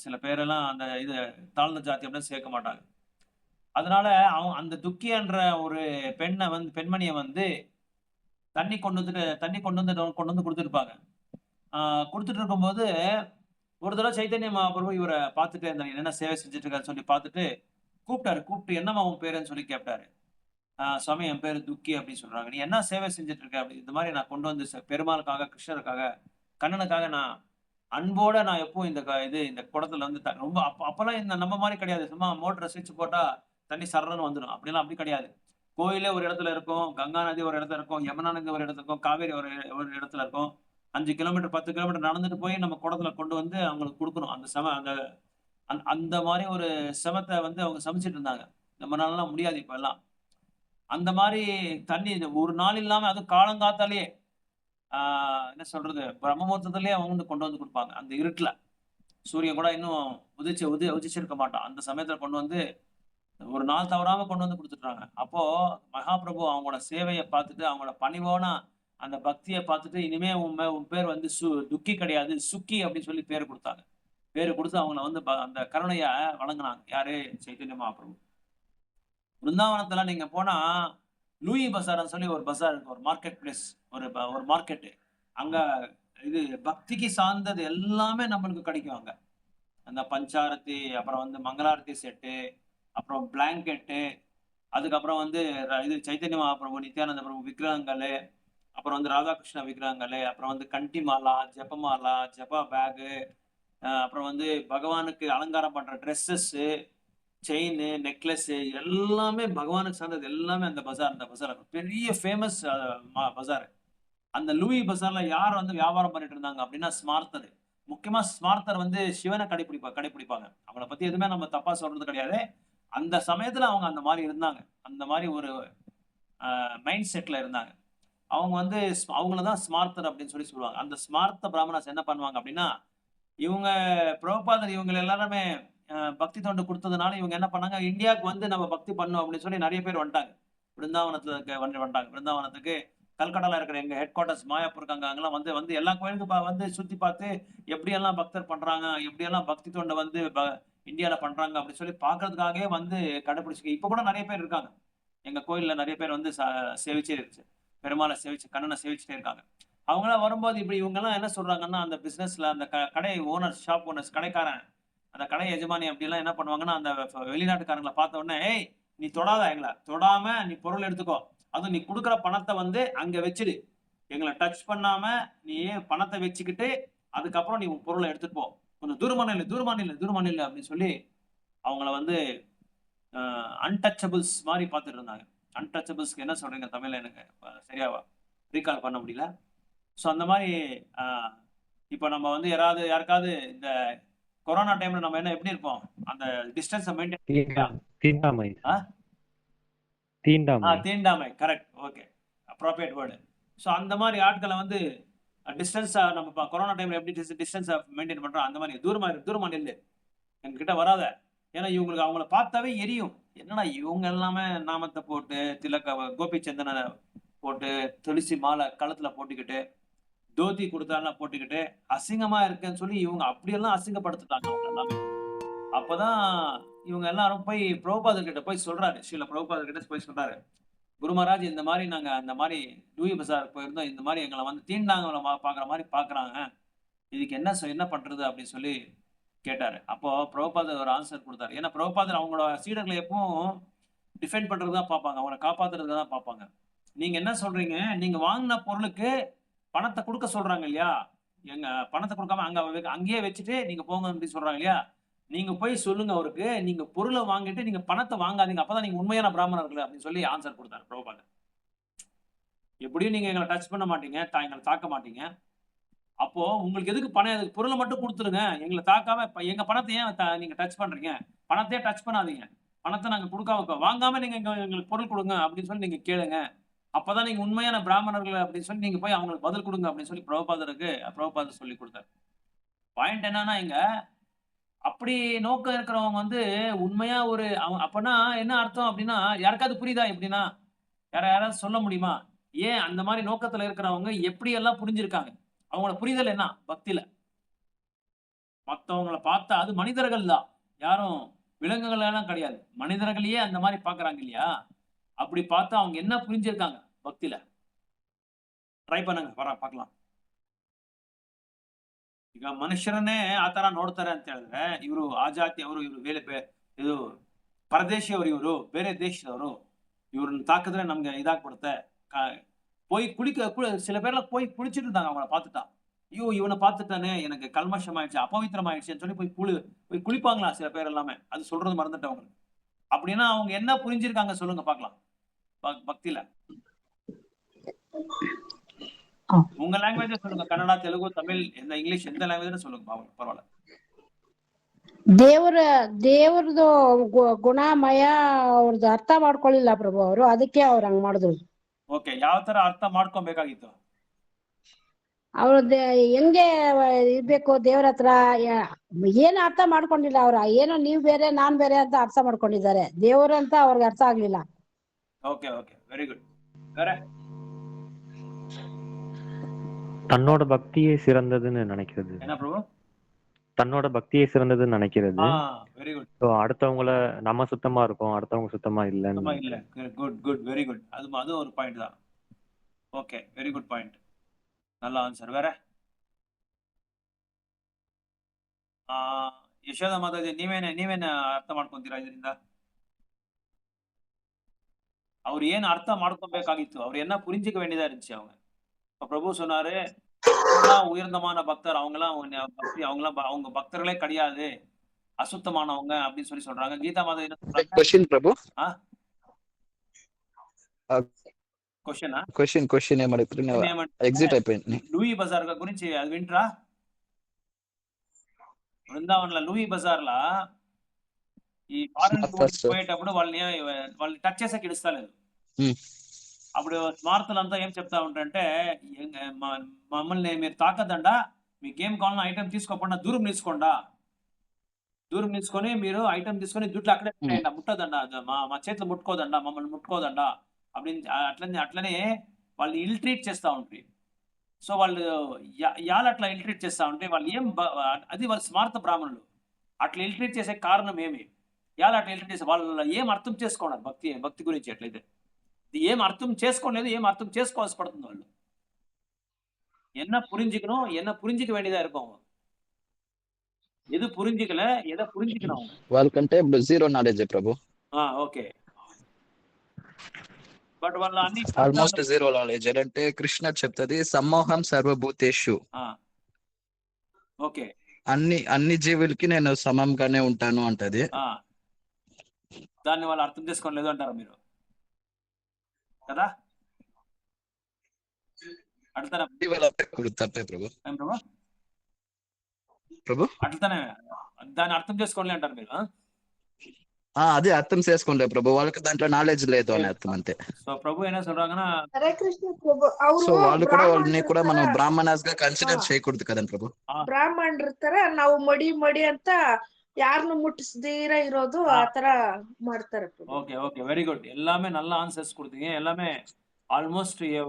சில பேரெல்லாம் அந்த இது தாழ்ந்த ஜாதி அப்படின்னு சேர்க்க மாட்டாங்க. அதனால அந்த துக்கி என்ற ஒரு பெண்மணியை வந்து தண்ணி கொண்டு வந்து கொடுத்துருப்பாங்க. கொடுத்துட்டு இருக்கும்போது ஒரு தடவை சைத்தன்ய மகாபிரபு இவரை பார்த்துட்டே இருந்தாங்க, என்ன சேவை செஞ்சுட்டு இருக்காரு சொல்லி பார்த்துட்டு கூப்பிட்டு என்னம்மா உன் பேருன்னு சொல்லி கேட்டாரு. சுவாமி என் பேரு துக்கி அப்படின்னு சொல்றாங்க. நீ என்ன சேவை செஞ்சுட்டு இருக்க? அப்படி இந்த மாதிரி நான் கொண்டு வந்து பெருமாளுக்காக, கிருஷ்ணருக்காக, கண்ணனுக்காக நான் அன்போட நான் எப்போ இந்த குடத்துல வந்து ரொம்ப அப்பெல்லாம் இந்த நம்ம மாதிரி கிடையாது. சும்மா மோட்டரை சுவிட்ச் போட்டா தண்ணி சரன்னு வந்துடும். அப்படி கிடையாது. கோயிலே ஒரு இடத்துல இருக்கும், கங்கா நதி ஒரு இடத்துல இருக்கும், யமுனா நதி ஒரு இடத்துல இருக்கும், காவேரி ஒரு இடத்துல இருக்கும். 5 கிலோமீட்டர் 10 கிலோமீட்டர் நடந்துட்டு போய் நம்ம குடத்துல கொண்டு வந்து அவங்களுக்கு கொடுக்கணும். அந்த மாதிரி ஒரு சிரமத்தை வந்து அவங்க சமைச்சிட்டு இருந்தாங்க. நம்மளால முடியாது இப்ப எல்லாம். அந்த மாதிரி தண்ணி ஒரு நாள் இல்லாம, அது காலங்காத்தாலேயே என்ன சொல்றது, பிரம்மமுகூர்த்தத்திலேயே அவங்க வந்து கொண்டு வந்து கொடுப்பாங்க. அந்த இருட்டுல சூரியன் கூட இன்னும் உதிச்சிருக்க மாட்டான். அந்த சமயத்துல கொண்டு வந்து ஒரு நாள் தவறாம கொண்டு வந்து கொடுத்துட்டாங்க. அப்போ மகாபிரபு அவங்களோட சேவையை பார்த்துட்டு, அவங்களோட பணிவோன அந்த பக்தியை பார்த்துட்டு, இனிமே உன் பேர் வந்து துக்கி கிடையாது, சுக்கி அப்படின்னு சொல்லி பேர் கொடுத்தாங்க. பேரு கொடுத்து அவங்கள வந்து அந்த கருணைய வழங்கினாங்க. யாரு? சைத்தன்ய மகாபிரபு. பிருந்தாவனத்துல நீங்க போனா லூயி பசார்னு சொல்லி ஒரு பசார் இருக்கு, ஒரு மார்க்கெட் பிளேஸ், ஒரு மார்க்கெட்டு. அங்க இது பக்திக்கு சார்ந்தது எல்லாமே நம்மளுக்கு கிடைக்கும் அங்க. அந்த பஞ்சாரத்தி, அப்புறம் வந்து மங்களாரத்தி செட்டு, அப்புறம் பிளாங்கெட்டு, அதுக்கப்புறம் வந்து இது சைத்தன்ய மகாபிரபு, நித்யானந்த பிரபு விக்கிரகங்கள், அப்புறம் வந்து ராதாகிருஷ்ண விக்கிரகங்கள், அப்புறம் வந்து கண்டி மாலா, ஜப பேகு, அப்புறம் வந்து பகவானுக்கு அலங்காரம் பண்ற ட்ரெஸ்ஸஸ், செயின், நெக்லஸ் எல்லாமே பகவானுக்கு சார்ந்தது எல்லாமே அந்த பசார் பெரிய ஃபேமஸ் பசார். அந்த லூயி பசார்ல யார் வந்து வியாபாரம் பண்ணிட்டு இருந்தாங்க அப்படின்னா ஸ்மார்த்தர். முக்கியமா ஸ்மார்த்தர் வந்து சிவனை கடைபிடிப்பாங்க. அவங்கள பத்தி எதுவுமே நம்ம தப்பா சொல்றது கிடையாது. அந்த சமயத்துல அவங்க அந்த மாதிரி இருந்தாங்க, அந்த மாதிரி ஒரு மைண்ட் செட்ல இருந்தாங்க. அவங்க வந்து அவங்களதான் ஸ்மார்த்தர் அப்படின்னு சொல்லுவாங்க. அந்த ஸ்மார்த்த பிராமணாஸ் என்ன பண்ணுவாங்க அப்படின்னா, இவங்க பிரபுபாதர் இவங்க எல்லாருமே பக்தி தொண்டு கொடுத்ததுனால இவங்க என்ன பண்ணாங்க, இந்தியாவுக்கு வந்து நம்ம பக்தி பண்ணோம் அப்படின்னு சொல்லி நிறைய பேர் வந்துட்டாங்க. பிருந்தாவனத்துல வந்துட்டாங்க. பிருந்தாவனத்துக்கு கல்கட்டால இருக்கிற எங்க ஹெட் குவார்டர்ஸ் மாயாப்பூருக்கு அங்கெல்லாம் வந்து எல்லா கோயிலுக்கும் வந்து சுத்தி பார்த்து எப்படியெல்லாம் பக்தர் பண்றாங்க, எப்படியெல்லாம் பக்தி தொண்டை வந்து இந்தியால பண்றாங்க அப்படின்னு சொல்லி பாக்குறதுக்காகவே வந்து கடைபிடிச்சு இப்ப கூட நிறைய பேர் இருக்காங்க. எங்க கோயில்ல நிறைய பேர் வந்து சேவிச்சே இருந்துச்சு, பெருமாளை சேவிச்சு கண்ணனை சேவிச்சுட்டே இருக்காங்க. அவங்களாம் வரும்போது இப்படி இவங்க எல்லாம் என்ன சொல்றாங்கன்னா, அந்த பிசினஸ்ல அந்த கடை ஓனர், ஷாப் ஓனர்ஸ், கடைக்காரன், அந்த கடை எஜமானி அப்படி எல்லாம் என்ன பண்ணுவாங்கன்னா, அந்த வெளிநாட்டுக்காரங்களை பார்த்த உடனே, ஏய் நீ தொடாத, எங்களை தொடாம நீ பொருள் எடுத்துக்கோ, அதுவும் நீ கொடுக்குற பணத்தை வந்து அங்க வச்சுடு, எங்களை டச் பண்ணாம நீ பணத்தை வச்சுக்கிட்டு அதுக்கப்புறம் நீ உன் பொருளை எடுத்துட்டு போ, கொஞ்சம் தூரமான இல்லை அப்படின்னு சொல்லி அவங்கள வந்து அன்டச்சபிள்ஸ் மாதிரி பார்த்துட்டு இருந்தாங்க. அன்டச்சபிள்ஸ்க்கு என்ன சொல்றீங்க தமிழ்ல, எனக்கு சரியா ரீகால் பண்ண முடியல. ஸோ அந்த மாதிரி இப்போ நம்ம வந்து யாருக்காவது இந்த கொரோனா டைம்ல நம்ம என்ன எப்படி இருப்போம், அந்த டிஸ்டன்ஸை மெயின்டைன் தீண்டாமை, correct, okay, appropriate word. So அந்த மாதிரி ஆட்களை வந்து டிஸ்டன்ஸா நம்ம கொரோனா டைம்ல எப்படி டிஸ்டன்ஸை மெயின்டைன் பண்றோம், அந்த மாதிரி தூரமா நில்லு, எங்ககிட்ட வராத. ஏன்னா இவங்களுக்கு அவங்கள பார்த்தாவே எரியும், என்னன்னா இவங்க எல்லாமே நாமத்தை போட்டு கோபி சந்தனை போட்டு துளசி மாலை கழுத்துல போட்டுக்கிட்டு தோத்தி கொடுத்தாலும் போட்டுக்கிட்டு அசிங்கமா இருக்குன்னு சொல்லி இவங்க அப்படியெல்லாம் அசிங்கப்படுத்திட்டாங்க அவங்க எல்லாமே. அப்பதான் இவங்க எல்லாரும் போய் பிரபுபாதர் கிட்ட போய் சொல்றாரு, ஸ்ரீல பிரபுபாதர் கிட்ட போய் சொல்றாரு, குரு மகாராஜ் இந்த மாதிரி நாங்க அந்த மாதிரி லூயி பசார் போயிருந்தோம், இந்த மாதிரி எங்களை வந்து தீண்டாங்களை பாக்குற மாதிரி பாக்குறாங்க, இதுக்கு என்ன பண்றது அப்படின்னு சொல்லி கேட்டாரு. அப்போ பிரபுபாதர் ஒரு ஆன்சர் கொடுத்தாரு. ஏன்னா பிரபுபாதர் அவங்களோட சீடர்களை எப்பவும் டிஃபெண்ட் பண்றதுதான் பார்ப்பாங்க, அவங்களை காப்பாத்துறதுக்கு தான் பார்ப்பாங்க. நீங்க என்ன சொல்றீங்க, நீங்க வாங்கின பொருளுக்கு பணத்தை கொடுக்க சொல்றாங்க இல்லையா, எங்க பணத்தை கொடுக்காம அங்கேயே வச்சுட்டு நீங்க போங்க அப்படின்னு சொல்றாங்க இல்லையா, நீங்க போய் சொல்லுங்க அவருக்கு, நீங்க பொருளை வாங்கிட்டு நீங்க பணத்தை வாங்காதீங்க, அப்பதான் நீங்க உண்மையான பிராமணர்கள் அப்படின்னு சொல்லி ஆன்சர் கொடுத்தாரு பிரபுபாதர். எப்படியும் நீங்க எங்களை டச் பண்ண மாட்டீங்க, எங்களை தாக்க மாட்டீங்க, அப்போ உங்களுக்கு எதுக்கு பணம், எதுக்கு பொருளை மட்டும் கொடுத்துருங்க, எங்களை தாக்காம எங்க பணத்தை ஏன் நீங்க டச் பண்றீங்க, பணத்தையே டச் பண்ணாதீங்க, பணத்தை நாங்க கொடுக்காம வாங்காம நீங்க எங்களுக்கு பொருள் கொடுங்க அப்படின்னு சொல்லி நீங்க கேளுங்க, அப்பதான் நீங்க உண்மையான பிராமணர்கள் அப்படின்னு சொல்லி நீங்க போய் அவங்களுக்கு பதில் கொடுங்க அப்படின்னு சொல்லி பிரபுபாதர் சொல்லி கொடுத்தாரு. பாயிண்ட் என்னன்னா, இங்க அப்படி நோக்கம் இருக்கிறவங்க வந்து உண்மையா ஒரு அப்பனா என்ன அர்த்தம் அப்படின்னா, யாருக்காவது புரியுதா எப்படின்னா, யாராவது சொல்ல முடியுமா, ஏன் அந்த மாதிரி நோக்கத்துல இருக்கிறவங்க எப்படி எல்லாம் புரிஞ்சிருக்காங்க, அவங்களோட புரிதல் என்ன பக்தியில, மற்றவங்களை பார்த்தா அது மனிதர்கள் தான், யாரும் விலங்குகள் எல்லாம் கிடையாது, மனிதர்களையே அந்த மாதிரி பாக்குறாங்க இல்லையா, அப்படி பார்த்தா அவங்க என்ன புரிஞ்சிருக்காங்க பக்தியில, ಟ್ರೈ பண்ணுங்க, பார்க்கலாம். ಈಗ ಮನುಷ್ಯರನ್ನೇ ಆ ತರ ನೋಡ್ತಾರೆ ಅಂತ ಹೇಳಿದ್ರೆ, ಇವರು ಆ ಜಾತಿಯವರು, ಇವರು ಇದು ಪರದೇಶಿಯವರು, ಇವರು ಬೇರೆ ದೇಶದವರು, இவருன்னு தாக்குதல நமக்கு இதாகப்படுத்த போய் சில பேர்லாம் போய் குளிச்சுட்டு இருந்தாங்க, அவங்கள பார்த்துட்டா, ஐயோ இவனை பார்த்துட்டானே எனக்கு கல்மஷம் ஆயிடுச்சு, அபவித்திரம் ஆயிடுச்சுன்னு சொல்லி போய் குளிப்பாங்களா சில பேர் எல்லாமே, அது சொல்றது மறந்துட்டு அவங்களுக்கு. அப்படின்னா அவங்க என்ன புரிஞ்சிருக்காங்க சொல்லுங்க பார்க்கலாம் பக்தியில. உங்க லாங்குவேஜ் சொல்லுங்க, கன்னடா, தெலுங்கு, தமிழ், எந்த இங்கிலீஷ், எந்த லாங்குவேஜ் சொல்லுங்க பரவாயில்ல. ದೇವ್ರದು ಗುಣಮಯ ಅವ್ರದ್ದು ಅರ್ಥ ಮಾಡ್ಕೊಳ್ಳಿಲ್ಲ ಪ್ರಭು ಅವರು, ಅದಕ್ಕೆ ಅವ್ರು ಹಂಗ್ ಮಾಡಿದ್ರು. ಓಕೆ, ಯಾವ ತರ ಅರ್ಥ ಮಾಡ್ಕೊಬೇಕಾಗಿತ್ತು, ಅವ್ರದ್ದು ಹೆಂಗೆ ಇರ್ಬೇಕು ದೇವ್ರ ಹತ್ರ ಏನು ಅರ್ಥ ಮಾಡ್ಕೊಂಡಿಲ್ಲ ಅವ್ರ, ಏನೋ ನೀವ್ ಬೇರೆ ನಾನ್ ಬೇರೆ ಅಂತ ಅರ್ಥ ಮಾಡ್ಕೊಂಡಿದ್ದಾರೆ, ದೇವ್ರು ಅಂತ ಅವ್ರಿಗೆ ಅರ್ಥ ಆಗ್ಲಿಲ್ಲ. Okay okay, very good. வேற தன்னோட பக்தியே சிறந்ததுன்னு நினைக்கிறது. என்ன பிரபு? தன்னோட பக்தியே சிறந்ததுன்னு நினைக்கிறது. Very good. சோ அடுத்தவங்கள நம்ம சுத்தமா இருக்கோம், அடுத்தவங்க சுத்தமா இல்லன்னு. இல்ல, குட் குட், வெரி குட். அது ஒரு பாயிண்ட் தான். ஓகே, வெரி குட் பாயிண்ட், நல்ல ஆன்சர். வேற ಯಶೋಧ ಮಾತಾಜಿ, ನೀವೇನ ಅರ್ಥ ಮಾಡ್ಕೊಂತೀರಾ ಇದರಿಂದ? ಅವ್ರು ಏನ್ ಅರ್ಥ ಮಾಡ್ಕೊಬೇಕಾಗಿತ್ತು, ಅವ್ರು என்ன புரிஞ்சுக்க வேண்டியதா இருந்துச்சு அவங்க. பிரபு சொன்னாரு, உயர்ந்தமான பக்தர் அவங்க பக்தர்களே கிடையாது, அசுத்தமானவங்க அப்படின்னு சொல்லி சொல்றாங்க. கீதா மாதா என்ன சொல்றாங்க? ಕ್ವೆಶ್ಚನ್ ಪ್ರಭು, ಕ್ವೆಶ್ಚನ್ ಏನ್ ಮಾಡಿದ್ರಿ ನೀವು? ಎಕ್ಸಿಟ್ అయిపోయింది. లూయి బజార్ గురించి అది వింట్రా? బృందావన్ల లూయి బజార్ల ఈ ఫారెన్ Smarters. పోయేటప్పుడు వాళ్ళని టచ్ చేసేకి ఇడుస్తలేదు. Hmm. అప్పుడు స్మార్తులంతా ఏం చెప్తా ఉంటారంటే మమ్మల్ని మీరు తాకద్దండా, మీకేం కావాలన్నా ఐటమ్ తీసుకోకుండా దూరం తీసుకోండా, దూరం తీసుకొని మీరు ఐటమ్ తీసుకొని దుడ్లు అక్కడే పెట్టేయండి, ముట్టదండా, మా చేతులు ముట్టుకోదండా, మమ్మల్ని ముట్టుకోదండా அப்படின்னு అట్లనే వాళ్ళు ఇల్ ట్రీట్ చేస్తూ ఉంటారు. సో వాళ్ళు అట్లా ఇల్ ట్రీట్ చేస్తూ ఉంటే వాళ్ళు అది వాళ్ళ స్మార్త బ్రాహ్మణులు అట్లా ఇల్ ట్రీట్ చేసే కారణం ఏమి? అట్లా ఇల్ ట్రీట్ చేసే వాళ్ళు ఏం అర్థం చేసుకోండి భక్తి గురించి. అట్లయితే ఏం అర్థం చేసుకోలేదు, ఏం అర్థం చేసుకోవాల్సి పడుతుంది వాళ్ళు. என்ன புரிஞ்சுக்க வேண்டியதா இருக்கும், எது புரிஞ்சுக்கல, எதை புரிஞ்சுக்கணும் వాళ్ళకంటే ఇప్పుడు zero knowledge Prabhu. Okay, but వాళ్ళు అన్ని ఆల్మోస్ట్ జీరో నాలెడ్జ్. అంటే కృష్ణ చెప్తుంది సమ్మోహం సర్వభూతేషు. ఓకే, అన్ని జీవులకి నేను సమంగానే ఉంటాను అంటది. దాన్ని వాళ్ళు అర్థం చేసుకోలేదు అంటారు మీరు కదా? అట్లనే తప్పే ప్రభు. ప్రభు ప్రభు అట్లనే దాన్ని అర్థం చేసుకోలే అంటారు మీరు. అది అర్థం చేసుకోండి ప్రభు, వాళ్ళకి దాంట్లో నాలెడ్జ్ లేదు అని అర్థం అంతే. సో ప్రభు ఏనా சொல்றாங்கன்னா హరే కృష్ణ ప్రభు, సో వాళ్ళు కూడా వాళ్ళని కూడా మనం బ్రాహ్మణాస్ గా కన్సిడర్ చేయకూడదు కదండి ప్రభు. ಬ್ರಾಹ್ಮಣರು ಇರ್ತಾರೆ, ನಾವು ಮಡಿ ಅಂತ ಯಾರನ್ನು ಮುಟ್ಟಿಸದೀರ ಇರೋದು ಆತರ ಮಾಡ್ತಾರೆ. Okay okay, very good. எல்லாமே நல்ல ஆன்சர்ஸ் கொடுத்தீங்க. எல்லாமே almost you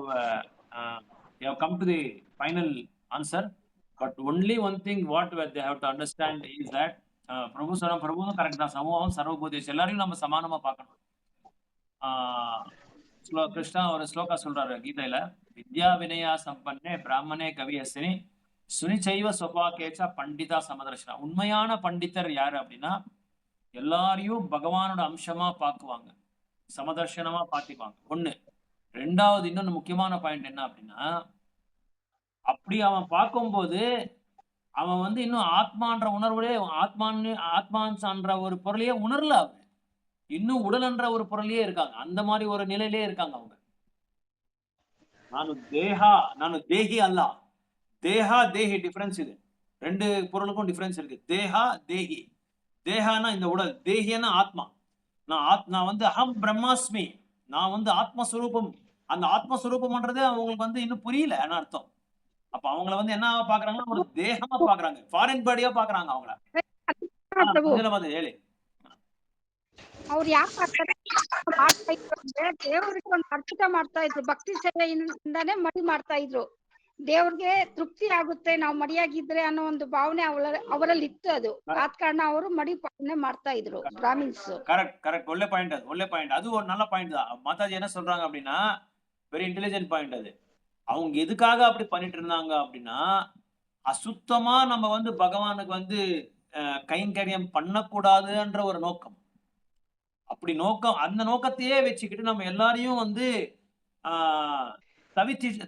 have come to the final answer. But only one thing what they have to understand is that Prabhu correct தான். சமூகம் சர்வபூதேஷ் எல்லாரையும் நம்ம சமானமா பார்க்கணும். கிருஷ்ணா ஒரு ஸ்லோகா சொல்றாரு கீதையில, வித்யா வினயா சம்பன்னே பிராமணே கவி அஸ்தினி சுனிச்சைவ சொபாக்கேச்சா பண்டிதா சமதர்ஷனா. உண்மையான பண்டிதர் யாரு அப்படின்னா எல்லாரையும் பகவானோட அம்சமா பார்க்குவாங்க, சமதர்ஷனமா பார்த்துக்குவாங்க. ஒண்ணு. ரெண்டாவது இன்னொன்னு முக்கியமான பாயிண்ட் என்ன அப்படின்னா, அப்படி அவன் பார்க்கும்போது அவன் இன்னும் ஆத்மான்ற உணர்வுலே ஆத்மான்ற ஒரு பொருளையே உணரல, அவன் இன்னும் உடல்ன்ற ஒரு பொருளையே இருக்காங்க. அந்த மாதிரி ஒரு நிலையிலே இருக்காங்க அவங்க. நான் தேஹி அல்ல, தேஹா தேஹி டிஃபரன்ஸ். இது ரெண்டு பொருளுக்கும் டிஃபரன்ஸ் இருக்கு. தேஹா தேஹி. தேஹானா இந்த உடல், தேஹினா ஆத்மா. நான் அகம் பிரம்மாஸ்மி, நான் ஆத்மஸ்வரூபம். அந்த ஆத்மஸ்வரூபம்ன்றதே அவங்களுக்கு இன்னும் புரியல என்ன அர்த்தம். அப்ப அவங்கள என்ன பாக்குறாங்கன்னா ஒரு தேகமா பாக்குறாங்க, ஃபாரின் பாடியா பாக்குறாங்க அவங்கள. ಹೇಳಿ ಅವ್ರು ಯಾಕೆ ಮಾಡ್ತಾ ಇದ್ರು, ದೇವರಿಗೆ ಒಂದು ಅರ್ಪಿತ ಮಾಡ್ತಾ ಇದ್ರು, ಭಕ್ತಿ ಸೇವೆಯಿಂದಾನೇ ಮಡಿ ಮಾಡ್ತಾ ಇದ್ರು. ದೇವ್ರಿಗೆ ತೃಪ್ತಿ ಆಗುತ್ತೆ ನಾವು ಮಡಿಯಾಗಿದ್ರೆ ಅನ್ನೋ ಒಂದು ಭಾವನೆ ಅವರಲ್ಲಿ ಇತ್ತು. ಅದು ಆದ ಕಾರಣ ಅವರು ಮಡಿ ಪಾಲನೆ ಮಾಡ್ತಾ ಇದ್ರು ಬ್ರಾಹ್ಮಿನ್ಸ್. Correct ஒல்லே point. அது ஒரு நல்ல பாயிண்ட் தான். மாதாஜி என்ன சொல்றாங்க அப்படின்னா வெரி இன்டெலிஜென்ட் பாயிண்ட். அது அவங்க எதுக்காக அப்படி பண்ணிட்டு இருந்தாங்க அப்படின்னா, அசுத்தமா நம்ம பகவானுக்கு கைங்கரியம் பண்ணக்கூடாதுன்ற ஒரு நோக்கம். அப்படி அந்த நோக்கத்தையே வச்சுக்கிட்டு நம்ம எல்லாரையும்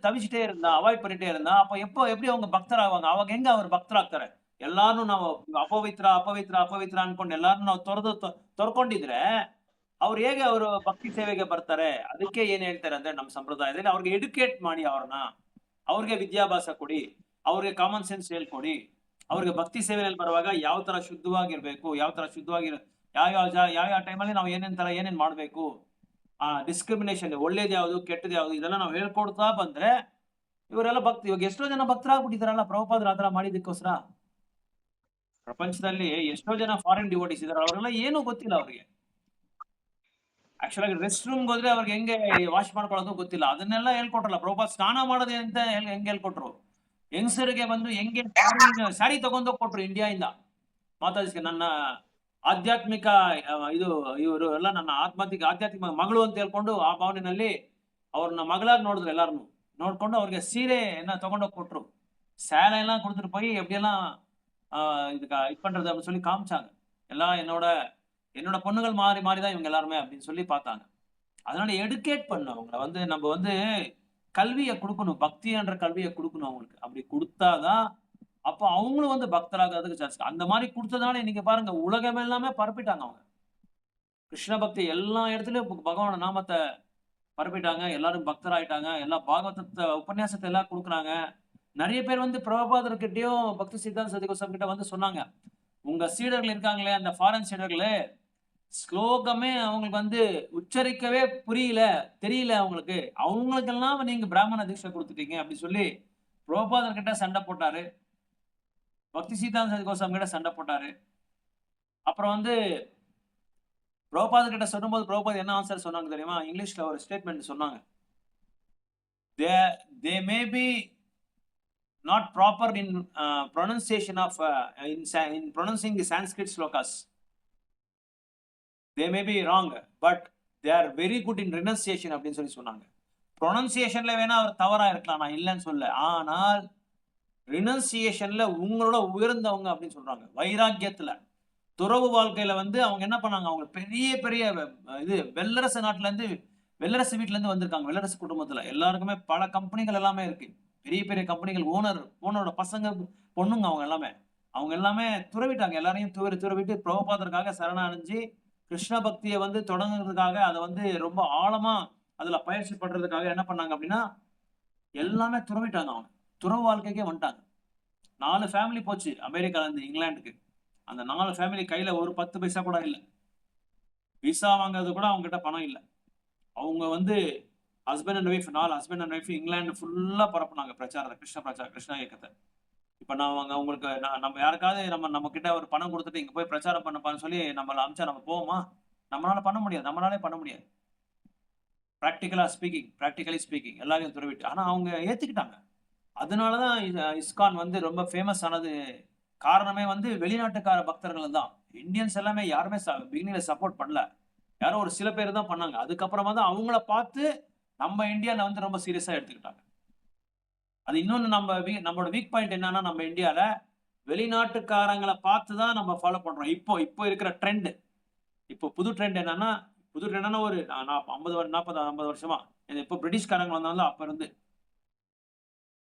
தவிச்சுட்டே இருந்தா, அவாய்ட் பண்ணிட்டே இருந்தா, அப்ப எப்படி அவங்க பக்தர் ஆவாங்க? அவங்க எங்க அவர் பக்தராಗ್ತಾರೆ? எல்லாரும் ನಾವು ಅಪವಿತ್ರ ಅನ್ಕೊಂಡು ಎಲ್ಲಾರು ನಾವು ತೊರ್ಕೊಂಡಿದ್ರೆ ಅವ್ರು ಹೇಗೆ ಅವರು ಭಕ್ತಿ ಸೇವೆಗೆ ಬರ್ತಾರೆ? ಅದಕ್ಕೆ ಏನ್ ಹೇಳ್ತಾರೆ ಅಂದ್ರೆ ನಮ್ಮ ಸಂಪ್ರದಾಯದಲ್ಲಿ ಅವ್ರಿಗೆ ಎಡ್ಯುಕೇಟ್ ಮಾಡಿ, ಅವ್ರಿಗೆ ವಿದ್ಯಾಭ್ಯಾಸ ಕೊಡಿ, ಅವ್ರಿಗೆ ಕಾಮನ್ ಸೆನ್ಸ್ ಹೇಳ್ಕೊಡಿ. ಅವ್ರಿಗೆ ಭಕ್ತಿ ಸೇವೆಯಲ್ಲಿ ಬರುವಾಗ ಯಾವ ತರ ಶುದ್ಧವಾಗಿರ್ಬೇಕು, ಯಾವ ಟೈಮಲ್ಲಿ ನಾವು ಏನೇನ್ ಮಾಡ್ಬೇಕು, ಡಿಸ್ಕ್ರಿಮಿನೇಷನ್, ಒಳ್ಳೇದು ಯಾವುದು ಕೆಟ್ಟದ್ದು ಯಾವುದು, ಇದೆಲ್ಲ ನಾವು ಹೇಳ್ಕೊಡ್ತಾ ಬಂದ್ರೆ ಇವರೆಲ್ಲ ಇವಾಗ ಎಷ್ಟೋ ಜನ ಭಕ್ತರಾಗ್ಬಿಟ್ಟಿದಾರಲ್ಲ ಪ್ರಭುಪಾದರು ಆತರ ಮಾಡಿದಕ್ಕೋಸ್ಕರ. ಪ್ರಪಂಚದಲ್ಲಿ ಎಷ್ಟೋ ಜನ ಫಾರಿನ್ ಡಿವೋಟೀಸ್ ಇದಾರೆ, ಅವರೆಲ್ಲ ಏನೂ ಗೊತ್ತಿಲ್ಲ ಅವ್ರಿಗೆ. ಆಕ್ಚುಲ್ ಆಗಿ ರೆಸ್ಟ್ ರೂಮ್ಗೆ ಹೋದ್ರೆ ಅವ್ರಿಗೆ ಹೆಂಗೆ ವಾಶ್ ಮಾಡ್ಕೊಳ್ಳೋದು ಗೊತ್ತಿಲ್ಲ, ಅದನ್ನೆಲ್ಲ ಹೇಳ್ಕೊಟ್ರಲ್ಲ ಪ್ರಭುಪಾದ. ಸ್ನಾನ ಮಾಡೋದೇ ಅಂತ ಹೆಂಗೆ ಹೇಳ್ಕೊಟ್ರು. ಹೆಂಗಸರಿಗೆ ಹೆಂಗೆ ಸ್ಯಾರಿ ತಗೊಂಡೋಗಿ ಕೊಟ್ರು ಇಂಡಿಯಾದಿಂದ ಮಾತಾಜಿಗೆ. ನನ್ನ ಆಧ್ಯಾತ್ಮಿಕ ಇವರು ಎಲ್ಲ ನನ್ನ ಆಧ್ಯಾತ್ಮಿಕ ಮಗಳು ಅಂತ ಹೇಳ್ಕೊಂಡು ಆ ಭಾವನೆಯಲ್ಲಿ ಅವ್ರನ್ನ ಮಗಳಾಗಿ ನೋಡಿದ್ರು. ಎಲ್ಲಾರನ್ನು ನೋಡ್ಕೊಂಡು ಅವ್ರಿಗೆ ಸೀರೆಯನ್ನ ತಗೊಂಡೋಗಿ ಕೊಟ್ರು. சேலை எல்லாம் கொடுத்துட்டு போய் எப்படியெல்லாம் இதுக்கு இது பண்றது அப்படின்னு சொல்லி காமிச்சாங்க. எல்லாம் என்னோட பொண்ணுகள் மாறிதான் இவங்க எல்லாருமே அப்படின்னு சொல்லி பார்த்தாங்க. அதனால எடுக்கேட் பண்ண அவங்கள நம்ம கல்வியை கொடுக்கணும், பக்தின்ற கல்வியை கொடுக்கணும் அவங்களுக்கு. அப்படி கொடுத்தாதான் அப்போ அவங்களும் பக்தராகிறதுக்கு சான்ஸ். அந்த மாதிரி கொடுத்ததால இன்னைக்கு பாருங்க உலகம் எல்லாமே பரப்பிட்டாங்க. அவங்க கிருஷ்ண பக்தி எல்லா இடத்துலயும் பகவான நாமத்தை பரப்பிட்டாங்க, எல்லாரும் பக்தராயிட்டாங்க. எல்லா பாகவதத்தை உபன்யாசத்தை எல்லாம் கொடுக்குறாங்க. நிறைய பேர் பிரபுபாதர்கிட்டயும் பக்தி சித்தாந்த சதி கோஸ்வாமி கிட்ட சொன்னாங்க, உங்க சீடர்கள் இருக்காங்களே அந்த ஃபாரின் சீடர்களே, ஸ்லோகமே அவங்களுக்கு வந்து உச்சரிக்கவே புரியல, தெரியல அவங்களுக்கு. அவங்களுக்கெல்லாம் நீங்க பிராமண தீட்சை குடுத்துட்டீங்க அப்படி சொல்லி பிரபுபாதர் கிட்ட சண்டை போட்டாரு. பக்தி சித்தாந்த கோசாமி கிட்ட சண்டை போட்டாரு. அப்புறம் வந்து பிரபுபாதர் கிட்ட சொல்லும்போது பிரபுபாதர் என்ன ஆன்சர் சொன்னாங்க தெரியுமா? இங்கிலீஷ்ல ஒரு ஸ்டேட்மெண்ட் சொன்னாங்க. They may be not proper in pronunciation of in pronouncing the Sanskrit slokas. They may be wrong, but they are very good in renunciation அப்படின்னு சொல்லி சொன்னாங்க. ப்ரொனன்சியேஷன்ல வேணா அவர் தவறா இருக்கலாம், நான் இல்லைன்னு சொல்ல. ஆனால் ரினன்சியேஷன்ல உங்களோட உயர்ந்தவங்க அப்படின்னு சொல்றாங்க. வைராக்கியத்துல துறவு வாழ்க்கையில வந்து அவங்க என்ன பண்ணாங்க, அவங்க பெரிய பெரிய இது வெள்ளரசு நாட்டுல இருந்து வெள்ளரசு வீட்டுல இருந்து வந்திருக்காங்க. வெள்ளரசு குடும்பத்துல எல்லாருக்குமே பல கம்பெனிகள் எல்லாமே இருக்கு. பெரிய பெரிய கம்பெனிகள் ஓனரோட பசங்க பொண்ணுங்க அவங்க எல்லாமே துறவிட்டாங்க. எல்லாரையும் துறவிட்டு பிரபுபாதருக்காக சரணடைஞ்சு கிருஷ்ண பக்தியை வந்து தொடங்குறதுக்காக அதை வந்து ரொம்ப ஆழமா அதுல பயிற்சி பண்றதுக்காக என்ன பண்ணாங்க அப்படின்னா எல்லாமே துறவிட்டாங்க. அவங்க துறவு வாழ்க்கைக்கே வந்துட்டாங்க. 4 ஃபேமிலி போச்சு அமெரிக்கால இருந்து இங்கிலாந்துக்கு. அந்த 4 ஃபேமிலி கையில ஒரு 10 பைசா கூட இல்லை. விசா வாங்குறது கூட அவங்க கிட்ட பணம் இல்லை. அவங்க வந்து husband and wife 4 husband and wife England ஃபுல்லா பரப்புனாங்க பிரச்சாரத்தை, கிருஷ்ண இயக்கத்தை. இப்ப நான் உங்களுக்கு நம்ம யாருக்காவது நம்ம கிட்ட ஒரு பணம் கொடுத்துட்டு இங்க போய் பிரச்சாரம் பண்ணப்பான்னு சொல்லி நம்மள அமிச்சா நம்ம போவோமா? நம்மளால பண்ண முடியாது. நம்மளாலே பண்ண முடியாது. ப்ராக்டிகலி ஸ்பீக்கிங் எல்லாரையும் துறவிட்டு. ஆனா அவங்க ஏத்துக்கிட்டாங்க. அதனாலதான் இஸ்கான் வந்து ரொம்ப ஃபேமஸ் ஆனது காரணமே வந்து வெளிநாட்டுக்கார பக்தர்கள் தான். இந்தியன்ஸ் எல்லாமே யாருமே பிகினிங்ல சப்போர்ட் பண்ணல. யாரோ ஒரு சில பேர் தான் பண்ணாங்க. அதுக்கப்புறமா தான் அவங்கள பார்த்து நம்ம இந்தியால வந்து ரொம்ப சீரியஸா எடுத்துக்கிட்டாங்க. அது இன்னொன்னு நம்மளோட வீக் பாயிண்ட் என்னன்னா, நம்ம இந்தியால வெளிநாட்டுக்காரங்களை பார்த்து தான் நம்ம ஃபாலோ பண்றோம். இப்போ இருக்கிற ட்ரெண்ட், இப்போ புது ட்ரெண்ட் என்னன்னா ஒரு 50 வருஷமா இப்போ பிரிட்டிஷ்காரங்க வந்தாலும் அப்ப இருந்து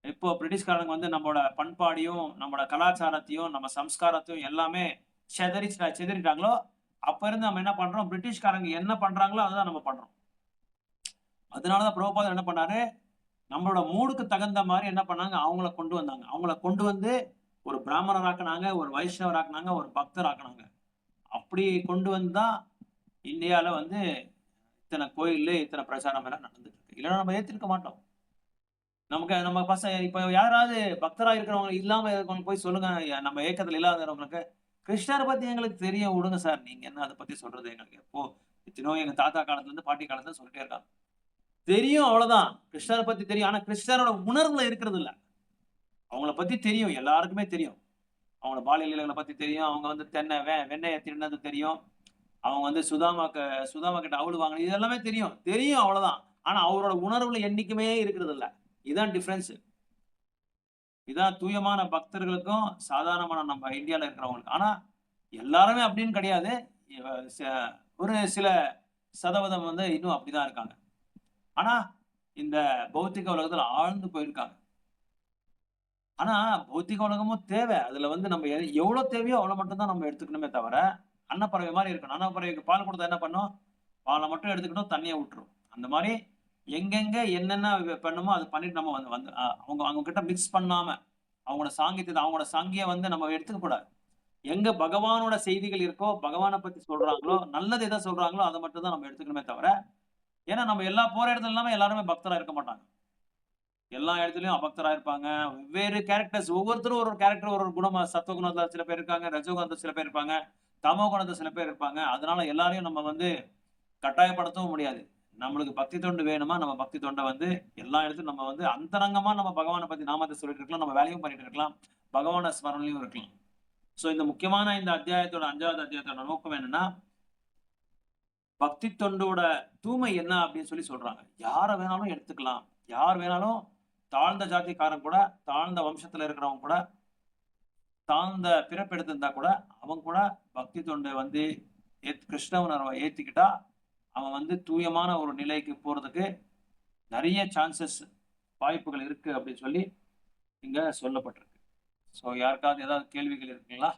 இப்போ பிரிட்டிஷ்காரங்க வந்து நம்மளோட பண்பாடையும் நம்மளோட கலாச்சாரத்தையும் நம்ம சம்ஸ்காரத்தையும் எல்லாமே செதறிட்டாங்களோ அப்ப இருந்து நம்ம என்ன பண்றோம், பிரிட்டிஷ்காரங்க என்ன பண்றாங்களோ அதுதான் நம்ம பண்றோம். அதனாலதான் பிரபுபாதர் என்ன பண்ணாரு, நம்மளோட மூடுக்கு தகுந்த மாதிரி என்ன பண்ணாங்க, அவங்கள கொண்டு வந்தாங்க. அவங்கள கொண்டு வந்து ஒரு பிராமணர் ஆக்குனாங்க, ஒரு வைஷ்ணவர் ஆக்குனாங்க, ஒரு பக்தர் ஆக்குனாங்க. அப்படி கொண்டு வந்தா இந்தியால வந்து இத்தனை கோயில்ல இத்தனை பிரச்சாரம் எல்லாம் நடந்துட்டு இருக்கு. இல்லைன்னா நம்ம ஏத்திருக்க மாட்டோம். நம்ம பசங்க இப்ப யாராவது பக்தரா இருக்கிறவங்க இல்லாம இருக்கவங்க போய் சொல்லுங்க, நம்ம ஏக்கத்துல இல்லாதவங்களுக்கு கிருஷ்ணரை பத்தி எங்களுக்கு தெரியும் விடுங்க சார், நீங்க என்ன அதை பத்தி சொல்றது, எங்களுக்கு எப்போ எத்தனோ எங்க தாத்தா காலத்துல இருந்து பாட்டி காலத்துல சொல்லிட்டே இருக்காங்க. தெரியும், அவ்வளவுதான். கிருஷ்ணரை பத்தி தெரியும். ஆனா கிருஷ்ணரோட உணர்வுல இருக்கிறது இல்ல. அவங்கள பத்தி தெரியும், எல்லாருக்குமே தெரியும். அவங்களோட பாலியல் லீலைகளை பத்தி தெரியும். அவங்க வந்து வெண்ணெய் திருடினது தெரியும். அவங்க வந்து சுதாமா கிட்ட அவளு வாங்கினது, இது எல்லாமே தெரியும் அவ்வளவுதான். ஆனா அவரோட உணர்வுல என்னைக்குமே இருக்கிறது இல்ல. இதுதான் டிஃபரன்ஸ். இதான் தூயமான பக்தர்களுக்கும் சாதாரணமான நம்ம இந்தியால இருக்கிறவங்களுக்கு. ஆனா எல்லாருமே அப்படின்னு கிடையாது. ஒரு சில சதவீதம் வந்து இன்னும் அப்படிதான் இருக்காங்க. ஆனா இந்த பௌத்திக உலகத்துல ஆழ்ந்து போயிருக்காங்க. ஆனா பௌத்திக உலகமும் தேவை. அதுல வந்து நம்ம எவ்வளவு தேவையோ அவ்வளவு மட்டும் தான் நம்ம எடுத்துக்கணுமே தவிர, அன்னப்பறவை மாதிரி இருக்கணும். அன்னப்பறவைக்கு பால் கொடுத்தா என்ன பண்ணும், பாலை மட்டும் எடுத்துக்கணும், தண்ணியை விட்டுரும். அந்த மாதிரி எங்கெங்க என்னென்ன பண்ணுமோ அதை பண்ணிட்டு நம்ம வந்து அவங்க கிட்ட மிக்ஸ் பண்ணாம அவங்களோட சாங்கிய வந்து நம்ம எடுத்துக்க கூடாது. எங்க பகவானோட செய்திகள் இருக்கோ, பகவானை பத்தி சொல்றாங்களோ, நல்லது எதை சொல்றாங்களோ அதை மட்டும் தான் நம்ம எடுத்துக்கணுமே தவிர, ஏன்னா நம்ம எல்லா போற இடத்துல எல்லாமே எல்லாருமே பக்தரா இருக்க மாட்டாங்க. எல்லா இடத்துலயும் அபக்தரா இருப்பாங்க. வெவ்வேறு கேரக்டர்ஸ், ஒவ்வொருத்தரும் ஒரு கேரக்டர், ஒரு குணம், சத்துவகுணத்துல சில பேர் இருக்காங்க, ரஜோகுணத்துல சில பேர் இருப்பாங்க, தமோ குணத்துல சில பேர் இருப்பாங்க. அதனால எல்லாரையும் நம்ம வந்து கட்டாயப்படுத்தவும் முடியாது. நம்மளுக்கு பக்தி தொண்டு வேணுமா, நம்ம பக்தி தொண்டை வந்து எல்லா இடத்துலயும் நம்ம வந்து அந்தரங்கமா நம்ம பகவானை பத்தி நாமத்தை சொல்லிட்டு இருக்கலாம், நம்ம வேலையும் பண்ணிட்டு இருக்கலாம், பகவான ஸ்மரணையும் இருக்கலாம். சோ இந்த முக்கியமான இந்த அத்தியாயத்தோட 5வது அத்தியாயத்தோட நோக்கம் என்னன்னா, பக்தி தொண்டோட தூய்மை என்ன அப்படின்னு சொல்லி சொல்றாங்க. யாரை வேணாலும் எடுத்துக்கலாம், யார் வேணாலும், தாழ்ந்த ஜாதிக்காரன் கூட, தாழ்ந்த வம்சத்துல இருக்கிறவங்க கூட, தாழ்ந்த பிறப்பு எடுத்திருந்தா கூட, அவங்க கூட பக்தி தொண்டை வந்து கிருஷ்ண உணர்வை ஏத்திக்கிட்டா அவன் வந்து தூயமான ஒரு நிலைக்கு போறதுக்கு நிறைய சான்சஸ், வாய்ப்புகள் இருக்கு அப்படின்னு சொல்லி இங்க சொல்லப்பட்டிருக்கு. சோ யாருக்காவது ஏதாவது கேள்விகள் இருக்குங்களா?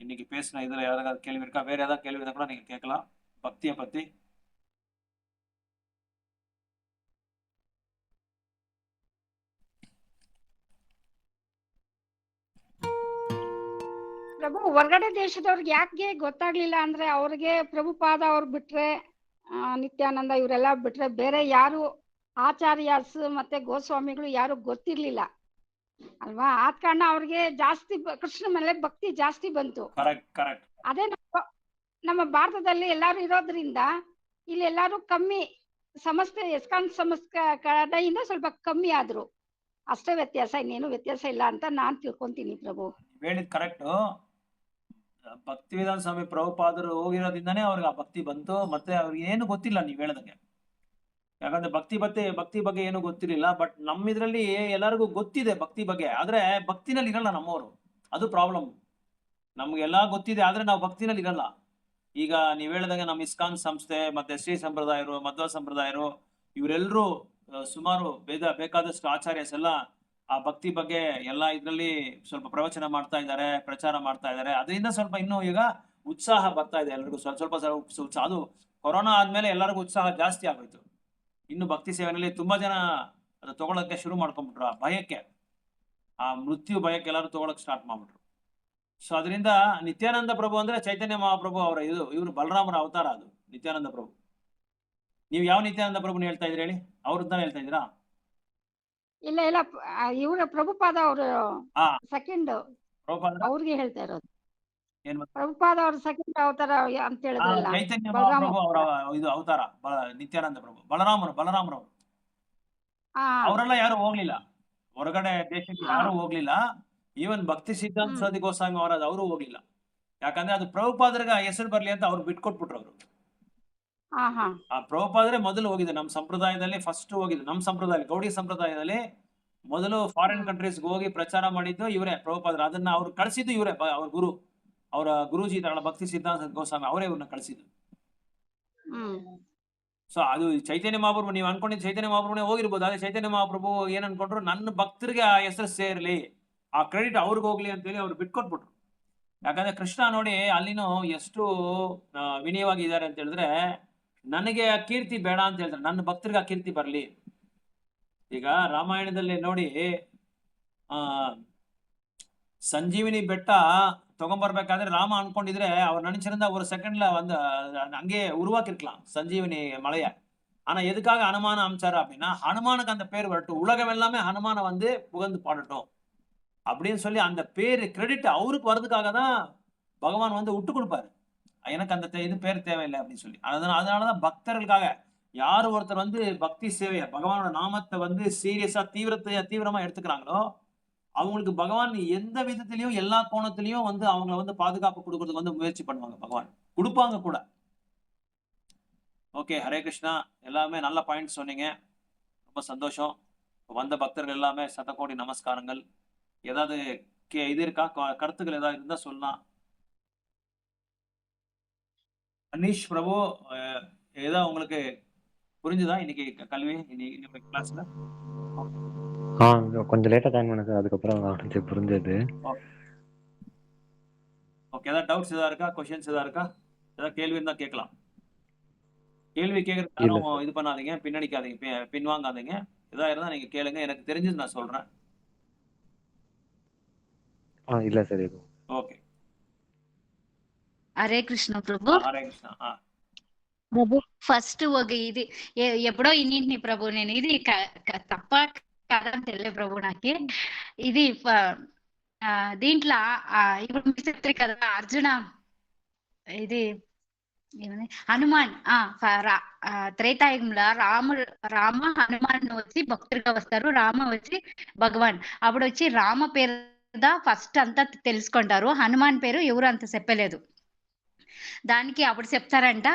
இன்னைக்கு பேசின இதுல யாராவது கேள்வி இருக்கா? வேற ஏதாவது கேள்வி இருந்தா கூட நீங்க கேட்கலாம் பக்தியை பத்தி. ಪ್ರಭು ಹೊರಗಡೆ ದೇಶದವ್ರಿಗೆ ಯಾಕೆ ಗೊತ್ತಾಗ್ಲಿಲ್ಲ ಅಂದ್ರೆ ಅವ್ರಿಗೆ ಪ್ರಭುಪಾದ ಅವ್ರು ಬಿಟ್ರೆ ನಿತ್ಯಾನಂದ ಇವರೆಲ್ಲ ಬಿಟ್ರೆ ಬೇರೆ ಯಾರು ಆಚಾರ್ಯಸ್ ಮತ್ತೆ ಗೋಸ್ವಾಮಿಗಳು ಯಾರು ಗೊತ್ತಿರ್ಲಿಲ್ಲ ಅಲ್ವಾ. ಆದ ಕಾರಣ ಅವ್ರಿಗೆ ಜಾಸ್ತಿ ಕೃಷ್ಣ ಮೇಲೆ ಭಕ್ತಿ ಜಾಸ್ತಿ ಬಂತು. Correct correct. ಅದೇ ನಮ್ಮ ಭಾರತದಲ್ಲಿ ಎಲ್ಲಾರು ಇರೋದ್ರಿಂದ ಇಲ್ಲಿ ಎಲ್ಲಾರು ಕಮ್ಮಿ ಸಮಸ್ತೆ ಇಸ್ಕಾನ್ ಕಡೆಯಿಂದ ಸ್ವಲ್ಪ ಕಮ್ಮಿ ಆದ್ರು ಅಷ್ಟೇ ವ್ಯತ್ಯಾಸ, ಇನ್ನೇನು ವ್ಯತ್ಯಾಸ ಇಲ್ಲ ಅಂತ ನಾನ್ ತಿಳ್ಕೊಂತೀನಿ ಪ್ರಭು. ಹೇಳಿದ್ ಕರೆಕ್ಟ್. ಭಕ್ತಿವೇದಾಂತ ಸ್ವಾಮಿ ಪ್ರಭುಪಾದರು ಹೋಗಿರೋದ್ರಿಂದಾನೇ ಅವ್ರಿಗೆ ಆ ಭಕ್ತಿ ಬಂತು. ಮತ್ತೆ ಅವ್ರಿಗೆ ಏನು ಗೊತ್ತಿಲ್ಲ ನೀವ್ ಹೇಳ್ದಂಗೆ, ಯಾಕಂದ್ರೆ ಭಕ್ತಿ ಬಗ್ಗೆ ಏನು ಗೊತ್ತಿರಲಿಲ್ಲ. ಬಟ್ ನಮ್ಮಿದ್ರಲ್ಲಿ ಎಲ್ಲರಿಗೂ ಗೊತ್ತಿದೆ ಭಕ್ತಿ ಬಗ್ಗೆ, ಆದ್ರೆ ಭಕ್ತಿನಲ್ಲಿ ಇರಲ್ಲ ನಮ್ಮವರು. ಅದು ಪ್ರಾಬ್ಲಮ್. ನಮ್ಗೆಲ್ಲಾ ಗೊತ್ತಿದೆ ಆದ್ರೆ ನಾವು ಭಕ್ತಿನಲ್ಲಿ ಇರಲ್ಲ. ಈಗ ನೀವ್ ಹೇಳ್ದಂಗೆ ನಮ್ಮ ಇಸ್ಕಾನ್ ಸಂಸ್ಥೆ ಮತ್ತೆ ಶ್ರೀ ಸಂಪ್ರದಾಯರು, ಮಧ್ವ ಸಂಪ್ರದಾಯರು ಇವರೆಲ್ಲರೂ ಸುಮಾರು ಬೇಕಾದಷ್ಟು ಆಚಾರ್ಯಸ್ ಎಲ್ಲ ಆ ಭಕ್ತಿ ಬಗ್ಗೆ ಎಲ್ಲ ಇದ್ರಲ್ಲಿ ಸ್ವಲ್ಪ ಪ್ರವಚನ ಮಾಡ್ತಾ ಇದ್ದಾರೆ, ಪ್ರಚಾರ ಮಾಡ್ತಾ ಇದ್ದಾರೆ. ಅದರಿಂದ ಸ್ವಲ್ಪ ಇನ್ನೂ ಈಗ ಉತ್ಸಾಹ ಬರ್ತಾ ಇದೆ ಎಲ್ರಿಗೂ, ಸ್ವಲ್ಪ ಉತ್ಸಾಹ. ಅದು ಕೊರೋನಾ ಆದ್ಮೇಲೆ ಎಲ್ಲರಿಗೂ ಉತ್ಸಾಹ ಜಾಸ್ತಿ ಆಗೋಯ್ತು. ಇನ್ನು ಭಕ್ತಿ ಸೇವೆಯಲ್ಲಿ ತುಂಬಾ ಜನ ಅದು ತಗೊಳಕ್ಕೆ ಶುರು ಮಾಡ್ಕೊಂಡ್ಬಿಟ್ರು. ಆ ಭಯಕ್ಕೆ, ಆ ಮೃತ್ಯು ಭಯಕ್ಕೆ ಎಲ್ಲರೂ ತಗೊಳಕ್ ಸ್ಟಾರ್ಟ್ ಮಾಡ್ಬಿಟ್ರು. ಸೊ ಅದರಿಂದ ನಿತ್ಯಾನಂದ ಪ್ರಭು ಅಂದ್ರೆ ಚೈತನ್ಯ ಮಹಾಪ್ರಭು ಅವರ ಇವರು ಬಲರಾಮರ ಅವತಾರ. ಅದು ನಿತ್ಯಾನಂದ ಪ್ರಭು. ನೀವು ಯಾವ ನಿತ್ಯಾನಂದ ಪ್ರಭುನ ಹೇಳ್ತಾ ಇದ್ರಿ ಹೇಳಿ? ಅವ್ರದ್ದಾನೆ ಹೇಳ್ತಾ ಇದ್ದೀರಾ? ಇಲ್ಲ ಇಲ್ಲ ಇವರ ಪ್ರಭುಪಾದ ಅವರು ಹಾ, ಸೆಕೆಂಡ್ ಪ್ರಭುಪಾದ ಅವ್ರಿಗೆ ಹೇಳ್ತಾ ಇರೋದು. ಏನ್ ಪ್ರಭುಪಾದ ಅವ್ರ ಸೆಕೆಂಡ್ ಅವತಾರ ಅಂತ ಹೇಳಿದ್ರಲ್ಲ, ಚೈತನ್ಯ ಬಲರಾಮ ಮಹಾಪ್ರಭು ಅವರ ಇದು ಅವತಾರ ನಿತ್ಯಾನಂದ ಪ್ರಭು. ಬಲರಾಮರವರು ಅವರೆಲ್ಲ ಯಾರು ಹೋಗ್ಲಿಲ್ಲ ಹೊರಗಡೆ ದೇಶಕ್ಕೆ, ಯಾರು ಹೋಗ್ಲಿಲ್ಲ. ಈವನ್ ಭಕ್ತಿ ಸಿದ್ಧಾಂತ ಸರಸ್ವತಿ ಗೋಸ್ವಾಮಿ ಅವರು ಹೋಗ್ಲಿಲ್ಲ. ಯಾಕಂದ್ರೆ ಅದು ಪ್ರಭುಪಾದರಿಗೆ ಹೆಸರು ಬರ್ಲಿ ಅಂತ ಅವ್ರು ಬಿಟ್ಕೊಟ್ಬಿಟ್ರು. ಅವರು ಆ ಪ್ರಭುಪಾದ್ರೆ ಮೊದಲು ಹೋಗಿದೆ ನಮ್ಮ ಸಂಪ್ರದಾಯದಲ್ಲಿ, ಫಸ್ಟ್ ಹೋಗಿದ್ದು ನಮ್ಮ ಸಂಪ್ರದಾಯ ಗೌಡಿ ಸಂಪ್ರದಾಯದಲ್ಲಿ. ಮೊದಲು ಫಾರಿನ್ ಕಂಟ್ರೀಸ್ಗೆ ಹೋಗಿ ಪ್ರಚಾರ ಮಾಡಿದ್ದು ಇವರೇ ಪ್ರಭುಪಾದ್ರ. ಅದನ್ನ ಅವ್ರು ಕಳಿಸಿದ್ದು ಇವರೇ, ಅವ್ರ ಗುರು, ಅವರ ಗುರುಜಿ ಇದಾರಲ್ಲ ಭಕ್ತಿ ಸಿದ್ಧಾಂತ ಗೋಸ್ವಾಮಿ, ಅವರೇ ಇವ್ರನ್ನ ಕಳಿಸಿದ್ದು. ಸೊ ಅದು ಚೈತನ್ಯ ಮಹಾಪ್ರಭು ನೀವು ಅನ್ಕೊಂಡಿದ್ದು ಚೈತನ್ಯ ಮಹಾಪ್ರಭುನೇ ಹೋಗಿರ್ಬೋದು. ಅದೇ ಚೈತನ್ಯ ಮಹಾಪ್ರಭು ಏನ್ ಅನ್ಕೊಂಡ್ರು, ನನ್ನ ಭಕ್ತರಿಗೆ ಆ ಹೆಸರು ಸೇರ್ಲಿ, ಆ ಕ್ರೆಡಿಟ್ ಅವ್ರಿಗೆ ಹೋಗ್ಲಿ ಅಂತೇಳಿ ಅವ್ರು ಬಿಟ್ಕೊಟ್ಬಿಟ್ರು. ಯಾಕಂದ್ರೆ ಕೃಷ್ಣ ನೋಡಿ ಅಲ್ಲಿನೂ ಎಷ್ಟು ವಿನಯವಾಗಿದ್ದಾರೆ ಅಂತ ಹೇಳಿದ್ರೆ, ನನಗೆ ಆ ಕೀರ್ತಿ ಬೇಡ ಅಂತ ಹೇಳ್ತಾರೆ, ನನ್ನ ಭಕ್ತರಿಗೆ ಆ ಕೀರ್ತಿ ಬರ್ಲಿ. ಈಗ ರಾಮಾಯಣದಲ್ಲಿ ನೋಡಿ ಸಂಜೀವಿನಿ ಬೆಟ್ಟ ತಗೊಂಡ್ಬರ್ಬೇಕಾದ್ರೆ ರಾಮ ಅನ್ಕೊಂಡಿದ್ರೆ ಅವ್ರ ನೆನಚಿರಿಂದ ஒரு செகண்ட்ல வந்து அங்கே உருவாக்கிருக்கலாம் சஞ்சீவனி மலைய. ஆனா எதுக்காக ஹனுமான அமிச்சாரு அப்படின்னா, ஹனுமானுக்கு அந்த பேர் வரட்டும், உலகம் எல்லாமே ஹனுமான வந்து புகழ்ந்து பாடட்டும் அப்படின்னு சொல்லி அந்த பேர் கிரெடிட் அவருக்கு வர்றதுக்காக தான் பகவான் வந்து விட்டு கொடுப்பாரு. எனக்கு அந்த இது பேர் தேவையில்லை அப்படின்னு சொல்லி. அதனாலதான் பக்தர்களுக்காக யாரு ஒருத்தர் வந்து பக்தி சேவைய பகவானோட நாமத்தை வந்து சீரியஸா தீவிரமா எடுத்துக்கிறாங்களோ அவங்களுக்கு பகவான் எந்த விதத்திலையும் எல்லா கோணத்திலையும் வந்து அவங்களை வந்து பாதுகாப்பு கொடுக்கறதுக்கு வந்து முயற்சி பண்ணுவாங்க, பகவான் கொடுப்பாங்க கூட. ஓகே, ஹரே கிருஷ்ணா. எல்லாமே நல்ல பாயிண்ட் சொன்னீங்க, ரொம்ப சந்தோஷம். வந்த பக்தர்கள் எல்லாமே சதகோடி நமஸ்காரங்கள். ஏதாவது இது இருக்கா, கருத்துக்கள் ஏதாவது இருந்தா சொல்லலாம். அனீஷ் பிரபு, ஏதாவது உங்களுக்கு புரிஞ்சுதா இன்னைக்கு கல்வி இன்னைக்கு கிளாஸ்ல? கொஞ்சம் லேட்டா ஜாயின் பண்ணேன் சார், அதுக்கப்புறம் புரிஞ்சது. ஓகே, ஏதாவது டவுட்ஸ் ஏதாவது இருக்கா, क्वेश्चंस ஏதாவது இருக்கா? ஏதாவது கேள்வி இருந்தா கேட்கலாம். கேள்வி கேட்கறதுக்கு இது பண்ணாதீங்க, பின்னடிக்காதீங்க, பின்வாங்காதீங்க. ஏதாவது இருந்தா நீங்க கேளுங்க, எனக்கு தெரிஞ்சது நான் சொல்றேன். இல்ல சரி. ஓகே, హరే కృష్ణ ప్రభు. హరే కృష్ణ. ప్రభు ఫస్ట్ ఒక ఇది ఎప్పుడో ఇన్నింటిని ప్రభు నేను ఇది తప్ప కాదని తెలియదు ప్రభు. నాకు ఇది దీంట్లో ఇప్పుడు మీరు చెప్తారు కదా అర్జున, ఇది ఏమని హనుమాన్ త్రేతాయుగంలో రామ హనుమాన్ వచ్చి భక్తులుగా వస్తారు, రామ వచ్చి భగవాన్. అప్పుడు వచ్చి రామ పేరు ఫస్ట్ అంతా తెలుసుకుంటారు, హనుమాన్ పేరు ఎవరు అంత చెప్పలేదు. దానికి అప్పుడు చెప్తారంట.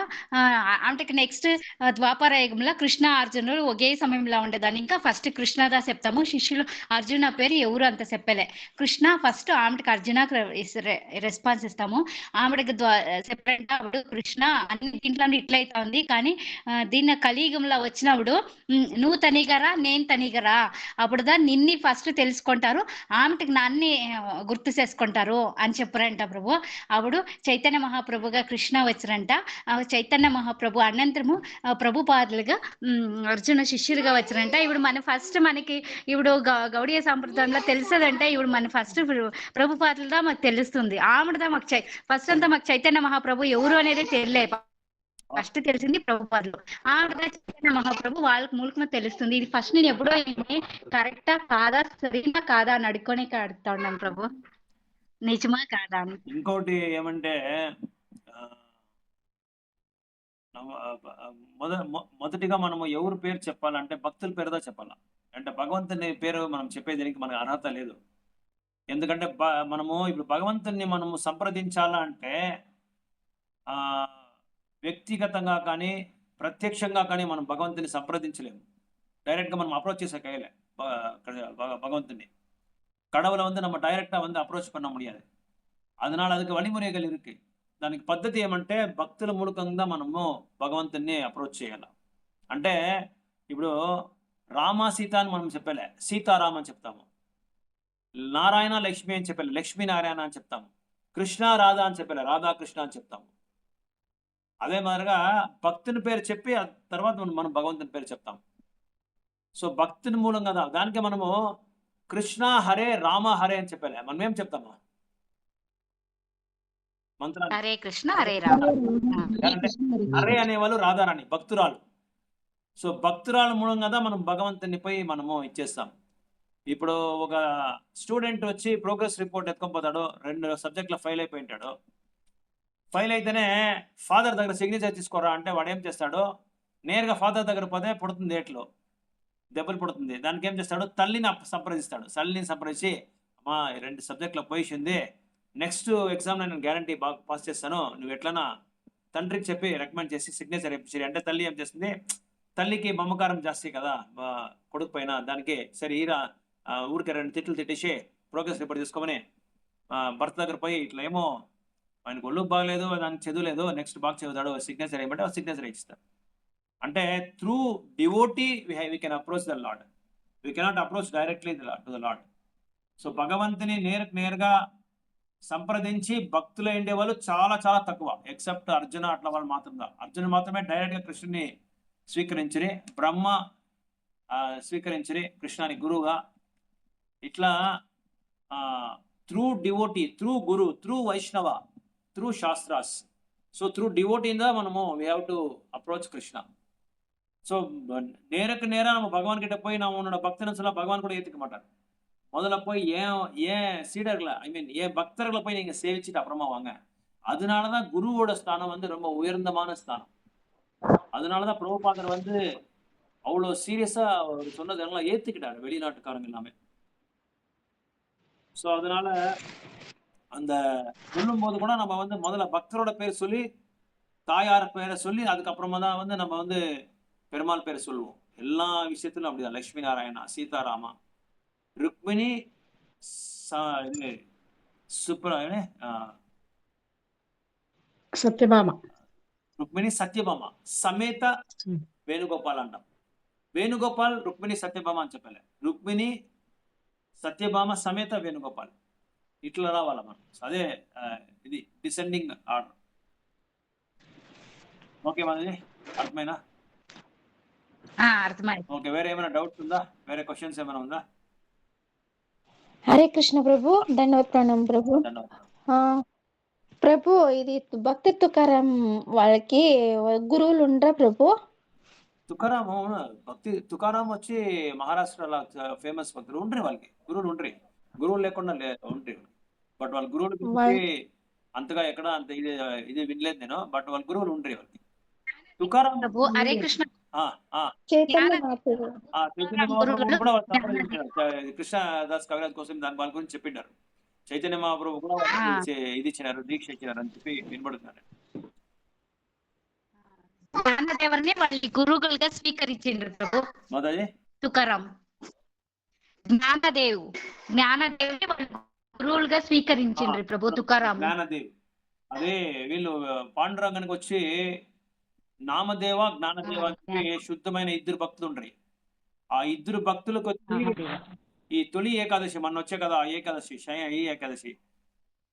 అంటే నెక్స్ట్ ద్వాపర యుగంలో కృష్ణ అర్జునుడు ఒకే సమయంలో ఉండేదాన్ని. ఇంకా ఫస్ట్ కృష్ణదా చెప్తాము, శిష్యులు అర్జున పేరు ఎవరు అంత చెప్పలే. కృష్ణ ఫస్ట్ ఆమెకి అర్జునకు రెస్పాన్స్ ఇస్తాము. ఆమెకి చెప్పారంట అప్పుడు కృష్ణ అన్ని దీంట్లో ఇట్లయితా ఉంది, కానీ దీన్ని కలియుగంలో వచ్చినప్పుడు నువ్వు తనిగరా నేను తనిగరా, అప్పుడుదా నిన్ని ఫస్ట్ తెలుసుకుంటారు, ఆమెకి నన్ని గుర్తు చేసుకుంటారు అని చెప్పారంట ప్రభు. అప్పుడు చైతన్య మహాప్రభు మహాప్రభుగా కృష్ణ వచ్చారంట. చైతన్య మహాప్రభు అనంతరము ప్రభుపాదులుగా అర్జున శిష్యులుగా వచ్చారంట. ఇప్పుడు మనకి ఇప్పుడు గౌడీయ సంప్రదాయంలో తెలుసదంటే ఇప్పుడు మన ఫస్ట్ ప్రభుపాదులుగా మాకు తెలుస్తుంది. ఆమెదా మాకు ఫస్ట్ అంతా మాకు చైతన్య మహాప్రభు ఎవరు అనేది తెలియలే. ఫస్ట్ తెలిసింది ప్రభుపాదులు. ఆవిడగా చైతన్య మహాప్రభు వాళ్ళకి మూలకమే తెలుస్తుంది. ఇది ఫస్ట్ నేను ఎప్పుడో కరెక్టా కాదా సరైనా కాదా అని అడుక్కొని అడుగుతా ఉన్నాను ప్రభు, నిజమా కాదా అని. ఇంకోటి ఏమంటే మొదటిగా మనము ఎవరి పేరు చెప్పాలంటే భక్తుల పేరుదా చెప్పాలా. అంటే భగవంతుని పేరు మనం చెప్పేదానికి మనకు అర్హత లేదు. ఎందుకంటే మనము ఇప్పుడు భగవంతుని మనము సంప్రదించాలంటే వ్యక్తిగతంగా కానీ ప్రత్యక్షంగా కానీ మనం భగవంతుని సంప్రదించలేము. డైరెక్ట్గా మనం అప్రోచ్ చేసే కయ్యలే பகவந்தனை. கடவுளை நம்ம டைரக்டா அப்ரோச் பண்ண முடியாது. அதனால அதுக்கு வழிமுறைகள் இருக்கு. దానికి పద్ధతి ఏమంటే భక్తుల మూలకంగా మనము భగవంతుని అప్రోచ్ చేయాలి. అంటే ఇప్పుడు రామ సీత అని మనం చెప్పలే, సీతారామ అని చెప్తాము. నారాయణ లక్ష్మి అని చెప్పలే, లక్ష్మీ నారాయణ అని చెప్తాము. కృష్ణ రాధా అని చెప్పలే, రాధా కృష్ణ అని చెప్తాము. అదే మాదిరిగా భక్తుని పేరు చెప్పి తర్వాత మనం భగవంతుని పేరు చెప్తాం. సో భక్తుని మూలంగా దానికి మనము కృష్ణ హరే రామ హరే అని చెప్పలే, మనం ఏం చెప్తాము? మంత్రాలు హరే కృష్ణ హరే రామ. హరే అనేవాళ్ళు రాధారాణి, భక్తురాలు. సో భక్తురాల మూలంగా మనం భగవంతుని పోయి మనము ఇచ్చేస్తాం. ఇప్పుడు ఒక స్టూడెంట్ వచ్చి ప్రోగ్రెస్ రిపోర్ట్ ఎత్తుకొని పోతాడు, 2 సబ్జెక్టులో ఫెయిల్ అయిపోయి ఉంటాడు. ఫెయిల్ అయితేనే ఫాదర్ దగ్గర సిగ్నేచర్ తీసుకోరా అంటే వాడు ఏం చేస్తాడు? నేరుగా ఫాదర్ దగ్గర పోతే పుడుతుంది, ఏట్లో దెబ్బలు పుడుతుంది. దానికి ఏం చేస్తాడు? తల్లిని సంప్రదిస్తాడు. తల్లిని సంప్రదించి అమ్మా 2 సబ్జెక్టులో పొజిషన్ది, నెక్స్ట్ ఎగ్జామ్లో నేను గ్యారంటీ బాగా పాస్ చేస్తాను, నువ్వు ఎట్లన్నా తండ్రికి చెప్పి రికమెండ్ చేసి సిగ్నేచర్ ఇప్పించి అంటే తల్లి ఏం చేస్తుంది? తల్లికి మమకారం జాస్తి కదా కొడుకు పైన. దానికి సరే ఈరా ఊరికే 2 తిట్లు తిట్టేసి ప్రోగ్రెస్ రిపోర్ట్ తీసుకోమని భర్త దగ్గర పోయి ఇట్లా ఏమో ఆయనకు ఒళ్ళు బాగలేదు, దానికి చదువులేదు, నెక్స్ట్ బాగా చదువుతాడు, సిగ్నేచర్ ఏమంటే సిగ్నేచర్ ఇచ్చిస్తారు. అంటే through devotee we can approach the lord, we cannot approach directly to the lord. So భగవంతుని నేరుగా సంప్రదించి భక్తులు ఉండే వాళ్ళు చాలా చాలా తక్కువ, ఎక్సెప్ట్ అర్జున అట్లా వాళ్ళు మాత్రమే. అర్జున మాత్రమే డైరెక్ట్గా కృష్ణుని స్వీకరించిరి, బ్రహ్మ స్వీకరించిరి కృష్ణాని గురువుగా. ఇట్లా త్రూ డివోటీ, త్రూ గురు, త్రూ వైష్ణవ, త్రూ శాస్త్రాస్. సో త్రూ డివోటీందా మనము we have to approach Krishna. So நேர நம்ம பகவான் கிட்ட போய் நான் உன்னோட பக்தன்னு சொன்னா பகவான் கூட ஏத்துக்க மாட்டார். முதல்ல போய் ஏன் சீடர்களை ஏன் பக்தர்களை போய் நீங்க சேவிச்சுட்டு அப்புறமா வாங்க. அதனாலதான் குருவோட ஸ்தானம் ரொம்ப உயர்ந்தமான ஸ்தானம். அதனாலதான் பிரபுபாதர் அவ்வளவு சீரியஸா அவர் சொன்னது எல்லாம் ஏத்துக்கிட்டாரு வெளிநாட்டுக்காரங்க எல்லாமே. ஸோ அதனால அந்த சொல்லும் போது கூட நம்ம முதல்ல பக்தரோட பேர் சொல்லி தாயார் பேரை சொல்லி அதுக்கப்புறமா தான் நம்ம பெருமாள் பேரை சொல்லுவோம். எல்லா விஷயத்திலும் அப்படிதான். லட்சுமி நாராயணா, சீதாராமா, ருக்மிணி, సత్యభామ, రుక్మిణి సత్యభామ సమేత వేణుగోపాల్ అంటాం. వేణుగోపాల్ రుక్మిణి సత్యభామ అని చెప్పలే, రుక్మిణి సత్యభామ సమేత వేణుగోపాల్ ఇట్లా రావాల మనం. అదే ఇది డిసెండింగ్ ఆర్డర్. ఓకే మాది అర్థమైనా? అర్థమైంది. ఓకే, వేరే ఏమైనా డౌట్స్ ఉందా? వేరే క్వశ్చన్స్ ఏమైనా ఉందా? హరే కృష్ణ ప్రభు, ధన్యవాద ప్రణామం ప్రభు. ప్రభు ఇది భక్తి తుకారాం వాళ్ళకి గురువులు ఉండరా ప్రభు? తుకారాం భక్తి తుకారాం వచ్చి మహారాష్ట్రలో ఫేమస్ భక్తులు ఉండ్రి, వాళ్ళకి గురువులు ఉండ్రి. గురువులు లేకుండా ఉండ్రి. బట్ వాళ్ళ గురువులు గురించి అంతగా ఎక్కడ అంత ఇది వినలేదు నేను. బట్ వాళ్ళ గురువులు ఉండ్రి వాళ్ళకి. తుకారాం ప్రభు హరే కృష్ణ కృష్ణదాస్ కవిరాజ్ కోసం దాని వాళ్ళ గురించి చెప్పిండారు. చైతన్య మహాప్రభు కూడా ఇది ఇచ్చినారు, దీక్ష ఇచ్చినారు అని చెప్పి వినబడుతున్నారు. జ్ఞానదేవుని వాళ్ళ గురువులుగా స్వీకరించిండ్రు ప్రభు మొదటి తుకారాం. జ్ఞానదేవుని వాళ్ళ గురువులుగా స్వీకరించిండ్రు ప్రభు తుకారాం. జ్ఞానదేవ్ అదే వీళ్ళు పాండురంగానికి వచ్చి నామదేవ జ్ఞానదేవ శుద్ధమైన 2 భక్తులు ఉండ్రి. ఆ 2 భక్తులకు వచ్చి ఈ తొలి ఏకాదశి మొన్న వచ్చే కదా ఏకాదశి, ఈ ఏకాదశి,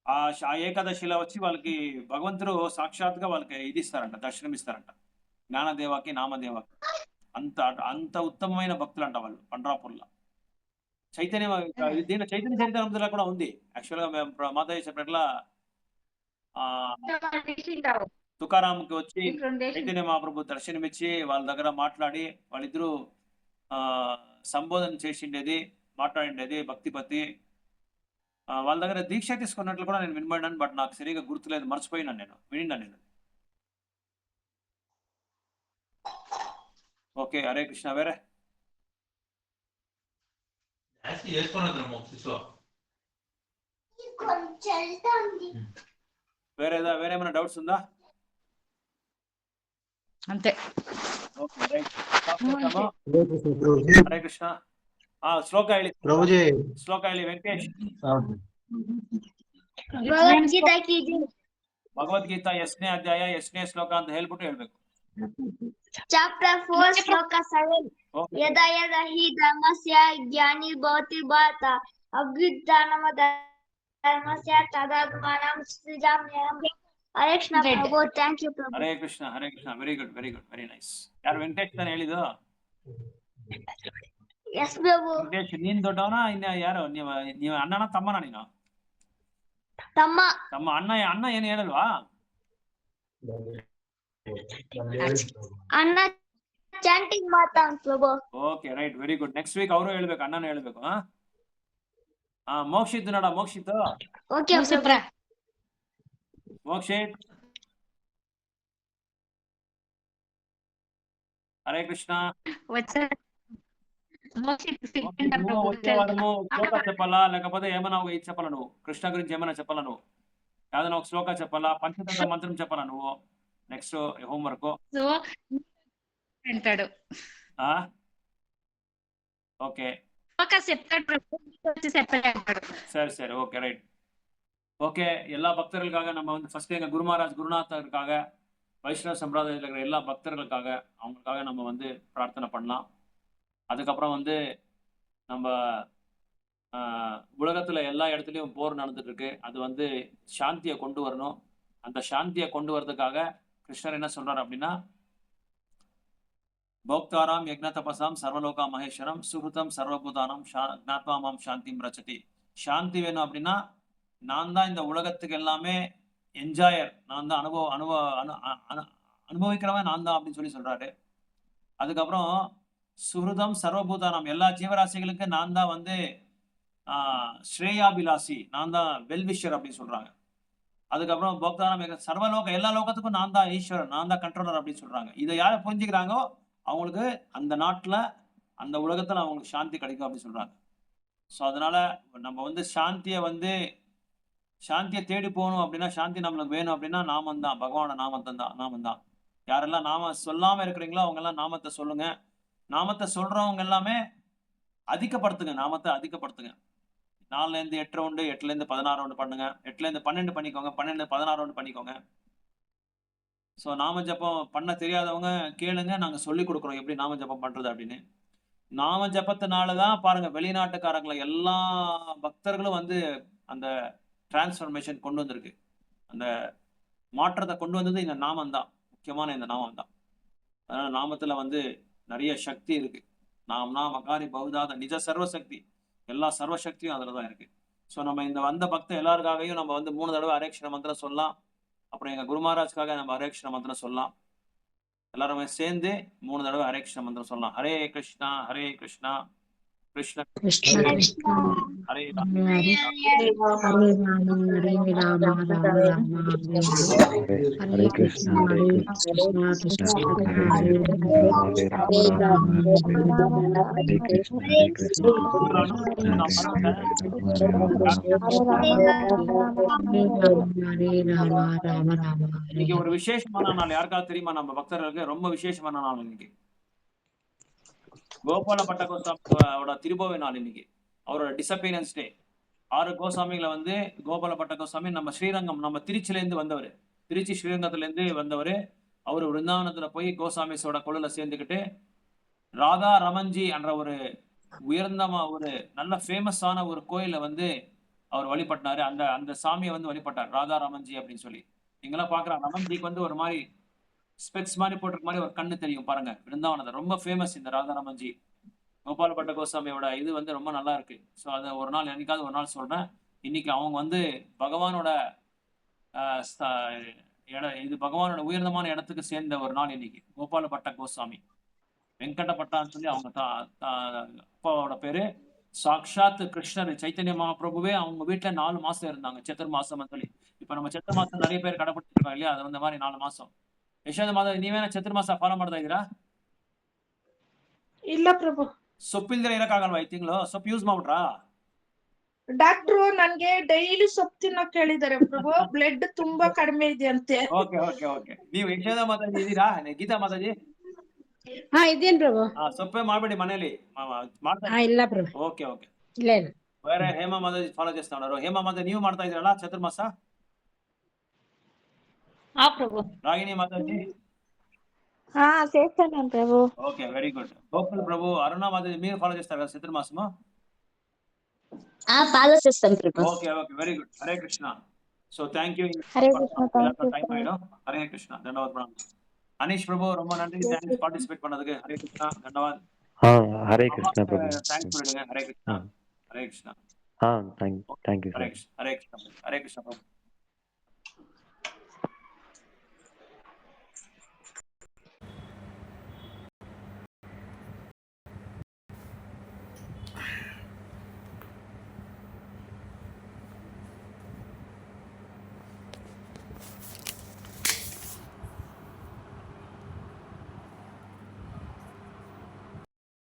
ఆ ఏకాదశిలో వచ్చి వాళ్ళకి భగవంతుడు సాక్షాత్గా వాళ్ళకి ఇది ఇస్తారంట, దర్శనమిస్తారంట. జ్ఞానదేవాకి నామదేవాకి అంత అంత ఉత్తమమైన భక్తులంట వాళ్ళు పండ్రాపూర్లో. చైతన్య దీంట్లో చైతన్య చరిత్ర కూడా ఉంది. యాక్చువల్గా మేము మాతాజీ చెప్పినట్ల తుకారాంకి వచ్చి చైతన్య మహాప్రభు దర్శనమిచ్చి వాళ్ళ దగ్గర మాట్లాడి వాళ్ళిద్దరూ సంబోధన చేసిండేది, మాట్లాడిండేది భక్తిపతి. వాళ్ళ దగ్గర దీక్ష తీసుకున్నట్లు కూడా నేను వినబడినాను, బట్ నాకు సరిగా గుర్తులేదు, మర్చిపోయినాను, నేను వినిన్నాను నేను. ఓకే, హరే కృష్ణ. వేరే వేరేమైనా డౌట్స్ ఉందా? అంతే. Okay, right. హరే కృష్ణ. ಶ್ಲೋಕ ಹೇಳಿ ಪ್ರಭುಜಿ. ಶ್ಲೋಕ ಹೇಳಿ ವೆಂಕಟೇಶ್. ಭಗವದ್ಗೀತಾ 8ನೇ ಅಧ್ಯಾಯ 8ನೇ ಶ್ಲೋಕ ಅಂತ ಹೇಳ್ಬಿಟ್ಟು ಹೇಳ್ಬೇಕು. ಚಾಪ್ಟರ್ 4 ಶ್ಲೋಕ 7. ಯದಾ ಯದಾ ಹಿ ಧರ್ಮಸ್ಯ ಗ್ಲಾನಿರ್ಭವತಿ ಭಾರತ ಅಭ್ಯುತ್ಥಾನಮಧರ್ಮಸ್ಯ ತದಾತ್ಮಾನಂ ಸೃಜಾಮ್ಯಹಂ. Hare Krishna Prabhu. Thank you Prabhu. Hare Krishna, Hare Krishna. Very good, very good, very nice. ಯಾರು ವೆಂಕಟೇಶ್ ತಾನೆ ಹೇಳಿದ್ದು? ಎಸ್ ಪ್ರಭು. ವೆಂಕಟೇಶ್ ನೀನ್ ದೊಡ್ಡವನ ಇನ್ನ ಯಾರು? ನೀವು ಅಣ್ಣನ ತಮ್ಮನ? ನೀನು ತಮ್ಮ. ಅಣ್ಣ ಏನು ಹೇಳಲ್ವಾ? ಅಣ್ಣ ಚಾಂಟಿಂಗ್ ಮಾಡ್ತಾನ Prabhu. Okay, right, very good. Next week ಅವರು ಹೇಳ್ಬೇಕು, ಅಣ್ಣನೂ ಹೇಳ್ಬೇಕು. ಮೋಕ್ಷಿತ್ ನೋಡ, ಮೋಕ್ಷಿತ್. ಓಕೆ ಮೋಕ್ಷಿತ್. హరే కృష్ణ. వచ్చే వారము శ్లోక చెప్పాలా, లేకపోతే ఏమైనా ఒక ఇది చెప్పాలా? నువ్వు కృష్ణ గురించి ఏమైనా చెప్పాలా? నువ్వు ఏదైనా ఒక శ్లోక చెప్పాలా, పంచతంత్ర మంత్రం చెప్పాలా నువ్వు? నెక్స్ట్ హోంవర్క్ అంటాడు. ఓకే, சரி சரி, ஓகே, ரைட். ஓகே, எல்லா பக்தர்களுக்காக நம்ம வந்து ஃபர்ஸ்ட் எங்க குரு மகாராஜ் குருநாதருக்காக, வைஷ்ணவ சம்பிரதாயத்தில் இருக்கிற எல்லா பக்தர்களுக்காக, அவங்களுக்காக நம்ம வந்து பிரார்த்தனை பண்ணலாம். அதுக்கப்புறம் வந்து நம்ம உலகத்துல எல்லா இடத்துலையும் போர் நடந்துட்டு இருக்கு. அது வந்து சாந்தியை கொண்டு வரணும். அந்த சாந்தியை கொண்டு வரதுக்காக கிருஷ்ணர் என்ன சொல்றாரு அப்படின்னா, போக்தாராம் யக்ன தபசாம் சர்வலோகா மகேஸ்வரம் சுருதம் சர்வபூதானம் ஜாத்மாமாம் சாந்திம் ரச்சதி. சாந்தி வேணும் அப்படின்னா நான் தான் இந்த உலகத்துக்கு எல்லாமே என்ஜாயர், நான் தான் அனுபவிக்கிறவன் நான் தான் அப்படின்னு சொல்றாரு. அதுக்கப்புறம் சுருதம் சர்வபூதானம், எல்லா ஜீவராசிகளுக்கு நான் தான் வந்து ஸ்ரேயாபிலாசி, நான் தான் வெல்விஷர் அப்படின்னு சொல்றாங்க. அதுக்கப்புறம் போக்தானம் சர்வலோக, எல்லா லோகத்துக்கும் நான் தான் ஈஸ்வரன், நான் தான் கண்ட்ரோலர் அப்படின்னு சொல்றாங்க. இதை யாரை புரிஞ்சுக்கிறாங்கோ அவங்களுக்கு அந்த நாட்டில் அந்த உலகத்தில் அவங்களுக்கு சாந்தி கிடைக்கும் அப்படின்னு சொல்றாங்க. ஸோ அதனால நம்ம வந்து சாந்தியை தேடி போகணும் அப்படின்னா, சாந்தி நம்மளுக்கு வேணும் அப்படின்னா நாமம் தான், பகவான நாமம் தான். யாரெல்லாம் நாம சொல்லாம இருக்கிறீங்களோ அவங்க எல்லாம் நாமத்தை சொல்லுங்க. நாமத்தை சொல்றவங்க எல்லாமே அதிகப்படுத்துங்க, நாமத்தை அதிகப்படுத்துங்க. 4லேருந்து 8 ரவுண்டு, 8லேருந்து 16 ரவுண்டு பண்ணுங்க, 8லேருந்து 12 பண்ணிக்கோங்க, 12 16 ரவுண்டு பண்ணிக்கோங்க. ஸோ நாம ஜப்பம் பண்ண தெரியாதவங்க கேளுங்க, நாங்கள் சொல்லி கொடுக்குறோம் எப்படி நாம ஜப்பம் பண்றது அப்படின்னு. நாம ஜப்பத்தினால தான் பாருங்க வெளிநாட்டுக்காரங்களை எல்லா பக்தர்களும் வந்து அந்த டிரான்ஸ்ஃபர்மேஷன் கொண்டு வந்திருக்கு. அந்த மாற்றத்தை கொண்டு வந்தது இந்த நாமம் தான், முக்கியமான இந்த நாமம் தான். அதனால நாமத்துல வந்து நிறைய சக்தி இருக்கு. நாம்னா மகாரி பௌதாத நிஜ சர்வசக்தி, எல்லா சர்வசக்தியும் அதுல தான் இருக்கு. ஸோ நம்ம இந்த வந்த பக்த எல்லாருக்காகவும் நம்ம வந்து 3 தடவை ஹரே கிருஷ்ண மந்திரம் சொல்லலாம். அப்புறம் எங்க குரு மகாராஜ்காக நம்ம ஹரே கிருஷ்ண மந்திரம் சொல்லலாம். எல்லாருமே சேர்ந்து 3 தடவை ஹரே கிருஷ்ண மந்திரம் சொல்லலாம். ஹரே கிருஷ்ணா ஹரே கிருஷ்ணா கிருஷ்ண கிருஷ்ண ஹரே ராம் ஹரே ராம ஹரே கிருஷ்ணா ஹரே கிருஷ்ணா கிருஷ்ண ஹரே இன்னைக்கு ஒரு விசேஷமான நாள், யாருக்காவது தெரியுமா? நம்ம பக்தர்களுக்கு ரொம்ப விசேஷமான நாள் இன்னைக்கு. கோபால பட்ட கோசாமியோட திருபோவை நாள் இன்னைக்கு, அவரோட டிசப்பியரன்ஸ் டே. 6 கோசாமிகளை வந்து கோபால பட்ட கோசாமி நம்ம ஸ்ரீரங்கம், நம்ம திருச்சிலேருந்து வந்தவர், திருச்சி ஸ்ரீரங்கத்திலேருந்து வந்தவர். அவர் விருந்தாவனத்துல போய் கோசாமிஸோட குழுல சேர்ந்துக்கிட்டு ராதா ரமன்ஜி என்ற ஒரு உயர்ந்த ஒரு நல்ல ஃபேமஸான ஒரு கோயிலை வந்து அவர் வழிபட்டாரு. அந்த அந்த சாமியை வந்து வழிபட்டார், ராதா ரமன்ஜி அப்படின்னு சொல்லி. நீங்களாம் பார்க்கலாம், ரமன்ஜிக்கு வந்து ஒரு மாதிரி ஸ்பெக்ஸ் மாதிரி போட்டிருக்க மாதிரி ஒரு கண்ணு தெரியும் பாருங்க. பிருந்தாவனத்துல ரொம்ப ஃபேமஸ் இந்த ராதா ரமன்ஜி. கோபால பட்ட கோஸ்வாமியோட இது வந்து ரொம்ப நல்லா இருக்கு. ஸோ அதை ஒரு நாள் என்னைக்காவது ஒரு நாள் சொல்றேன். இன்னைக்கு அவங்க வந்து பகவானோட இது பகவானோட உயர்ந்தமான இடத்துக்கு சேர்ந்த ஒரு நாள் இன்னைக்கு. கோபால பட்ட கோஸ்வாமி வெங்கட பட்டான்னு சொல்லி அவங்க அப்பாவோட பேரு. சாக்ஷாத் கிருஷ்ணர் சைத்தன்ய மகாபிரபுவே அவங்க வீட்டுல 4 மாசம் இருந்தாங்க, சத்துர் மாசம் சொல்லி. இப்ப நம்ம சத்துர் மாசம் நிறைய பேர் கடைபிடிச்சிருக்காங்க இல்லையா, அது அந்த மாதிரி 4 மாசம். ಯಶೋಧ ಮಾತಾಡಿ ನೀವೇನ ಚತುರ್ಮಾಸ ಫಾಲೋ ಮಾಡ್ತಾ ಇದ್ದೀರಾ? ಇಲ್ಲ ಪ್ರಭು. ಸೊಪ್ಪಿಲ್ದ್ರೆ ಇರಕ್ಕಾಗಲ್ವಾ ಈ ತಿಂಗಳು? ಸೊಪ್ಪು ಯೂಸ್ ಮಾಡ್ಬಿಟ್ರಾ? ಡಾಕ್ಟ್ರು ನನ್ಗೆ ಡೈಲಿ ಸೊಪ್ಪು ತಿನ್ನಕ್ ಹೇಳಿದ್ದಾರೆ ಪ್ರಭು. ಬ್ಲಡ್ ತುಂಬಾ ಕಡಿಮೆ ಇದೆ ಅಂತೆ. Okay okay okay. ನೀವು ಯಶೋಧ ಮಾತಾಡಿ ಇದ್ದೀರಾ? ಗೀತಾ ಮಾತಾಡಿ. ಹಾ ಇದೇನ್ ಪ್ರಭು. ಸೊಪ್ಪೆ ಮಾಡ್ಬೇಡಿ ಮನೇಲಿ ಮಾಡ್ತಾ. ಇಲ್ಲ ಪ್ರಭು. Okay okay. ಇಲ್ಲ ಇಲ್ಲ. ಬೇರೆ ಹೇಮಾ ಮಾತಾಡಿ ಫಾಲೋ చేస్తా ఉన్నారు. ಹೇಮಾ ಮಾತಾಡಿ ನೀವು ಮಾಡ್ತಾ ಇದ್ದೀರಲ್ಲ ಚತುರ್ಮಾಸ? ಹಾ ಪ್ರಭು. ರಾಗಿಣಿ ಮಾತಾಡಿ. హా చేస్తాను Prabhu. Okay very good. Gokul Prabhu Aruna Mataji మీరు ఫాలో చేస్తారు కదా చతుర్మాసము? ఫాలో చేస్తాం Prabhu. Okay okay very good. Hare Krishna. So thank you. Hare Krishna. Time ஆயிடும். ஹரே கிருஷ்ணா. தண்டவாத் பிரணாம். அனீஷ் பிரபு ரொம்ப நன்றி, தேங்க்ஸ் பார்ட்டிசிபேட் பண்ணதுக்கு. ஹரே கிருஷ்ணா. தண்டவாத். ஹரே கிருஷ்ணா பிரபு. தேங்க்ஸ் சொல்லுங்க. Hare Krishna. Hare Krishna. Thank you. Hare Krishna. Hare Krishna Prabhu.